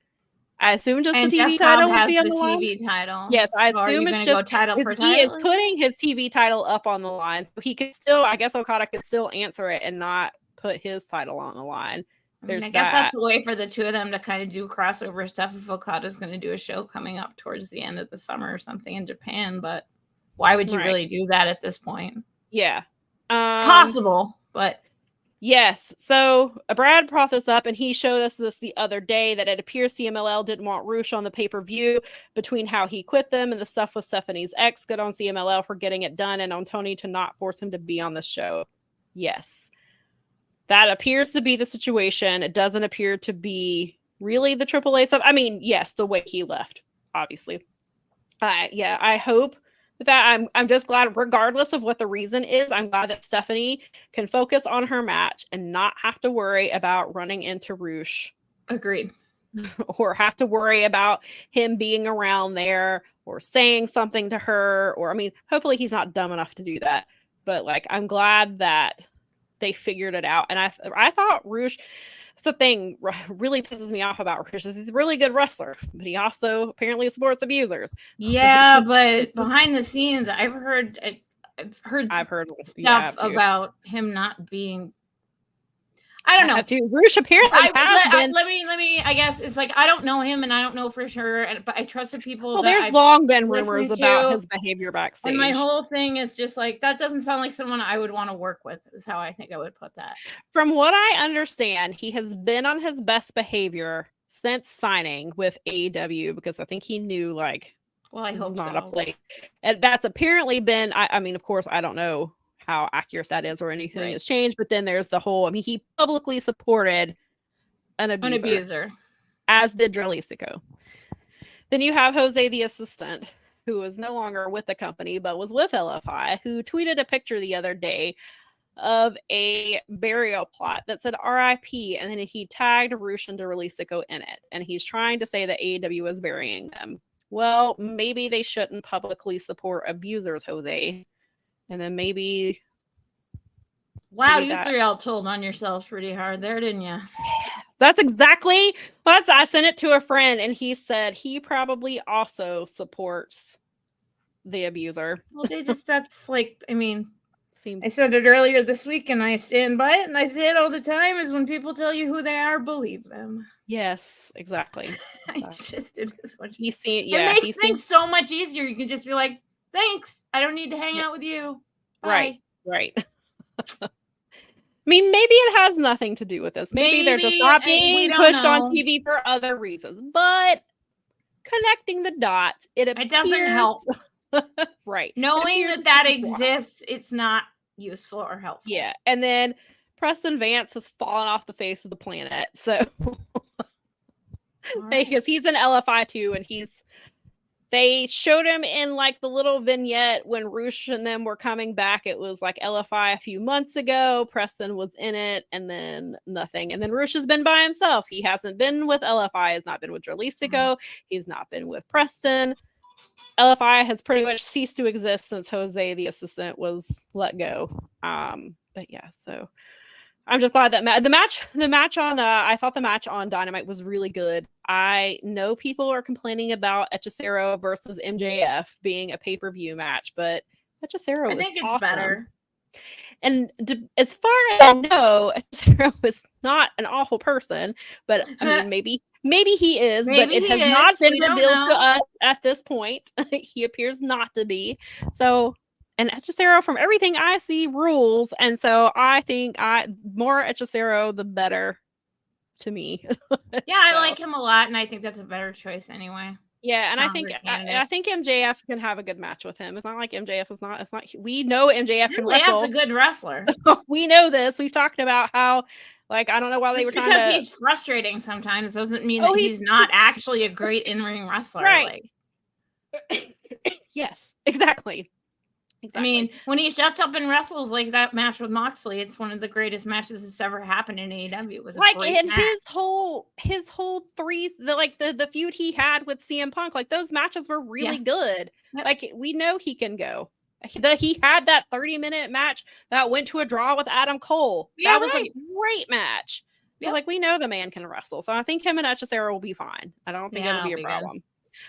I assume just and the TV Jeff title Cobb would be on the TV line. Title. Yes, I so assume it's just title for he is putting his TV title up on the line. So he could still, I guess Okada could still answer it and not put his title on the line. I guess that's a way for the two of them to kind of do crossover stuff if Okada's going to do a show coming up towards the end of the summer or something in Japan. But why would you really do that at this point? Yeah. Possible, but... Yes. So Brad brought this up and he showed us this the other day that it appears CMLL didn't want Roosh on the pay-per-view between how he quit them and the stuff with Stephanie's ex. Good on CMLL for getting it done and on Tony to not force him to be on the show. Yes. That appears to be the situation. It doesn't appear to be really the AAA stuff. I mean, yes, the way he left, obviously. Yeah, I hope that I'm just glad, regardless of what the reason is, I'm glad that Stephanie can focus on her match and not have to worry about running into Roosh. Agreed. Or have to worry about him being around there or saying something to her. Or, I mean, hopefully he's not dumb enough to do that. But, like, I'm glad that they figured it out. And I thought Roosh... That's the thing really pisses me off about Roosh. He's a really good wrestler, but he also apparently supports abusers. Yeah, but behind the scenes, I've heard stuff about him not being. I don't know. have to. Roosh apparently has been. Let me. I guess it's like I don't know him, and I don't know for sure, but I trust the people. Well, that there's I've long been listened rumors to, about his behavior backstage. And my whole thing is just like that doesn't sound like someone I would want to work with. Is how I think I would put that. From what I understand, he has been on his best behavior since signing with AEW because I think he knew like, well, I hope not so. a place, and that's apparently been. I mean, of course, I don't know how accurate that is or anything has changed, but then there's the whole. I mean, he publicly supported an abuser, as did Dralisico. Then you have Jose, the assistant, who is no longer with the company but was with LFI, who tweeted a picture the other day of a burial plot that said RIP, and then he tagged Roosh and Dralisico in it, and he's trying to say that AEW is burying them. Well, maybe they shouldn't publicly support abusers, Jose. And then maybe... Wow, you threw out told on yourselves pretty hard there, didn't you? That's exactly... I sent it to a friend, and he said he probably also supports the abuser. Well, that's like, I mean... Seems... I said it earlier this week, and I stand by it, and I say it all the time, is when people tell you who they are, believe them. Yes, exactly. It is what he seemed. Yeah, it makes things so much easier. You can just be like, "Thanks, I don't need to hang out with you." Bye. Right. I mean, maybe it has nothing to do with this. Maybe they're just not being pushed on TV for other reasons. But connecting the dots, it doesn't help. Right. Knowing that exists, it's not useful or helpful. Yeah. And then Preston Vance has fallen off the face of the planet. So because he's an LFI too, and they showed him in like the little vignette when Roosh and them were coming back. It was like LFI a few months ago. Preston was in it, and then nothing. And then Roosh has been by himself. He hasn't been with LFI, has not been with Dralisico. He's not been with Preston. LFI has pretty much ceased to exist since Jose, the assistant, was let go. But yeah, so I'm just glad that the match on I thought the match on Dynamite was really good. I know people are complaining about Hechicero versus MJF being a pay-per-view match, but Hechicero, I think it's awesome. Better. And as far as I know, Hechicero is not an awful person, but I mean, maybe he is, but it has not been revealed to us at this point. He appears not to be. So, and Hechicero, from everything I see, rules. And so I think more Hechicero, the better to me. Yeah, I like him a lot, and I think that's a better choice anyway. Yeah, and I think MJF can have a good match with him. It's not like MJF is not. It's not. We know MJF can wrestle. MJF's a good wrestler. We know this. We've talked about how, like, I don't know why they were trying to. Because he's frustrating sometimes doesn't mean that he's not actually a great in-ring wrestler. Right. Like. Yes, exactly. I mean, when he shuts up and wrestles like that match with Moxley, it's one of the greatest matches that's ever happened in AEW. It was like, and his whole the feud he had with CM Punk, like those matches were really good. Yep. Like, we know he can go. He had that 30-minute match that went to a draw with Adam Cole. Yeah, that was a great match. So like, we know the man can wrestle. So I think him and Hechicero will be fine. I don't think it'll be a problem.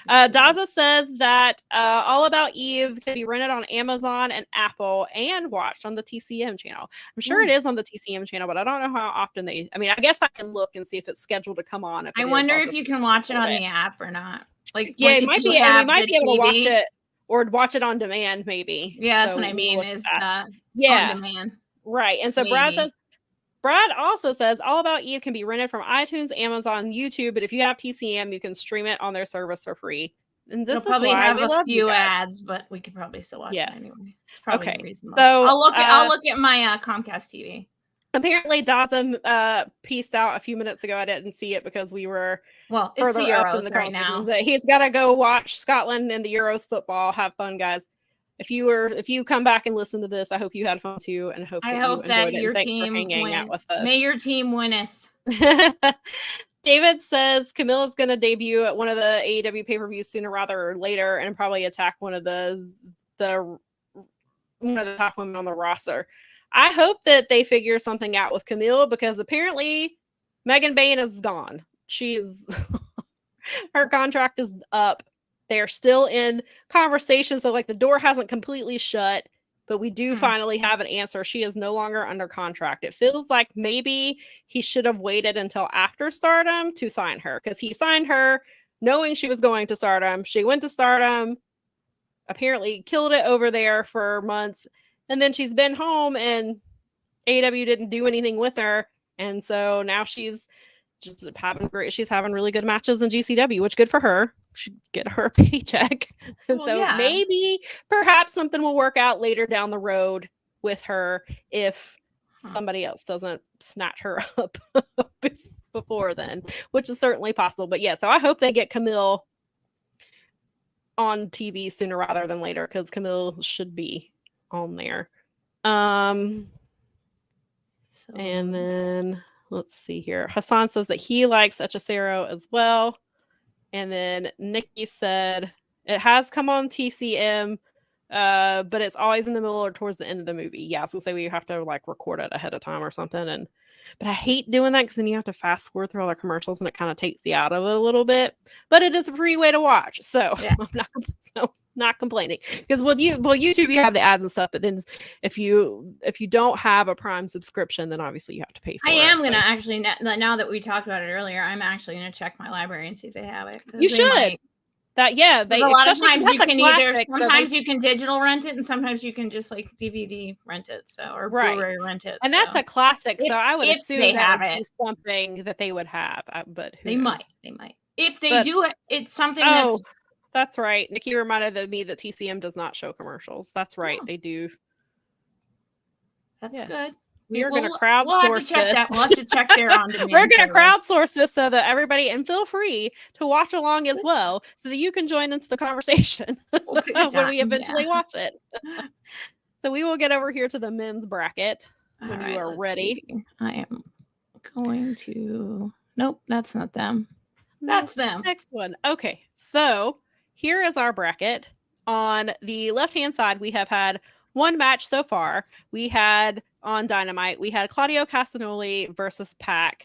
Good. Daza says that All About Eve can be rented on Amazon and Apple and watched on the TCM channel. I'm sure it is on the TCM channel, but I don't know how often I guess I can look and see if it's scheduled to come on. I wonder if you can watch it on the app or not. Like, yeah, it might be. And we might be able to watch it or watch it on demand, maybe. Yeah, that's what I mean. Is on demand, right? And so Brad also says All About Eve can be rented from iTunes, Amazon, YouTube, but if you have TCM, you can stream it on their service for free. And this probably have a few ads, but we could probably still watch it anyway. It's probably reasonable. So I'll look at my Comcast TV. Apparently, Daza pieced out a few minutes ago. I didn't see it because we were further it's the Euros up in the right now. He's got to go watch Scotland and the Euros football. Have fun, guys. If you come back and listen to this, I hope you had fun too, and hope that your team hanging out with us. May your team winneth. David says Camilla's going to debut at one of the AEW pay-per-views sooner rather or later, and probably attack one of the top women on the roster. I hope that they figure something out with Camille, because apparently Megan Bain is gone. Her contract is up. They're still in conversation, so like the door hasn't completely shut. but we do finally have an answer. She is no longer under contract. It feels like maybe he should have waited until after Stardom to sign her, because he signed her knowing she was going to Stardom. She went to Stardom, apparently killed it over there for months, and then she's been home and AEW didn't do anything with her, and so now she's just having she's having really good matches in GCW, which good for her. Should get her a paycheck. And maybe perhaps something will work out later down the road with her if somebody else doesn't snatch her up before then, which is certainly possible. But yeah, so I hope they get Camille on TV sooner rather than later, because Camille should be on there. And then let's see here. Hassan says that he likes Hechicero as well. And then Nikki said it has come on TCM, but it's always in the middle or towards the end of the movie. Yeah, so say we have to like record it ahead of time or something. But I hate doing that because then you have to fast forward through all the commercials and it kind of takes you out of it a little bit. But it is a free way to watch, so yeah. I'm not complaining, because YouTube you have the ads and stuff, but then if you don't have a Prime subscription, then obviously you have to pay for it. I am gonna actually, now that we talked about it earlier, I'm actually gonna check my library and see if they have it. You should. They a lot of times you can sometimes you can digital rent it, and sometimes you can just like DVD rent it, or Blu-ray rent it. And that's a classic. So I would assume that would be something that they would have, but they might. If they do, it's something that's right. Nikki reminded me that TCM does not show commercials. That's right. They do. That's good. We are going to crowdsource this. We'll have to check their on-demand. We're going to crowdsource this so that everybody, and feel free to watch along as well, so that you can join into the conversation when we eventually watch it. So we will get over here to the men's bracket when you are ready. See. I am going to... Nope, that's not them. That's them. Next one. Okay, so here is our bracket. On the left-hand side, we have had one match so far. We had on Dynamite, we had Claudio Castagnoli versus Pac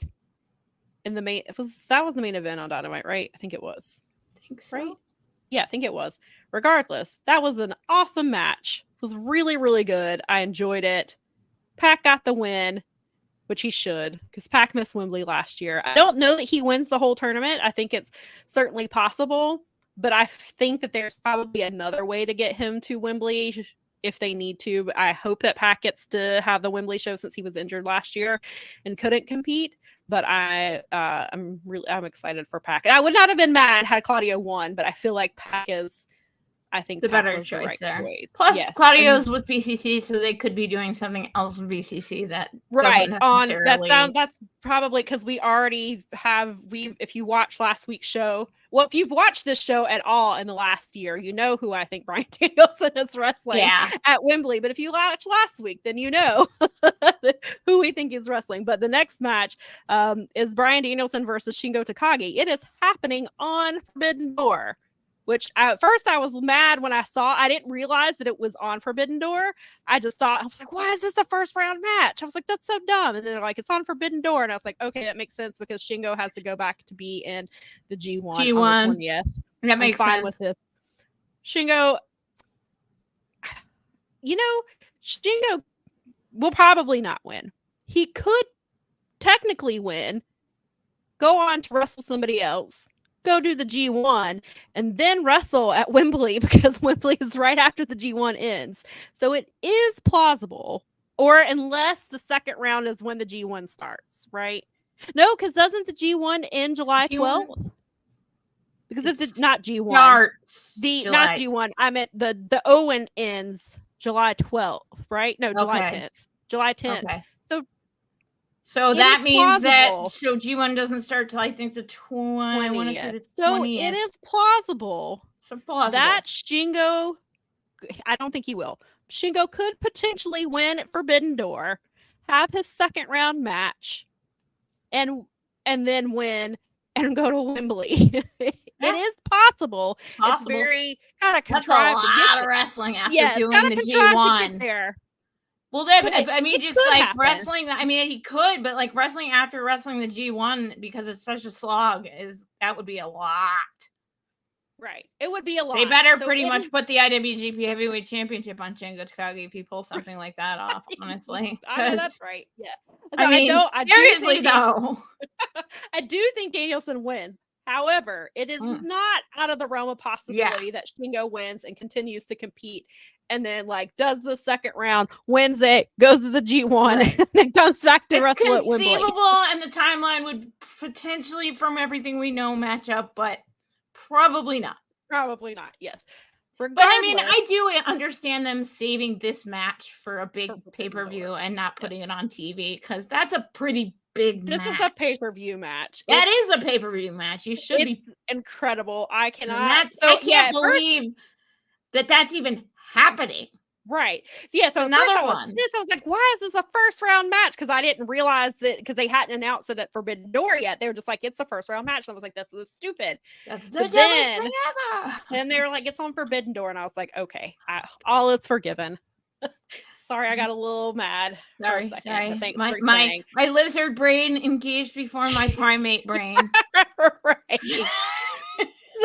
in the main. That was the main event on Dynamite, right? I think it was. I think so. Right? Yeah, I think it was. Regardless, that was an awesome match. It was really, really good. I enjoyed it. Pac got the win, which he should, because Pac missed Wembley last year. I don't know that he wins the whole tournament. I think it's certainly possible, but I think that there's probably another way to get him to Wembley if they need to. But I hope that Pac gets to have the Wembley show, since he was injured last year and couldn't compete. But I'm excited for Pac. And I would not have been mad had Claudio won, but I feel like Pac is, I think, the better choice there. Plus, yes. Claudio's with BCC, so they could be doing something else with BCC that that's probably because we already have. If you watch last week's show, well, if you've watched this show at all in the last year, you know who I think Bryan Danielson is wrestling at Wembley. But if you watched last week, then you know who we think is wrestling. But the next match is Bryan Danielson versus Shingo Takagi. It is happening on Forbidden Door. Which at first I was mad when I saw. I didn't realize that it was on Forbidden Door. I just thought, I was like, why is this a first round match? I was like, that's so dumb. And then they're like, it's on Forbidden Door. And I was like, okay, that makes sense, because Shingo has to go back to be in the G1 on the 20th. That makes sense. With this. Shingo, Shingo will probably not win. He could technically win, go on to wrestle somebody else, go do the G1, and then wrestle at Wembley, because Wembley is right after the G1 ends. So it is plausible, or unless the second round is when the G1 starts, right? No, because doesn't the G1 end July 12th? Because it's not G1. Starts not G1. I meant the Owen ends July 12th, right? No, July 10th. July 10th. Okay. So that means that G1 doesn't start till I think the 20th. So it is plausible. That Shingo, I don't think he will. Shingo could potentially win at Forbidden Door, have his second round match, and then win and go to Wembley. It is possible. It's very kind of contrived. That's a lot of wrestling after doing the G1. To get there. Well, I mean, just like happen. Wrestling. I mean, he could, but like wrestling after wrestling the G1, because it's such a slog, that would be a lot. Right. It would be a lot. They better So pretty it much is- put the IWGP Heavyweight Championship on Shingo Takagi if you pull something like that off, honestly. I know 'Cause, that's right. Yeah. So I mean, I do seriously think though. I do think Danielson wins. However, it is not out of the realm of possibility that Shingo wins and continues to compete, and then like does the second round, wins it, goes to the G1, and then comes back to wrestle at Wembley. Conceivable, and the timeline would potentially, from everything we know, match up, but probably not. Probably not. Yes. But I mean, I do understand them saving this match for a big pay-per-view and not putting it on TV, because that's a pretty big match. This is a pay-per-view match. That is a pay-per-view match. You should be incredible. I cannot. I can't believe that that's even happening. Right. So yeah, so another one. I was like, why is this a first round match? Because I didn't realize that, because they hadn't announced it at Forbidden Door yet. They were just like, it's a first round match. And I was like, that's so stupid. That's the dumbest thing ever. And they were like, it's on Forbidden Door. And I was like, okay, all is forgiven. Sorry, I got a little mad. Sorry. Thanks my lizard brain engaged before my primate brain. Right.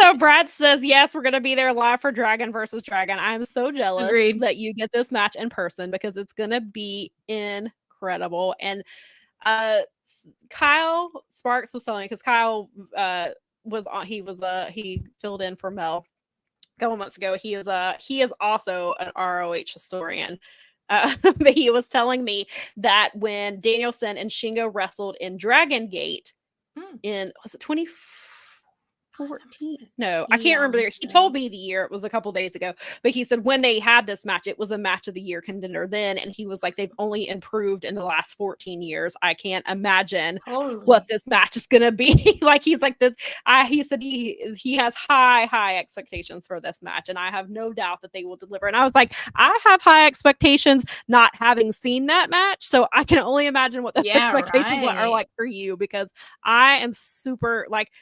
So Brad says, yes, we're going to be there live for Dragon versus Dragon. I'm so jealous that you get this match in person, because it's going to be incredible. And Kyle Sparks was telling me, because Kyle he filled in for Mel a couple months ago. He is also an ROH historian. But he was telling me that when Danielson and Shingo wrestled in Dragon Gate was it 2014? No, I can't remember. He told me the year. It was a couple days ago. But he said when they had this match, it was a match of the year contender then. And he was like, they've only improved in the last 14 years. I can't imagine what this match is going to be. Like, he's like this. He said he has high expectations for this match. And I have no doubt that they will deliver. And I was like, I have high expectations not having seen that match. So I can only imagine what those expectations are like for you, because I am super like,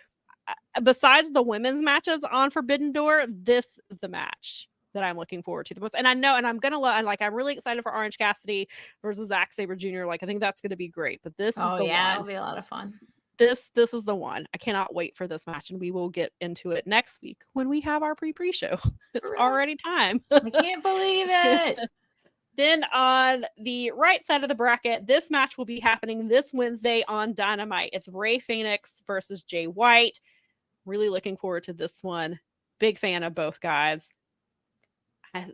besides the women's matches on Forbidden Door, this is the match that I'm looking forward to the most. And I know, and I'm really excited for Orange Cassidy versus Zack Sabre Jr. Like, I think that's going to be great. But this is the one. It'll be a lot of fun. This is the one. I cannot wait for this match, and we will get into it next week when we have our pre-show. It's already time. I can't believe it. Then on the right side of the bracket, this match will be happening this Wednesday on Dynamite. It's Rey Fénix versus Jay White. Really looking forward to this one. Big fan of both guys. I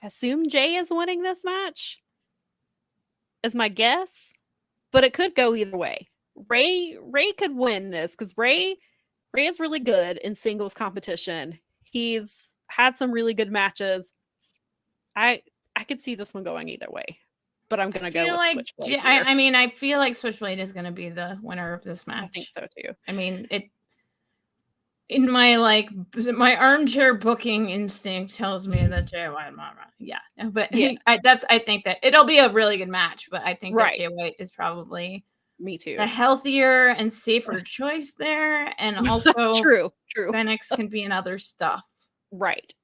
assume Jay is winning this match, is my guess, but it could go either way. Ray could win this, because Ray is really good in singles competition. He's had some really good matches. I could see this one going either way, but I'm gonna go with Switchblade. I feel like Switchblade is gonna be the winner of this match. I think so too. I mean, in my armchair booking instinct tells me that Jay White, I think that it'll be a really good match, but I think that Jay White is probably me too the healthier and safer choice there, and also true. Fénix can be in other stuff, right?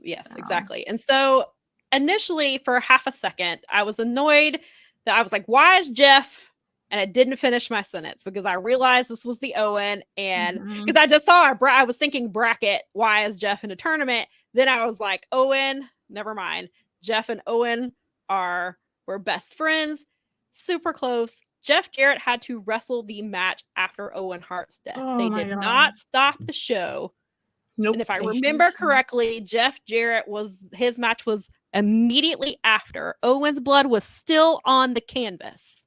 Yes, exactly. And so initially, for half a second, I was annoyed that I was like, "Why is Jeff?" And I didn't finish my sentence, because I realized this was the Owen, and because I just saw I was thinking bracket, why is Jeff in a tournament? Then I was like, Owen, never mind. Jeff and Owen were best friends, super close. Jeff Jarrett had to wrestle the match after Owen Hart's death. They did not stop the show. Nope. And if I remember correctly, Jeff Jarrett his match was immediately after. Owen's blood was still on the canvas.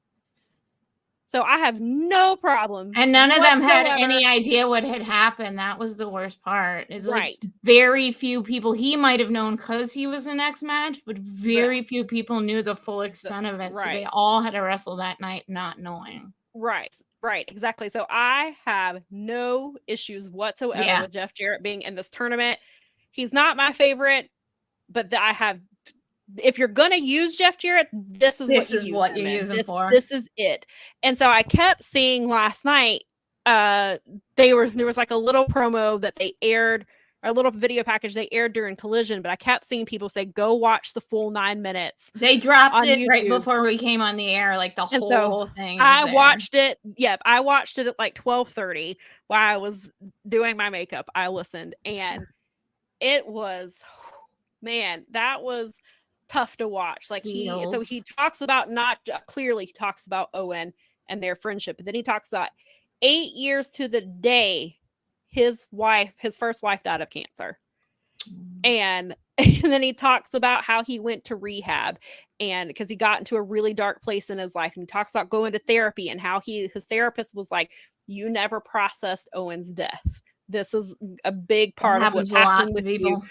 So I have no problem. And none of them had any idea what had happened. That was the worst part. It's like very few people, he might have known because he was in X match, but very few people knew the full extent of it. So they all had to wrestle that night not knowing. Right, exactly. So I have no issues whatsoever with Jeff Jarrett being in this tournament. He's not my favorite, but I have. If you're gonna use Jeff Jarrett, this is what you use him for. This is it. And so I kept seeing last night. There was like a little promo that they aired our little video package they aired during Collision, but I kept seeing people say, go watch the full 9 minutes. They dropped it YouTube. right before we came on the air, like the whole thing. I watched it. Yep. I watched it at like 12:30 while I was doing my makeup. I listened, and it was, man, that was tough to watch. Like he talks about clearly he talks about Owen and their friendship, and then he talks about 8 years to the day his first wife died of cancer. And then he talks about how he went to rehab, and because he got into a really dark place in his life, and he talks about going to therapy and how his therapist was like, you never processed Owen's death. This is a big part of what's happening with you.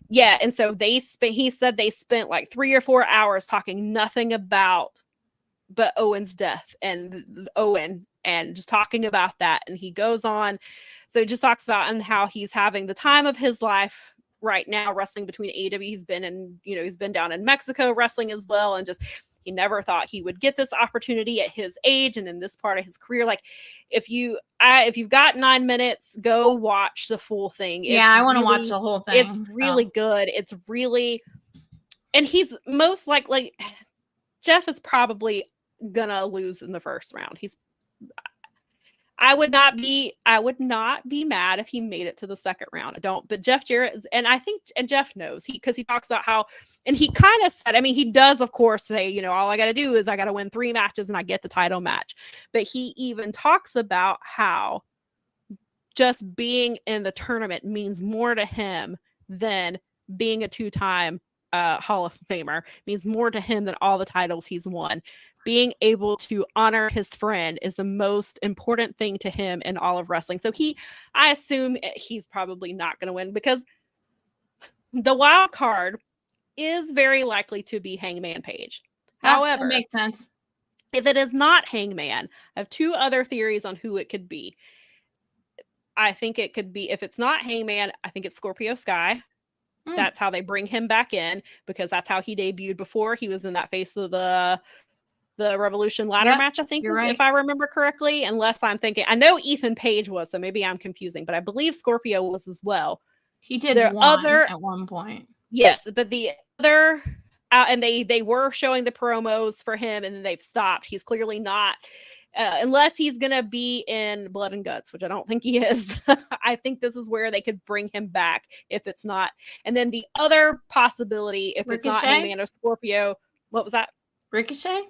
Yeah. And so he said they spent like 3 or 4 hours talking nothing about but Owen's death and Owen, and just talking about that. And he goes on. So he just talks about and how he's having the time of his life right now, wrestling between AEW. He's been down in Mexico wrestling as well. And just, he never thought he would get this opportunity at his age and in this part of his career. Like, if you've got 9 minutes, go watch the full thing. I want to watch the whole thing. It's really good. It's really, and he's most likely, Jeff is probably gonna lose in the first round. I would not be mad if he made it to the second round. I don't, but Jeff Jarrett is, and I think, and Jeff knows, because he talks about how, and he kind of said, I mean, he does of course say, all I got to do is I got to win 3 matches and I get the title match. But he even talks about how just being in the tournament means more to him than being a 2-time Hall of Famer. It means more to him than all the titles he's won. Being able to honor his friend is the most important thing to him in all of wrestling. So I assume he's probably not going to win, because the wild card is very likely to be Hangman Page. However, that makes sense. If it is not Hangman, I have 2 other theories on who it could be. I think it could be, if it's not Hangman, I think it's Scorpio Sky. That's how they bring him back in, because that's how he debuted before. He was in that Face of the Revolution ladder match, I think, if I remember correctly, unless I'm thinking. I know Ethan Page was, so maybe I'm confusing, but I believe Scorpio was as well. He did at one point. Yes, but the other, and they were showing the promos for him, and then they've stopped. He's clearly not, unless he's going to be in Blood and Guts, which I don't think he is. I think this is where they could bring him back if it's not. And then the other possibility, if it's not Hangman or Scorpio, what was that? Ricochet?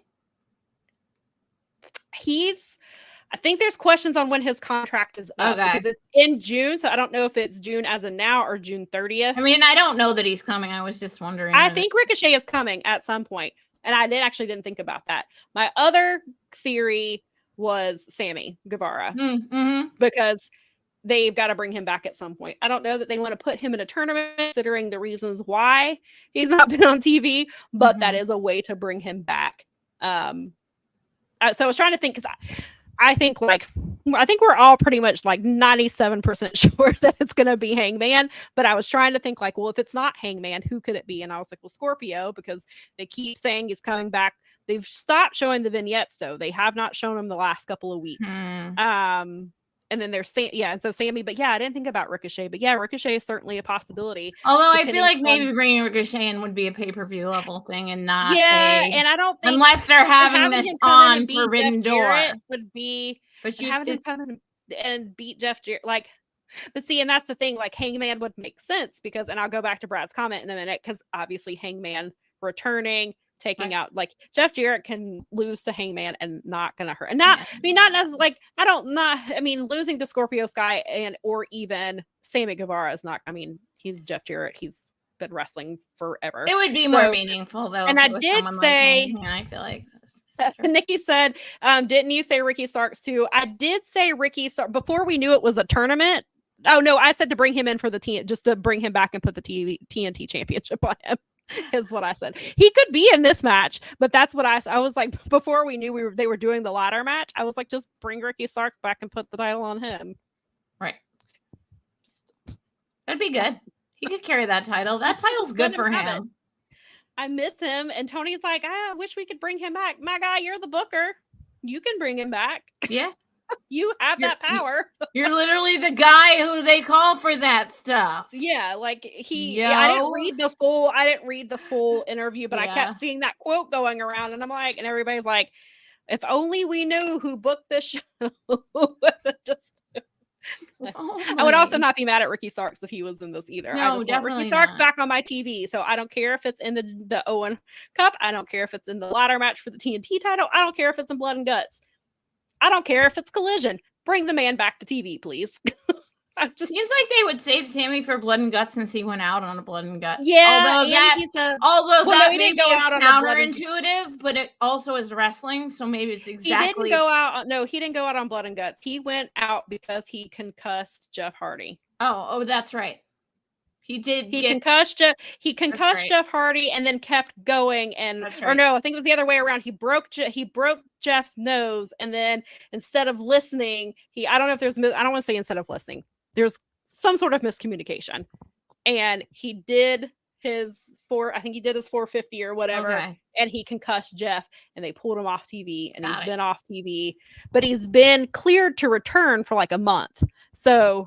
I think there's questions on when his contract is up, because it's in June. So I don't know if it's June as of now or June 30th. I mean, I don't know that he's coming. I was just wondering. I think Ricochet is coming at some point. And I didn't think about that. My other theory was Sammy Guevara, because they've got to bring him back at some point. I don't know that they want to put him in a tournament, considering the reasons why he's not been on TV, but that is a way to bring him back. So I was trying to think, because I think we're all pretty much like 97% sure that it's going to be Hangman. But I was trying to think like, well, if it's not Hangman, who could it be? And I was like, well, Scorpio, because they keep saying he's coming back. They've stopped showing the vignettes, though. They have not shown him the last couple of weeks. And then there's and so Sammy, but I didn't think about Ricochet, but Ricochet is certainly a possibility. Although I feel like maybe bringing Ricochet in would be a pay-per-view level thing, and not and I don't think, unless they're having this on Forbidden Door would be, but you having him come in and beat Jeff Jarrett, like, but see, and that's the thing, like Hangman would make sense, because, and I'll go back to Brad's comment in a minute, because obviously Hangman returning, taking out, like, Jeff Jarrett can lose to Hangman and not gonna hurt. And losing to Scorpio Sky or even Sammy Guevara is not, I mean, he's Jeff Jarrett. He's been wrestling forever. It would be more meaningful, though. And I did say, I feel like Nikki said, didn't you say Ricky Starks too? I did say Ricky Starks before we knew it was a tournament. Oh no, I said to bring him in for the team, just to bring him back and put the TNT championship on him. Is what I said. He could be in this match, but that's what I was like, before we knew they were doing the ladder match, I was like, just bring Ricky Starks back and put the title on him. Right. That'd be good. He could carry that title. That title's good for him. I miss him. And Tony's like, I wish we could bring him back. My guy, you're the booker. You can bring him back. Yeah. You have that power. You're literally the guy who they call for that stuff. Yeah, like I didn't read the full interview, but I kept seeing that quote going around, and I'm like, and everybody's like, if only we knew who booked this show. I would also not be mad at Ricky Starks if he was in this either. No, I just want Ricky Starks back on my TV. So I don't care if it's in the Owen Cup. I don't care if it's in the ladder match for the TNT title. I don't care if it's in Blood and Guts. I don't care if it's Collision. Bring the man back to TV, please. Seems like they would save Sammy for Blood and Guts since he went out on a Blood and Guts. Yeah, although that maybe go out on counterintuitive, but it also is wrestling, so maybe it's exactly. He didn't go out. No, he didn't go out on Blood and Guts. He went out because he concussed Jeff Hardy. Oh, that's right. He did. He concussed Jeff Hardy and then kept going. And or no, I think it was the other way around. He broke Jeff's nose, and then instead of listening, I don't know if there's. I don't want to say instead of listening. There's some sort of miscommunication, and he did his 450 or whatever, and he concussed Jeff, and they pulled him off TV, and he's been off TV, but he's been cleared to return for like a month, so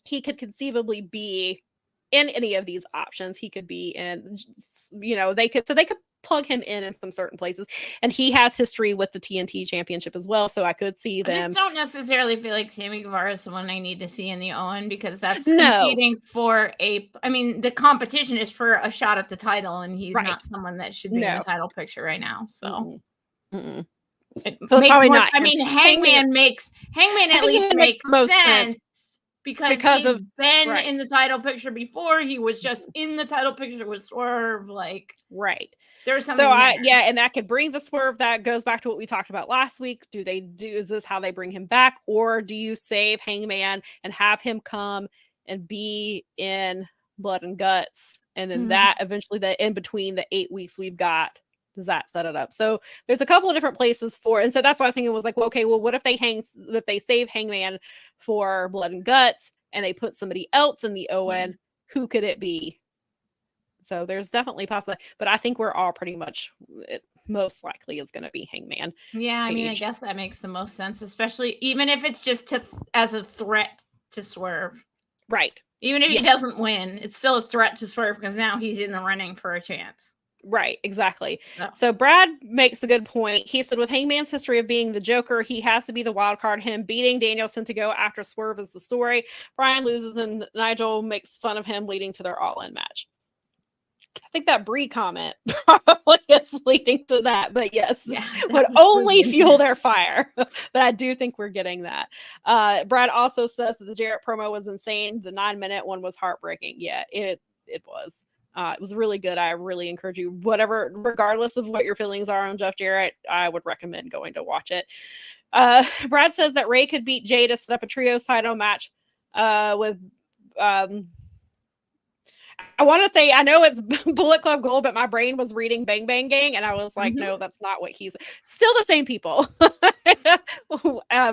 he could conceivably be in any of these options. He could be in, they could plug him in some certain places, and he has history with the TNT championship as well, so I could see them. I just don't necessarily feel like Sammy Guevara is someone I need to see in the Owen, because that's competing for the competition is for a shot at the title, and he's not someone that should be in the title picture right now. So so it's probably not. I mean, Hangman at least makes sense. Because he's been in the title picture before. He was just in the title picture with Swerve. There's something. So and that could bring the Swerve. That goes back to what we talked about last week. Is this how they bring him back, or do you save Hangman and have him come and be in Blood and Guts, and then that eventually in between the 8 weeks we've got. Does that set it up? So there's a couple of different places and so that's why I was thinking was like, well, okay, well, what if they save Hangman for Blood and Guts and they put somebody else in the Owen? Who could it be? So there's definitely possibility, but I think we're all pretty much most likely is going to be Hangman. Yeah, I mean, I guess that makes the most sense, especially even if it's just as a threat to Swerve. Right. Even if he doesn't win, it's still a threat to Swerve because now he's in the running for a chance. Right, exactly. So Brad makes a good point. He said with Hangman's history of being the Joker, he has to be the wild card. Him beating Danielson to go after Swerve is the story. Brian loses and Nigel makes fun of him leading to their all-in match. I think that Brie comment probably is leading to that, but yes, would only fuel their fire. But I do think we're getting that. Brad also says that the Jarrett promo was insane. The 9-minute one was heartbreaking. Yeah, it was. It was really good. I really encourage you, regardless of what your feelings are on Jeff Jarrett, I would recommend going to watch it. Brad says that Ray could beat Jay to set up a trios title match with I want to say, I know it's Bullet Club Gold, but my brain was reading Bang Bang Gang, and I was like, no, that's not what he's... Still the same people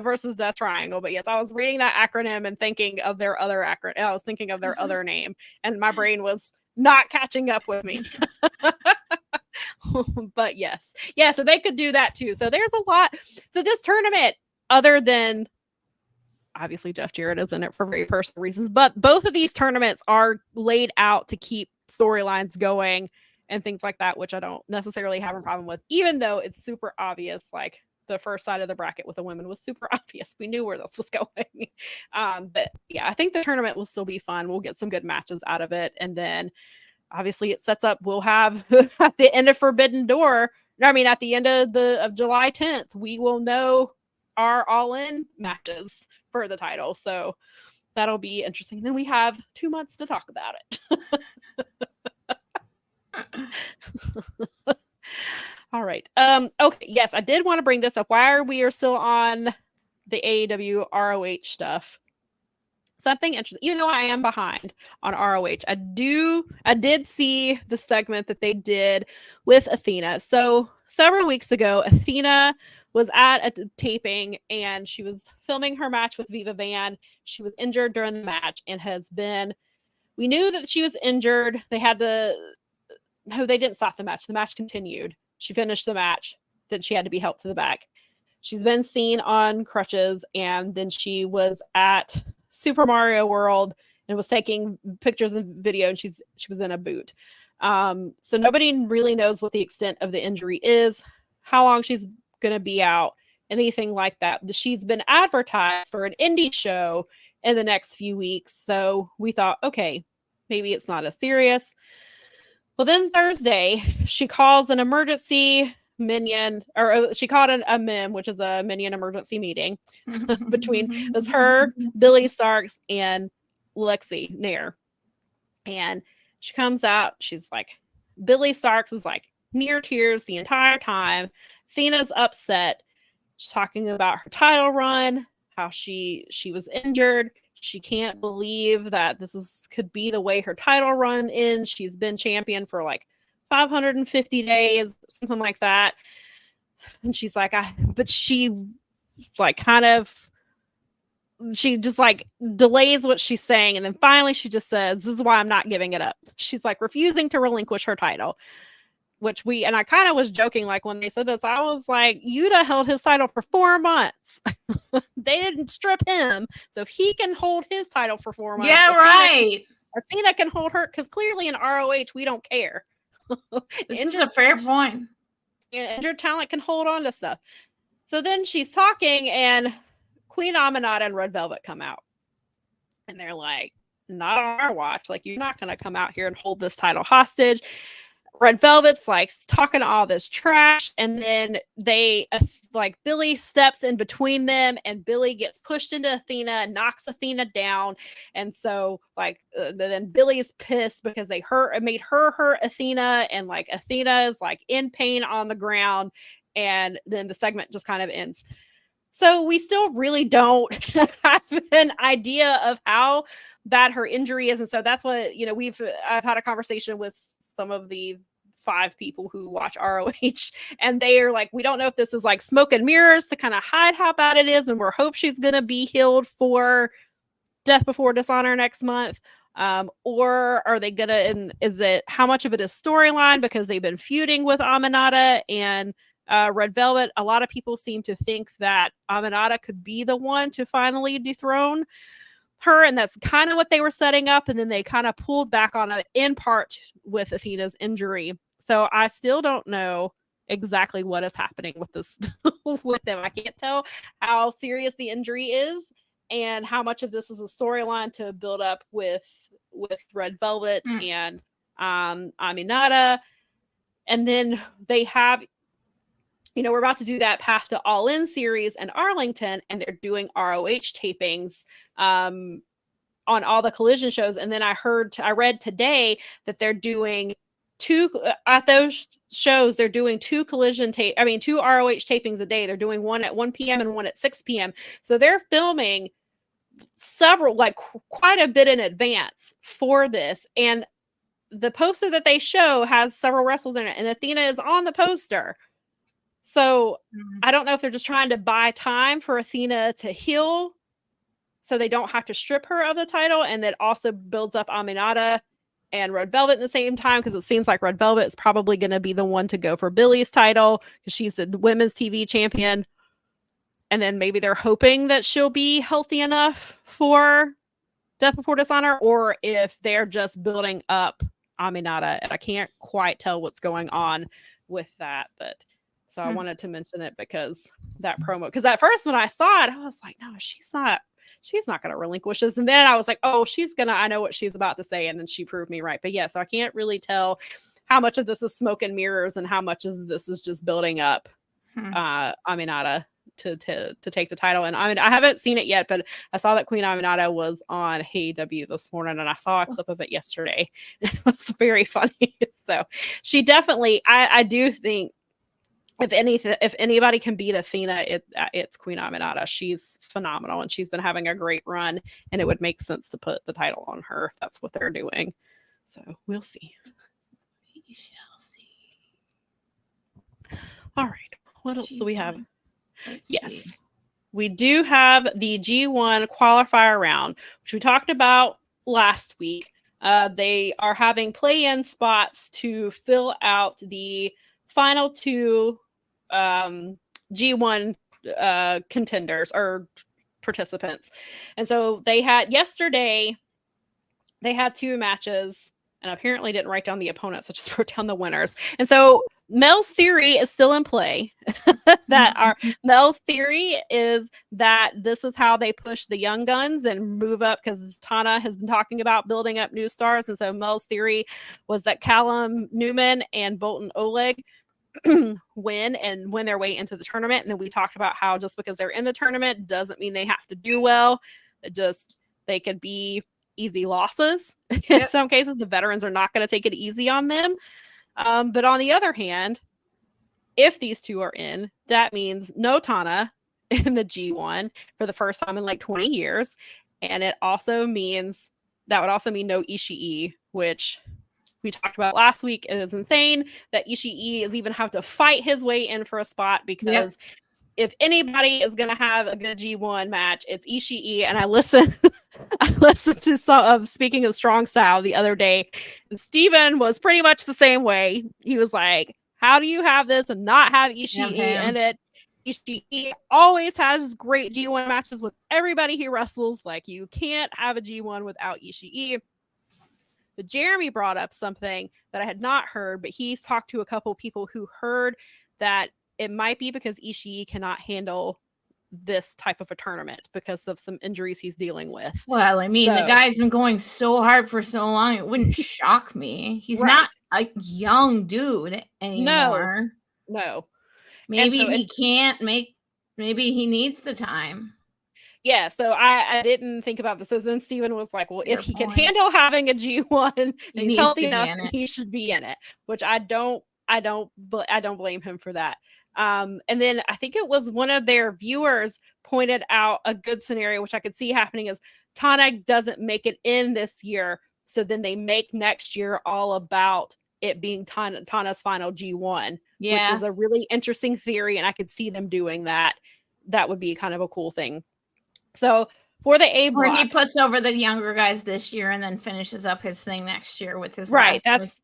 versus Death Triangle. But yes, I was reading that acronym and thinking of their other acronym. I was thinking of their other name, and my brain was not catching up with me. But yes. Yeah, so they could do that too. So there's a lot. So this tournament, other than... Obviously, Jeff Jarrett is in it for very personal reasons, but both of these tournaments are laid out to keep storylines going and things like that, which I don't necessarily have a problem with, even though it's super obvious. Like the first side of the bracket with the women was super obvious. We knew where this was going. But yeah, I think the tournament will still be fun. We'll get some good matches out of it. And then obviously it sets up, we'll have at the end of Forbidden Door, at the end of July 10th, we will know our all-in matches for the title, so that'll be interesting. Then we have 2 months to talk about it. All right. Okay. Yes, I did want to bring this up. While we are still on the AEW ROH stuff, something interesting. Even though I am behind on ROH, I did see the segment that they did with Athena. So several weeks ago, Athena was at a taping and she was filming her match with Viva Van. She was injured during the match and we knew that she was injured. They didn't stop the match. The match continued. She finished the match. Then she had to be helped to the back. she's been seen on crutches, and then she was at Super Mario World and was taking pictures and video, and she was in a boot. So nobody really knows what the extent of the injury is, how long she's going to be out, anything like that. She's been advertised for an indie show in the next few weeks. So we thought, okay, maybe it's not as serious. Well, then Thursday, she calls an emergency minion, or she called a MIM, which is a minion emergency meeting between, it was her, Billy Starks, and Lexi Nair. And she comes out, she's like, Billy Starks is like near tears the entire time. Athena's upset. She's talking about her title run, how she was injured. She can't believe that could be the way her title run ends. She's been champion for like 550 days, something like that. And she's like, but she like she just like delays what she's saying. And then finally she just says, this is why I'm not giving it up. She's like refusing to relinquish her title, and I kind of was joking. Like when they said this, I was like, Yuta held his title for 4 months. They didn't strip him. So if he can hold his title for 4 months. Yeah, right. Athena can hold her, because clearly in ROH, we don't care. This is a fair point. Injured talent can hold on to stuff. So then she's talking, and Queen Aminata and Red Velvet come out. And they're like, not on our watch. Like, you're not going to come out here and hold this title hostage. Red Velvet's like talking all this trash, and then Billy steps in between them, and Billy gets pushed into Athena and knocks Athena down. And so then Billy's pissed because they made her hurt Athena, and like Athena is like in pain on the ground, and then the segment just kind of ends. So we still really don't have an idea of how bad her injury is. And so that's what, I've had a conversation with some of the 5 people who watch ROH, and they are like, we don't know if this is like smoke and mirrors to kind of hide how bad it is, and we're hope she's going to be healed for Death Before Dishonor next month. Or are they going to, and is it, how much of it is storyline because they've been feuding with Aminata and Red Velvet? A lot of people seem to think that Aminata could be the one to finally dethrone her, and that's kind of what they were setting up, and then they kind of pulled back on it in part with Athena's injury. So I still don't know exactly what is happening with this with them. I can't tell how serious the injury is and how much of this is a storyline to build up with Red Velvet and Aminata. And then they have, we're about to do that Path to All In series in Arlington, and they're doing ROH tapings on all the Collision shows. And then I read today that they're doing 2 at those shows. They're doing 2 2 ROH tapings a day. They're doing one at 1 p.m. and one at 6 p.m. So they're filming several, like quite a bit in advance for this. And the poster that they show has several wrestlers in it, and Athena is on the poster. So I don't know if they're just trying to buy time for Athena to heal so they don't have to strip her of the title, and that also builds up Aminata and Red Velvet at the same time, because it seems like Red Velvet is probably going to be the one to go for Billy's title because she's the women's TV champion. And then maybe they're hoping that she'll be healthy enough for Death Before Dishonor, or if they're just building up Aminata. And I can't quite tell what's going on with that, but so I wanted to mention it because that promo, because at first when I saw it, I was like, no, she's not going to relinquish this. And then I was like, oh, I know what she's about to say. And then she proved me right. But yeah, so I can't really tell how much of this is smoke and mirrors and how much of this is just building up Aminata to take the title. And I haven't seen it yet, but I saw that Queen Aminata was on AEW this morning, and I saw a clip of it yesterday. It was very funny. So she definitely, I do think, if anybody can beat Athena, it's Queen Aminata. She's phenomenal, and she's been having a great run, and it would make sense to put the title on her if that's what they're doing. So we'll see. We shall see. All right. What else do we have? Yes. We do have the G1 qualifier round, which we talked about last week. They are having play-in spots to fill out the final 2 G1 contenders or participants. And so they had yesterday, they had 2 matches, and apparently didn't write down the opponents, so just wrote down the winners. And so Mel's theory is still in play. Mel's theory is that this is how they push the young guns and move up, because Tana has been talking about building up new stars. And so Mel's theory was that Callum Newman and Bolton Oleg win their way into the tournament. And then we talked about how just because they're in the tournament doesn't mean they have to do well. They could be easy losses. In some cases, the veterans are not going to take it easy on them. But on the other hand, if these 2 are in, that means no Tana in the G1 for the first time in like 20 years. And that would also mean no Ishii, which we talked about last week. It is insane that Ishii is even have to fight his way in for a spot, because if anybody is going to have a good G1 match, it's Ishii. And I listened to some of Speaking of Strong Style the other day, and Steven was pretty much the same way. He was like, how do you have this and not have Ishii in it? Ishii always has great G1 matches with everybody he wrestles. Like, you can't have a G1 without Ishii. But Jeremy brought up something that I had not heard, but he's talked to a couple people who heard that it might be because Ishii cannot handle this type of a tournament because of some injuries he's dealing with. Well, I mean, the guy's been going so hard for so long, it wouldn't shock me. He's not a young dude anymore. No. Maybe maybe he needs the time. Yeah, so I didn't think about this. So then Steven was like, well, if he can handle having a G1 and he's healthy enough, he should be in it, which I don't blame him for that. And then I think it was one of their viewers pointed out a good scenario, which I could see happening, is Tana doesn't make it in this year. So then they make next year all about it being Tana's final G1, which is a really interesting theory. And I could see them doing that. That would be kind of a cool thing. So for the A block, or he puts over the younger guys this year and then finishes up his thing next year with his there's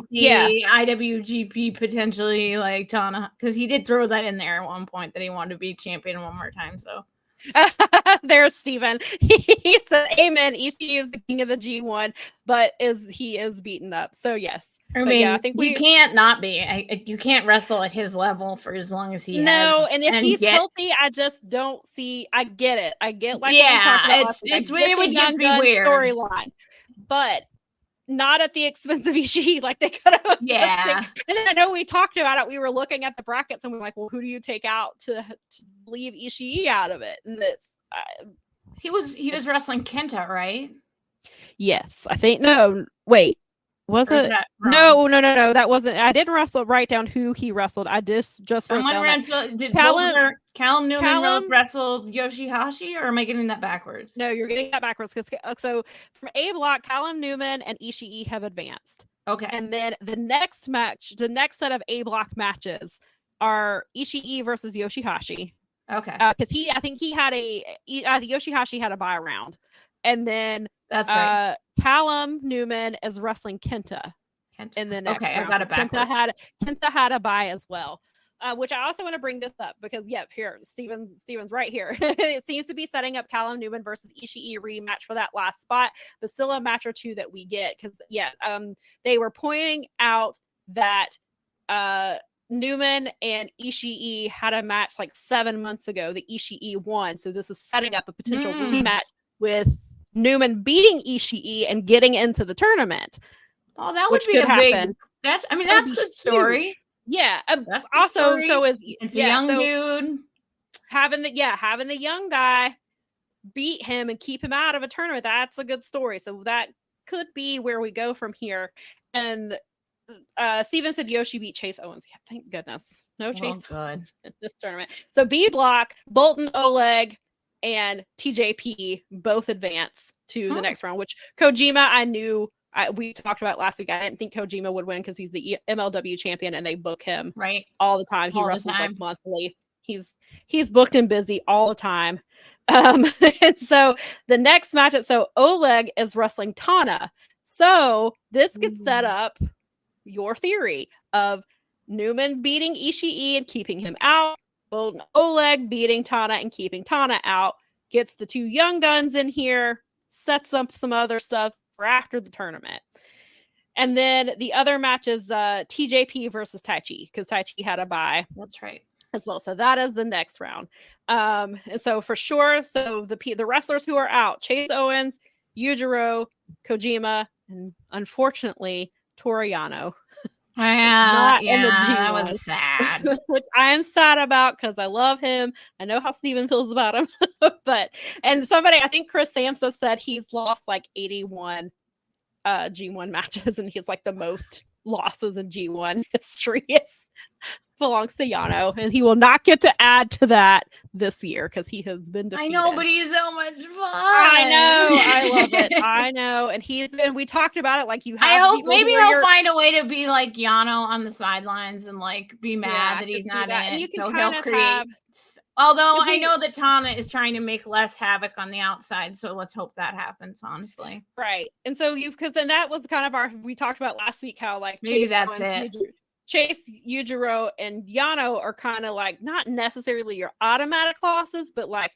IWGP potentially, like Tana, because he did throw that in there at one point that he wanted to be champion one more time. So there's Steven. He said, amen. Ishii is the king of the G1, but he is beaten up. So yes. I mean, I think you can't not be. You can't wrestle at his level for as long as he has. No, and if he's healthy, I just don't see. I get it. I get like it would just be weird storyline, but not at the expense of Ishii. Like they could have. And then I know we talked about it. We were looking at the brackets and we're like, well, who do you take out to leave Ishii out of it? And it's he was wrestling Kenta, right? Yes, I think. No, wait. Was it? No. That wasn't. I didn't write down who he wrestled. I just wrote down. Did Callum Newman wrestle Yoshihashi, or am I getting that backwards? No, you're getting that backwards. Because so from A block, Callum Newman and Ishii have advanced. Okay. And then the next set of A block matches are Ishii versus Yoshihashi. Okay. Because Yoshihashi had a bye round. And then that's right. Callum Newman is wrestling Kenta. In the next round. I got it backwards. Kenta had a bye as well. Which I also want to bring this up because here, Steven's right here. It seems to be setting up Callum Newman versus Ishii rematch for that last spot, but still a match or two that we get. Because they were pointing out that Newman and Ishii had a match like 7 months ago. The Ishii won, so this is setting up a potential rematch with Newman beating Ishii and getting into the tournament. Oh, that would be a big. That's a good story. Huge. Yeah. That's also, so is it's a young dude having the young guy beat him and keep him out of a tournament. That's a good story. So that could be where we go from here. And Steven said Yoshi beat Chase Owens. Yeah, thank goodness. No Chase Owens in this tournament. So B block, Bolton Oleg and TJP both advance to the next round, which Kojima, I knew we talked about last week. I didn't think Kojima would win because he's the MLW champion and they book him all the time. He wrestles like monthly. He's booked and busy all the time. And so the next match, so Oleg is wrestling Tana. So this could set up your theory of Newman beating Ishii and keeping him out, Well, Oleg beating Tana and keeping Tana out gets the 2 young guns in here, sets up some other stuff for after the tournament. And then the other match is TJP versus Tai Chi, because Tai Chi had a bye. That's right. As well. So that is the next round. And so for sure, so the wrestlers who are out, Chase Owens, Yujiro, Kojima, and unfortunately, Toriano. That was sad. Which I am sad about because I love him. I know how Steven feels about him. And somebody, I think Chris Samsa said he's lost like 81 G1 matches, and he's like the most losses in G1 history belongs to Yano, and he will not get to add to that this year because he has been defeated. I know, but he's so much fun. I know, I love it. I know, and we talked about it like you have. I hope maybe he'll find a way to be like Yano on the sidelines and like be mad that he's not in it. And you can so kind he'll of create. Although I know that Tana is trying to make less havoc on the outside, so let's hope that happens. Honestly, right? And so because then that was kind of we talked about last week how like maybe that's it. Chase, Yujiro, and Yano are kind of like not necessarily your automatic losses, but like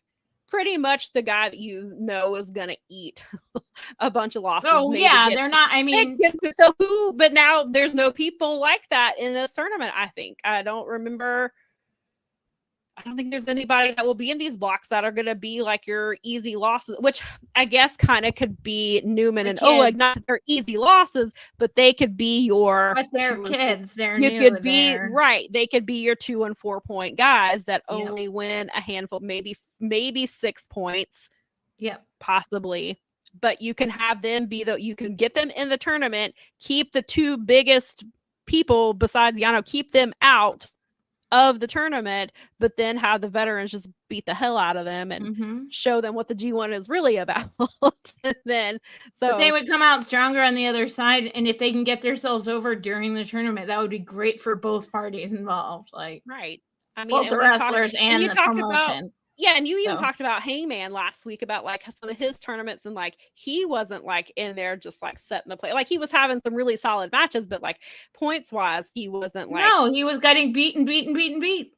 pretty much the guy that you know is gonna eat a bunch of losses. Oh yeah, they're not. I mean, so who? But now there's no people like that in this tournament. I think I don't think there's anybody that will be in these blocks that are going to be like your easy losses, which I guess kind of could be Newman and Oleg. Not that they're easy losses, but they could be your. But they're kids. They're you new. Could be right. They could be your 2 and 4 point guys that only win a handful, maybe 6 points. Yep, possibly. But you can have them you can get them in the tournament, keep the 2 biggest people besides Yano, keep them out of the tournament, but then have the veterans just beat the hell out of them and show them what the G1 is really about. And then but they would come out stronger on the other side, and if they can get themselves over during the tournament, that would be great for both parties involved. Like right. I mean, both the wrestlers and the promotion. And you even talked about Hangman last week about like some of his tournaments, and like he wasn't like in there just like setting the play. Like he was having some really solid matches, but like points wise, he wasn't like he was getting beat.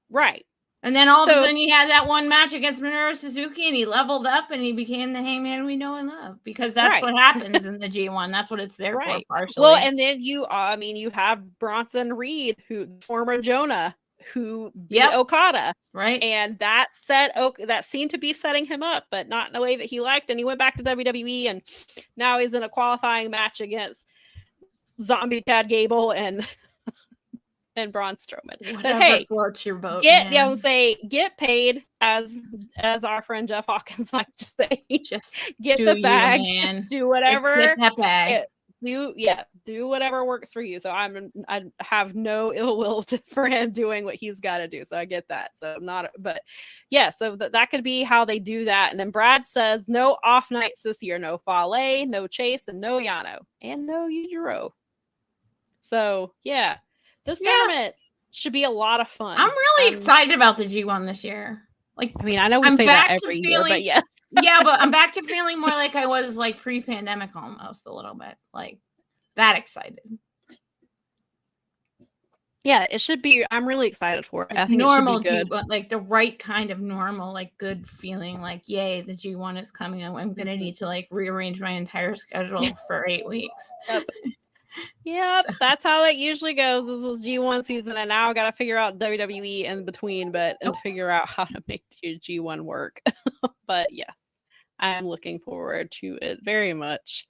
Right. And then all of a sudden he had that one match against Minoru Suzuki and he leveled up and he became the Hangman we know and love, because that's what happens in the G1. That's what it's there for partially. Well, and then you have Bronson Reed, who former Jonah, who beat Okada, right? And that seemed to be setting him up, but not in a way that he liked. And he went back to WWE, and now he's in a qualifying match against Zombie Chad Gable and Braun Strowman. Whatever but hey, floats your boat. Get paid, as our friend Jeff Hawkins likes to say. Just get the bag, do whatever. Get that bag. Do whatever works for you. So I have no ill will for him doing what he's got to do. So I get that. So so that could be how they do that. And then Brad says no off nights this year, no Fale, no Chase, and no Yano, and no Yujiro. So yeah, this tournament should be a lot of fun. I'm really excited about the G1 this year. Like, I mean, I know we say that every year, but yes. Yeah, but I'm back to feeling more like I was like pre-pandemic almost a little bit. Like that excited. Yeah, it should be. I'm really excited for it. Like I think normal it should be good. But like the right kind of normal, like good feeling, like yay, the G1 is coming. I'm gonna need to like rearrange my entire schedule for 8 weeks. Yep, that's how it usually goes. This is G1 season, and now I got to figure out WWE in between, and figure out how to make your G1 work. But yeah, I am looking forward to it very much,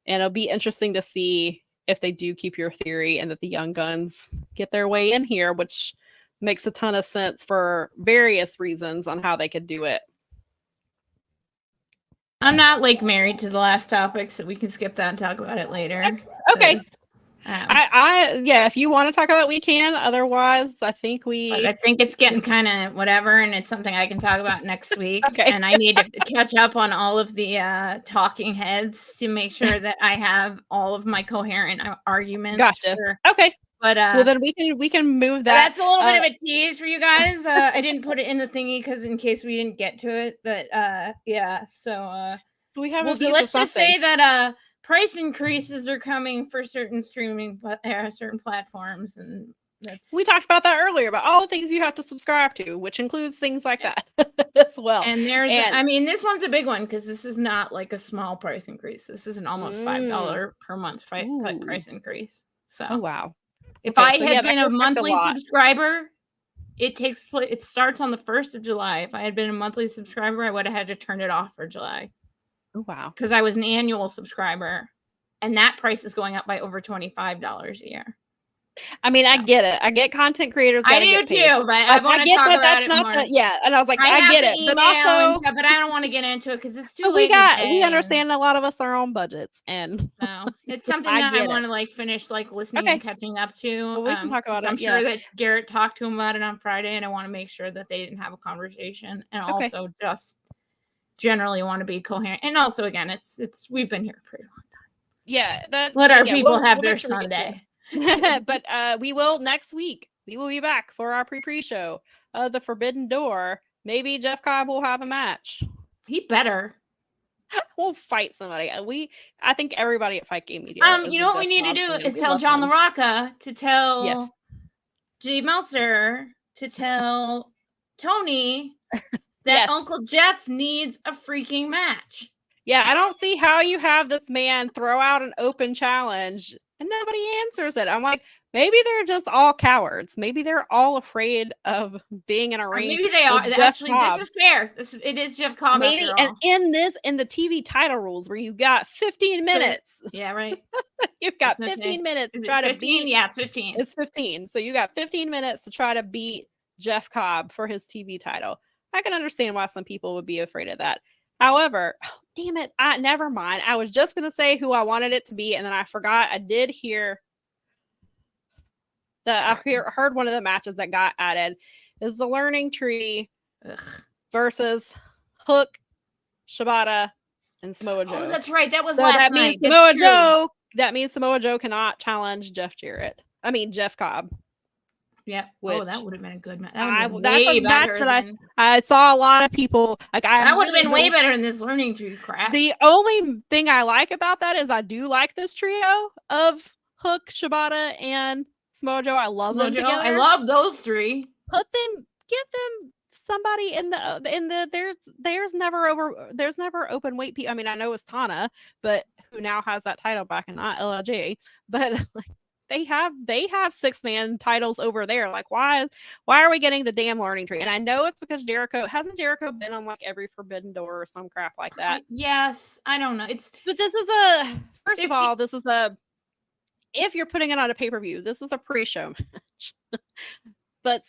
and it'll be interesting to see if they do keep your theory and that the young guns get their way in here, which makes a ton of sense for various reasons on how they could do it. I'm not like married to the last topic, so we can skip that and talk about it later. Okay. If you want to talk about it, we can. Otherwise, I think it's getting kind of whatever, and it's something I can talk about next week. Okay. And I need to catch up on all of the talking heads to make sure that I have all of my coherent arguments. Gotcha. Okay. But well, then we can move that. That's a little bit of a tease for you guys. I didn't put it in the thingy because in case we didn't get to it. But so we have. Let's just say that price increases are coming for certain streaming certain platforms, and We talked about that earlier, about all the things you have to subscribe to, which includes things like that as well. And I mean, this one's a big one because this is not like a small price increase. This is an almost $5 per month price increase. So, oh wow! If I had been a monthly subscriber, it starts on the 1st of July. If I had been a monthly subscriber, I would have had to turn it off for July. Oh wow! Because I was an annual subscriber, and that price is going up by over $25 a year. I mean, I get it. I get content creators. I do too, but I want to talk about that's it not more. And I was like, I get it, but also, stuff, but I don't want to get into it because it's too late. We understand and... a lot of us are on budgets, and no, it's something that I want to like finish like listening and catching up to. Well, we can talk about it. I'm sure that Garrett talked to him about it on Friday, and I want to make sure that they didn't have a conversation, and also just generally want to be coherent. And also, again, it's we've been here a pretty long time. Yeah, let our people have their Sunday. But we will next week. We will be back for our pre-show of the Forbidden Door. Maybe Jeff Cobb will have a match. He better. We'll fight somebody. I think everybody at Fight Game Media. You know what we need to do is tell John LaRocca to tell G Meltzer to tell Tony that Uncle Jeff needs a freaking match. Yeah, I don't see how you have this man throw out an open challenge and nobody answers it. I'm like, maybe they're just all cowards. Maybe they're all afraid of being in a ring. Maybe they are. Actually, this is fair. It is Jeff Cobb. Maybe, and in the TV title rules where you got 15 minutes. Yeah, right. You've got 15 minutes to try to beat. Yeah, it's 15. It's 15. So you got 15 minutes to try to beat Jeff Cobb for his TV title. I can understand why some people would be afraid of that. However, damn it, never mind. I was just going to say who I wanted it to be, and then I forgot. I did hear heard one of the matches that got added is the Learning Tree versus Hook, Shibata, and Samoa Joe. Oh, that's right. That was last night. That means Samoa Joe cannot challenge Jeff Cobb. Yeah. That would have been a good match. That's a match that I saw a lot of people like. That would have been way better than this Learning Tree crap. The only thing I like about that is I do like this trio of Hook, Shibata, and Samoa Joe. I love them together. I love those three. Give them somebody in the there's never open weight people. I mean, I know it's Tana, but who now has that title back and not LLJ, but like. They have 6-man titles over there. Like, why are we getting the damn Learning Tree? And I know it's because Jericho been on like every Forbidden Door or some crap like that. Yes, I don't know. But this is if you're putting it on a pay-per-view, this is a pre-show match. but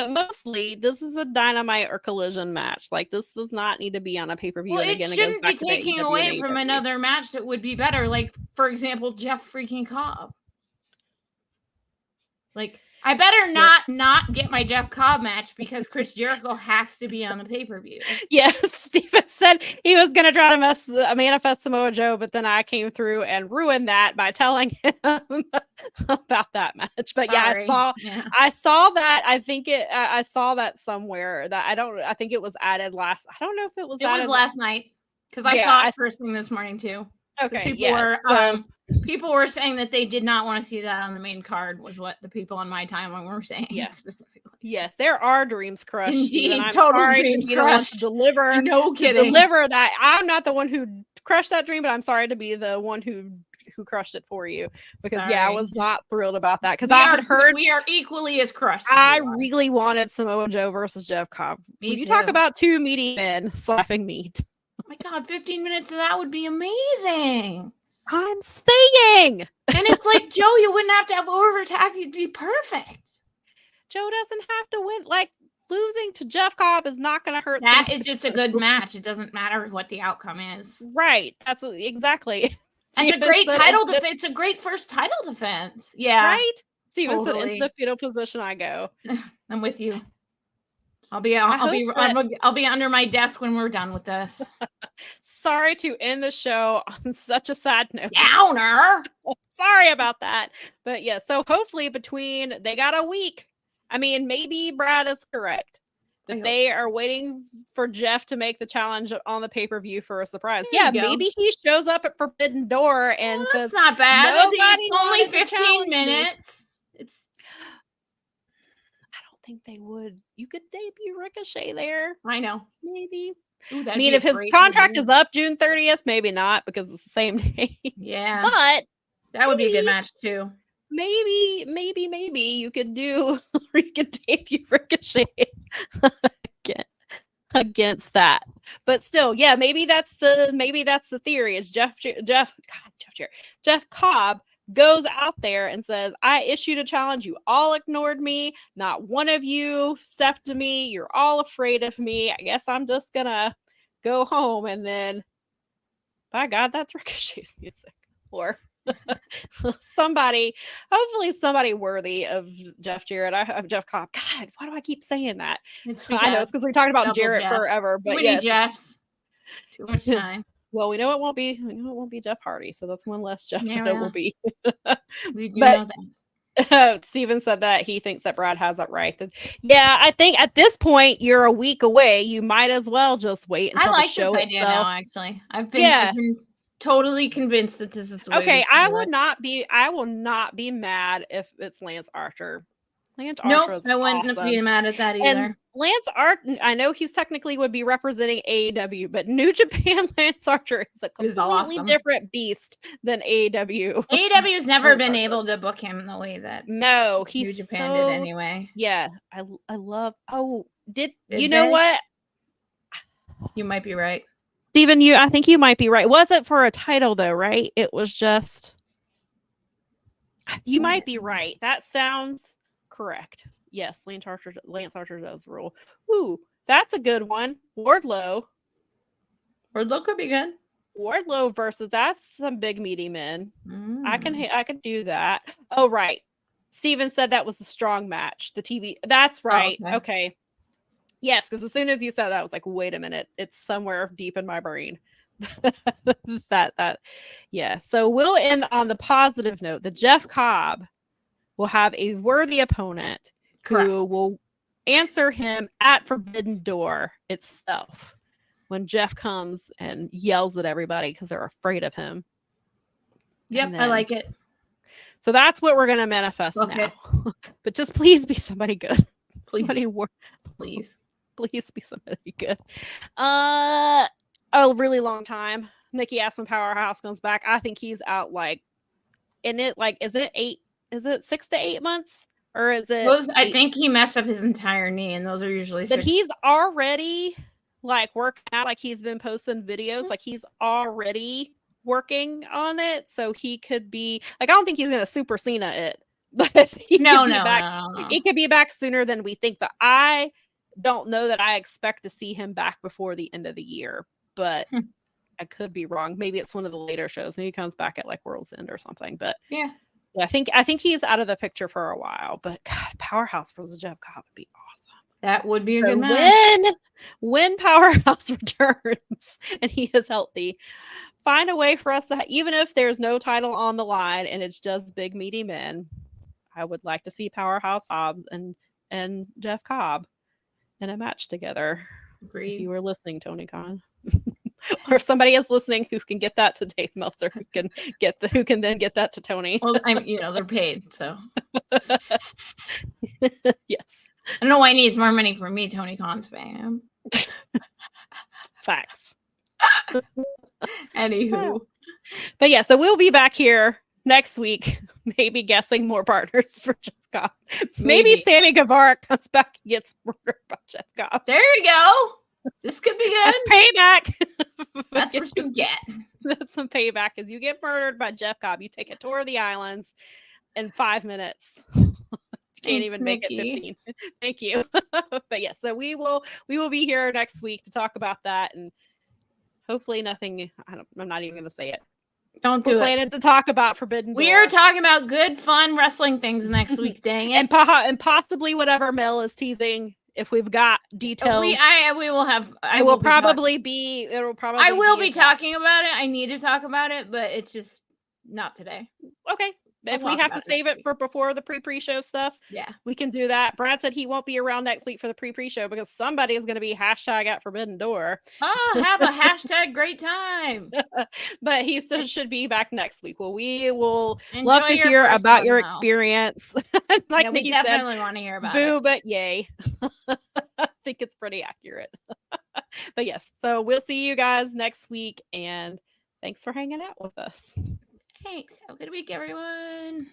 mostly this is a Dynamite or Collision match. Like, this does not need to be on a pay-per-view. Well, it shouldn't be taking away from another match that would be better. Like, for example, Jeff freaking Cobb. Like, I better not get my Jeff Cobb match because Chris Jericho has to be on the pay-per-view. Yes, Steven said he was going to try to manifest Samoa Joe, but then I came through and ruined that by telling him about that match. But sorry. I saw that. I saw that somewhere. I think it was added last. I don't know if it was added last night because I saw it first thing this morning too. Okay. People were saying that they did not want to see that on the main card, was what the people on my timeline were saying. Yes, specifically. Yes, there are dreams crushed. Indeed, I'm total sorry dreams to be the one to deliver. No kidding. Deliver that. I'm not the one who crushed that dream, but I'm sorry to be the one who crushed it for you. Because I was not thrilled about that. Because I had heard we are equally as crushed. I really wanted Samoa Joe versus Jeff Cobb. When you talk about two meaty men slapping meat. Oh my God, 15 minutes of that would be amazing. I'm saying. And it's like, Joe, you wouldn't have to have overtax. You'd be perfect. Joe doesn't have to win. Like, losing to Jeff Cobb is not going to hurt. That is just a good match. It doesn't matter what the outcome is. Right. That's exactly. It's a great title defense. It's a great first title defense. Yeah. Right? Steven said, into the fetal position I go. I'm with you. I'll be under my desk when we're done with this. Sorry to end the show on such a sad note. Downer. Sorry about that. But yeah, so hopefully they got a week. I mean, maybe Brad is correct. That they are waiting for Jeff to make the challenge on the pay-per-view for a surprise. Maybe he shows up at Forbidden Door and says, that's not bad. Nobody it's only 15 minutes. think they would. You could debut Ricochet there. I know. Maybe. Ooh, I mean, if his contract is up June 30th, maybe not because it's the same day. Yeah. But that would be a good match too. Maybe you could do you could debut Ricochet against that. But still, yeah, maybe that's the theory. Is Jeff Cobb goes out there and says, I issued a challenge. You all ignored me. Not one of you stepped to me. You're all afraid of me. I guess I'm just gonna go home. And then, by God, that's Ricochet's music. Or hopefully somebody worthy of Jeff Jarrett. Of Jeff Cobb. God, why do I keep saying that? I know it's because we talked about Jarrett forever, but yes, Jeffs. Too much time. Well, we know it won't be Jeff Hardy, so that's one less Jeff that it will be. We do know that. Steven said that he thinks that Brad has it right. Yeah, I think at this point you're a week away. You might as well just wait until the show this idea now. Actually, I've been totally convinced that this is the way okay. I will not be mad if it's Lance Archer. Nope, I wouldn't be mad at that either. And Lance Archer, I know he's technically would be representing AEW, but New Japan Lance Archer is a completely different beast than AEW. AEW's never been able to book him the way that he's New Japan did anyway. Yeah, I love. Oh, did you know what? You might be right, Steven. I think you might be right. Was it for a title though? Right? It was just. You might be right. That sounds correct. Yes, Lance Archer does rule. Ooh, that's a good one. Wardlow could be good. Wardlow versus that's some big meaty men. I can do that. Oh, right. Steven said that was a strong match. The TV. That's right. Oh, okay. Yes, because as soon as you said that, I was like, wait a minute. It's somewhere deep in my brain. Yeah. So we'll end on the positive note. The Jeff Cobb will have a worthy opponent who will answer him at Forbidden Door itself when Jeff comes and yells at everybody because they're afraid of him. Yep, I like it. So that's what we're going to manifest now. But just please be somebody good. Please be somebody good. A really long time. Nikki asked when Powerhouse comes back. I think he's out is it 6 to 8 months? Or is it? I think he messed up his entire knee, and those are usually. But he's already working out. He's been posting videos. He's already working on it, so he could be. I don't think he's gonna Super Cena it, but he could be back. He could be back sooner than we think. But I don't know that I expect to see him back before the end of the year. But I could be wrong. Maybe it's one of the later shows. Maybe he comes back at World's End or something. But yeah. I think he's out of the picture for a while, but God, Powerhouse versus Jeff Cobb would be awesome. That would be a good match. When Powerhouse returns and he is healthy, find a way for us to, even if there's no title on the line and it's just big meaty men, I would like to see Powerhouse Hobbs and Jeff Cobb in a match together. Agreed. If you were listening, Tony Khan. Or if somebody is listening who can get that to Dave Meltzer, who can then get that to Tony. Well, they're paid, so yes. I don't know why he needs more money from me, Tony Khan's fan. Facts. Anywho, but yeah, so we'll be back here next week, maybe guessing more partners for Jeff Cobb. Maybe Sammy Guevara comes back and gets murdered by Jeff Cobb. There you go. This could be good. That's payback. That's what you get. That's some payback. As you get murdered by Jeff Cobb, you take a tour of the islands in 5 minutes. Can't even make it 15. Thank you. But yes, so we will be here next week to talk about that, and hopefully nothing. I'm not even going to say it. Don't do it. Planning to talk about Forbidden Door. We are talking about good, fun wrestling things next week. Dang it, and possibly whatever Mel is teasing. If we've got details, I will be talking about it. I need to talk about it, but it's just not today. Okay. if we have to save it for before the pre-show stuff, we can do that. Brad said he won't be around next week for the pre-show because somebody is going to be hashtag at Forbidden Door. Oh, have a hashtag great time. But he still should be back next week. Well, we will love to hear about your experience. Like we definitely want to hear about it. Boo, but yay. I think it's pretty accurate. But yes, so we'll see you guys next week, and thanks for hanging out with us. Thanks. Have a good week, everyone.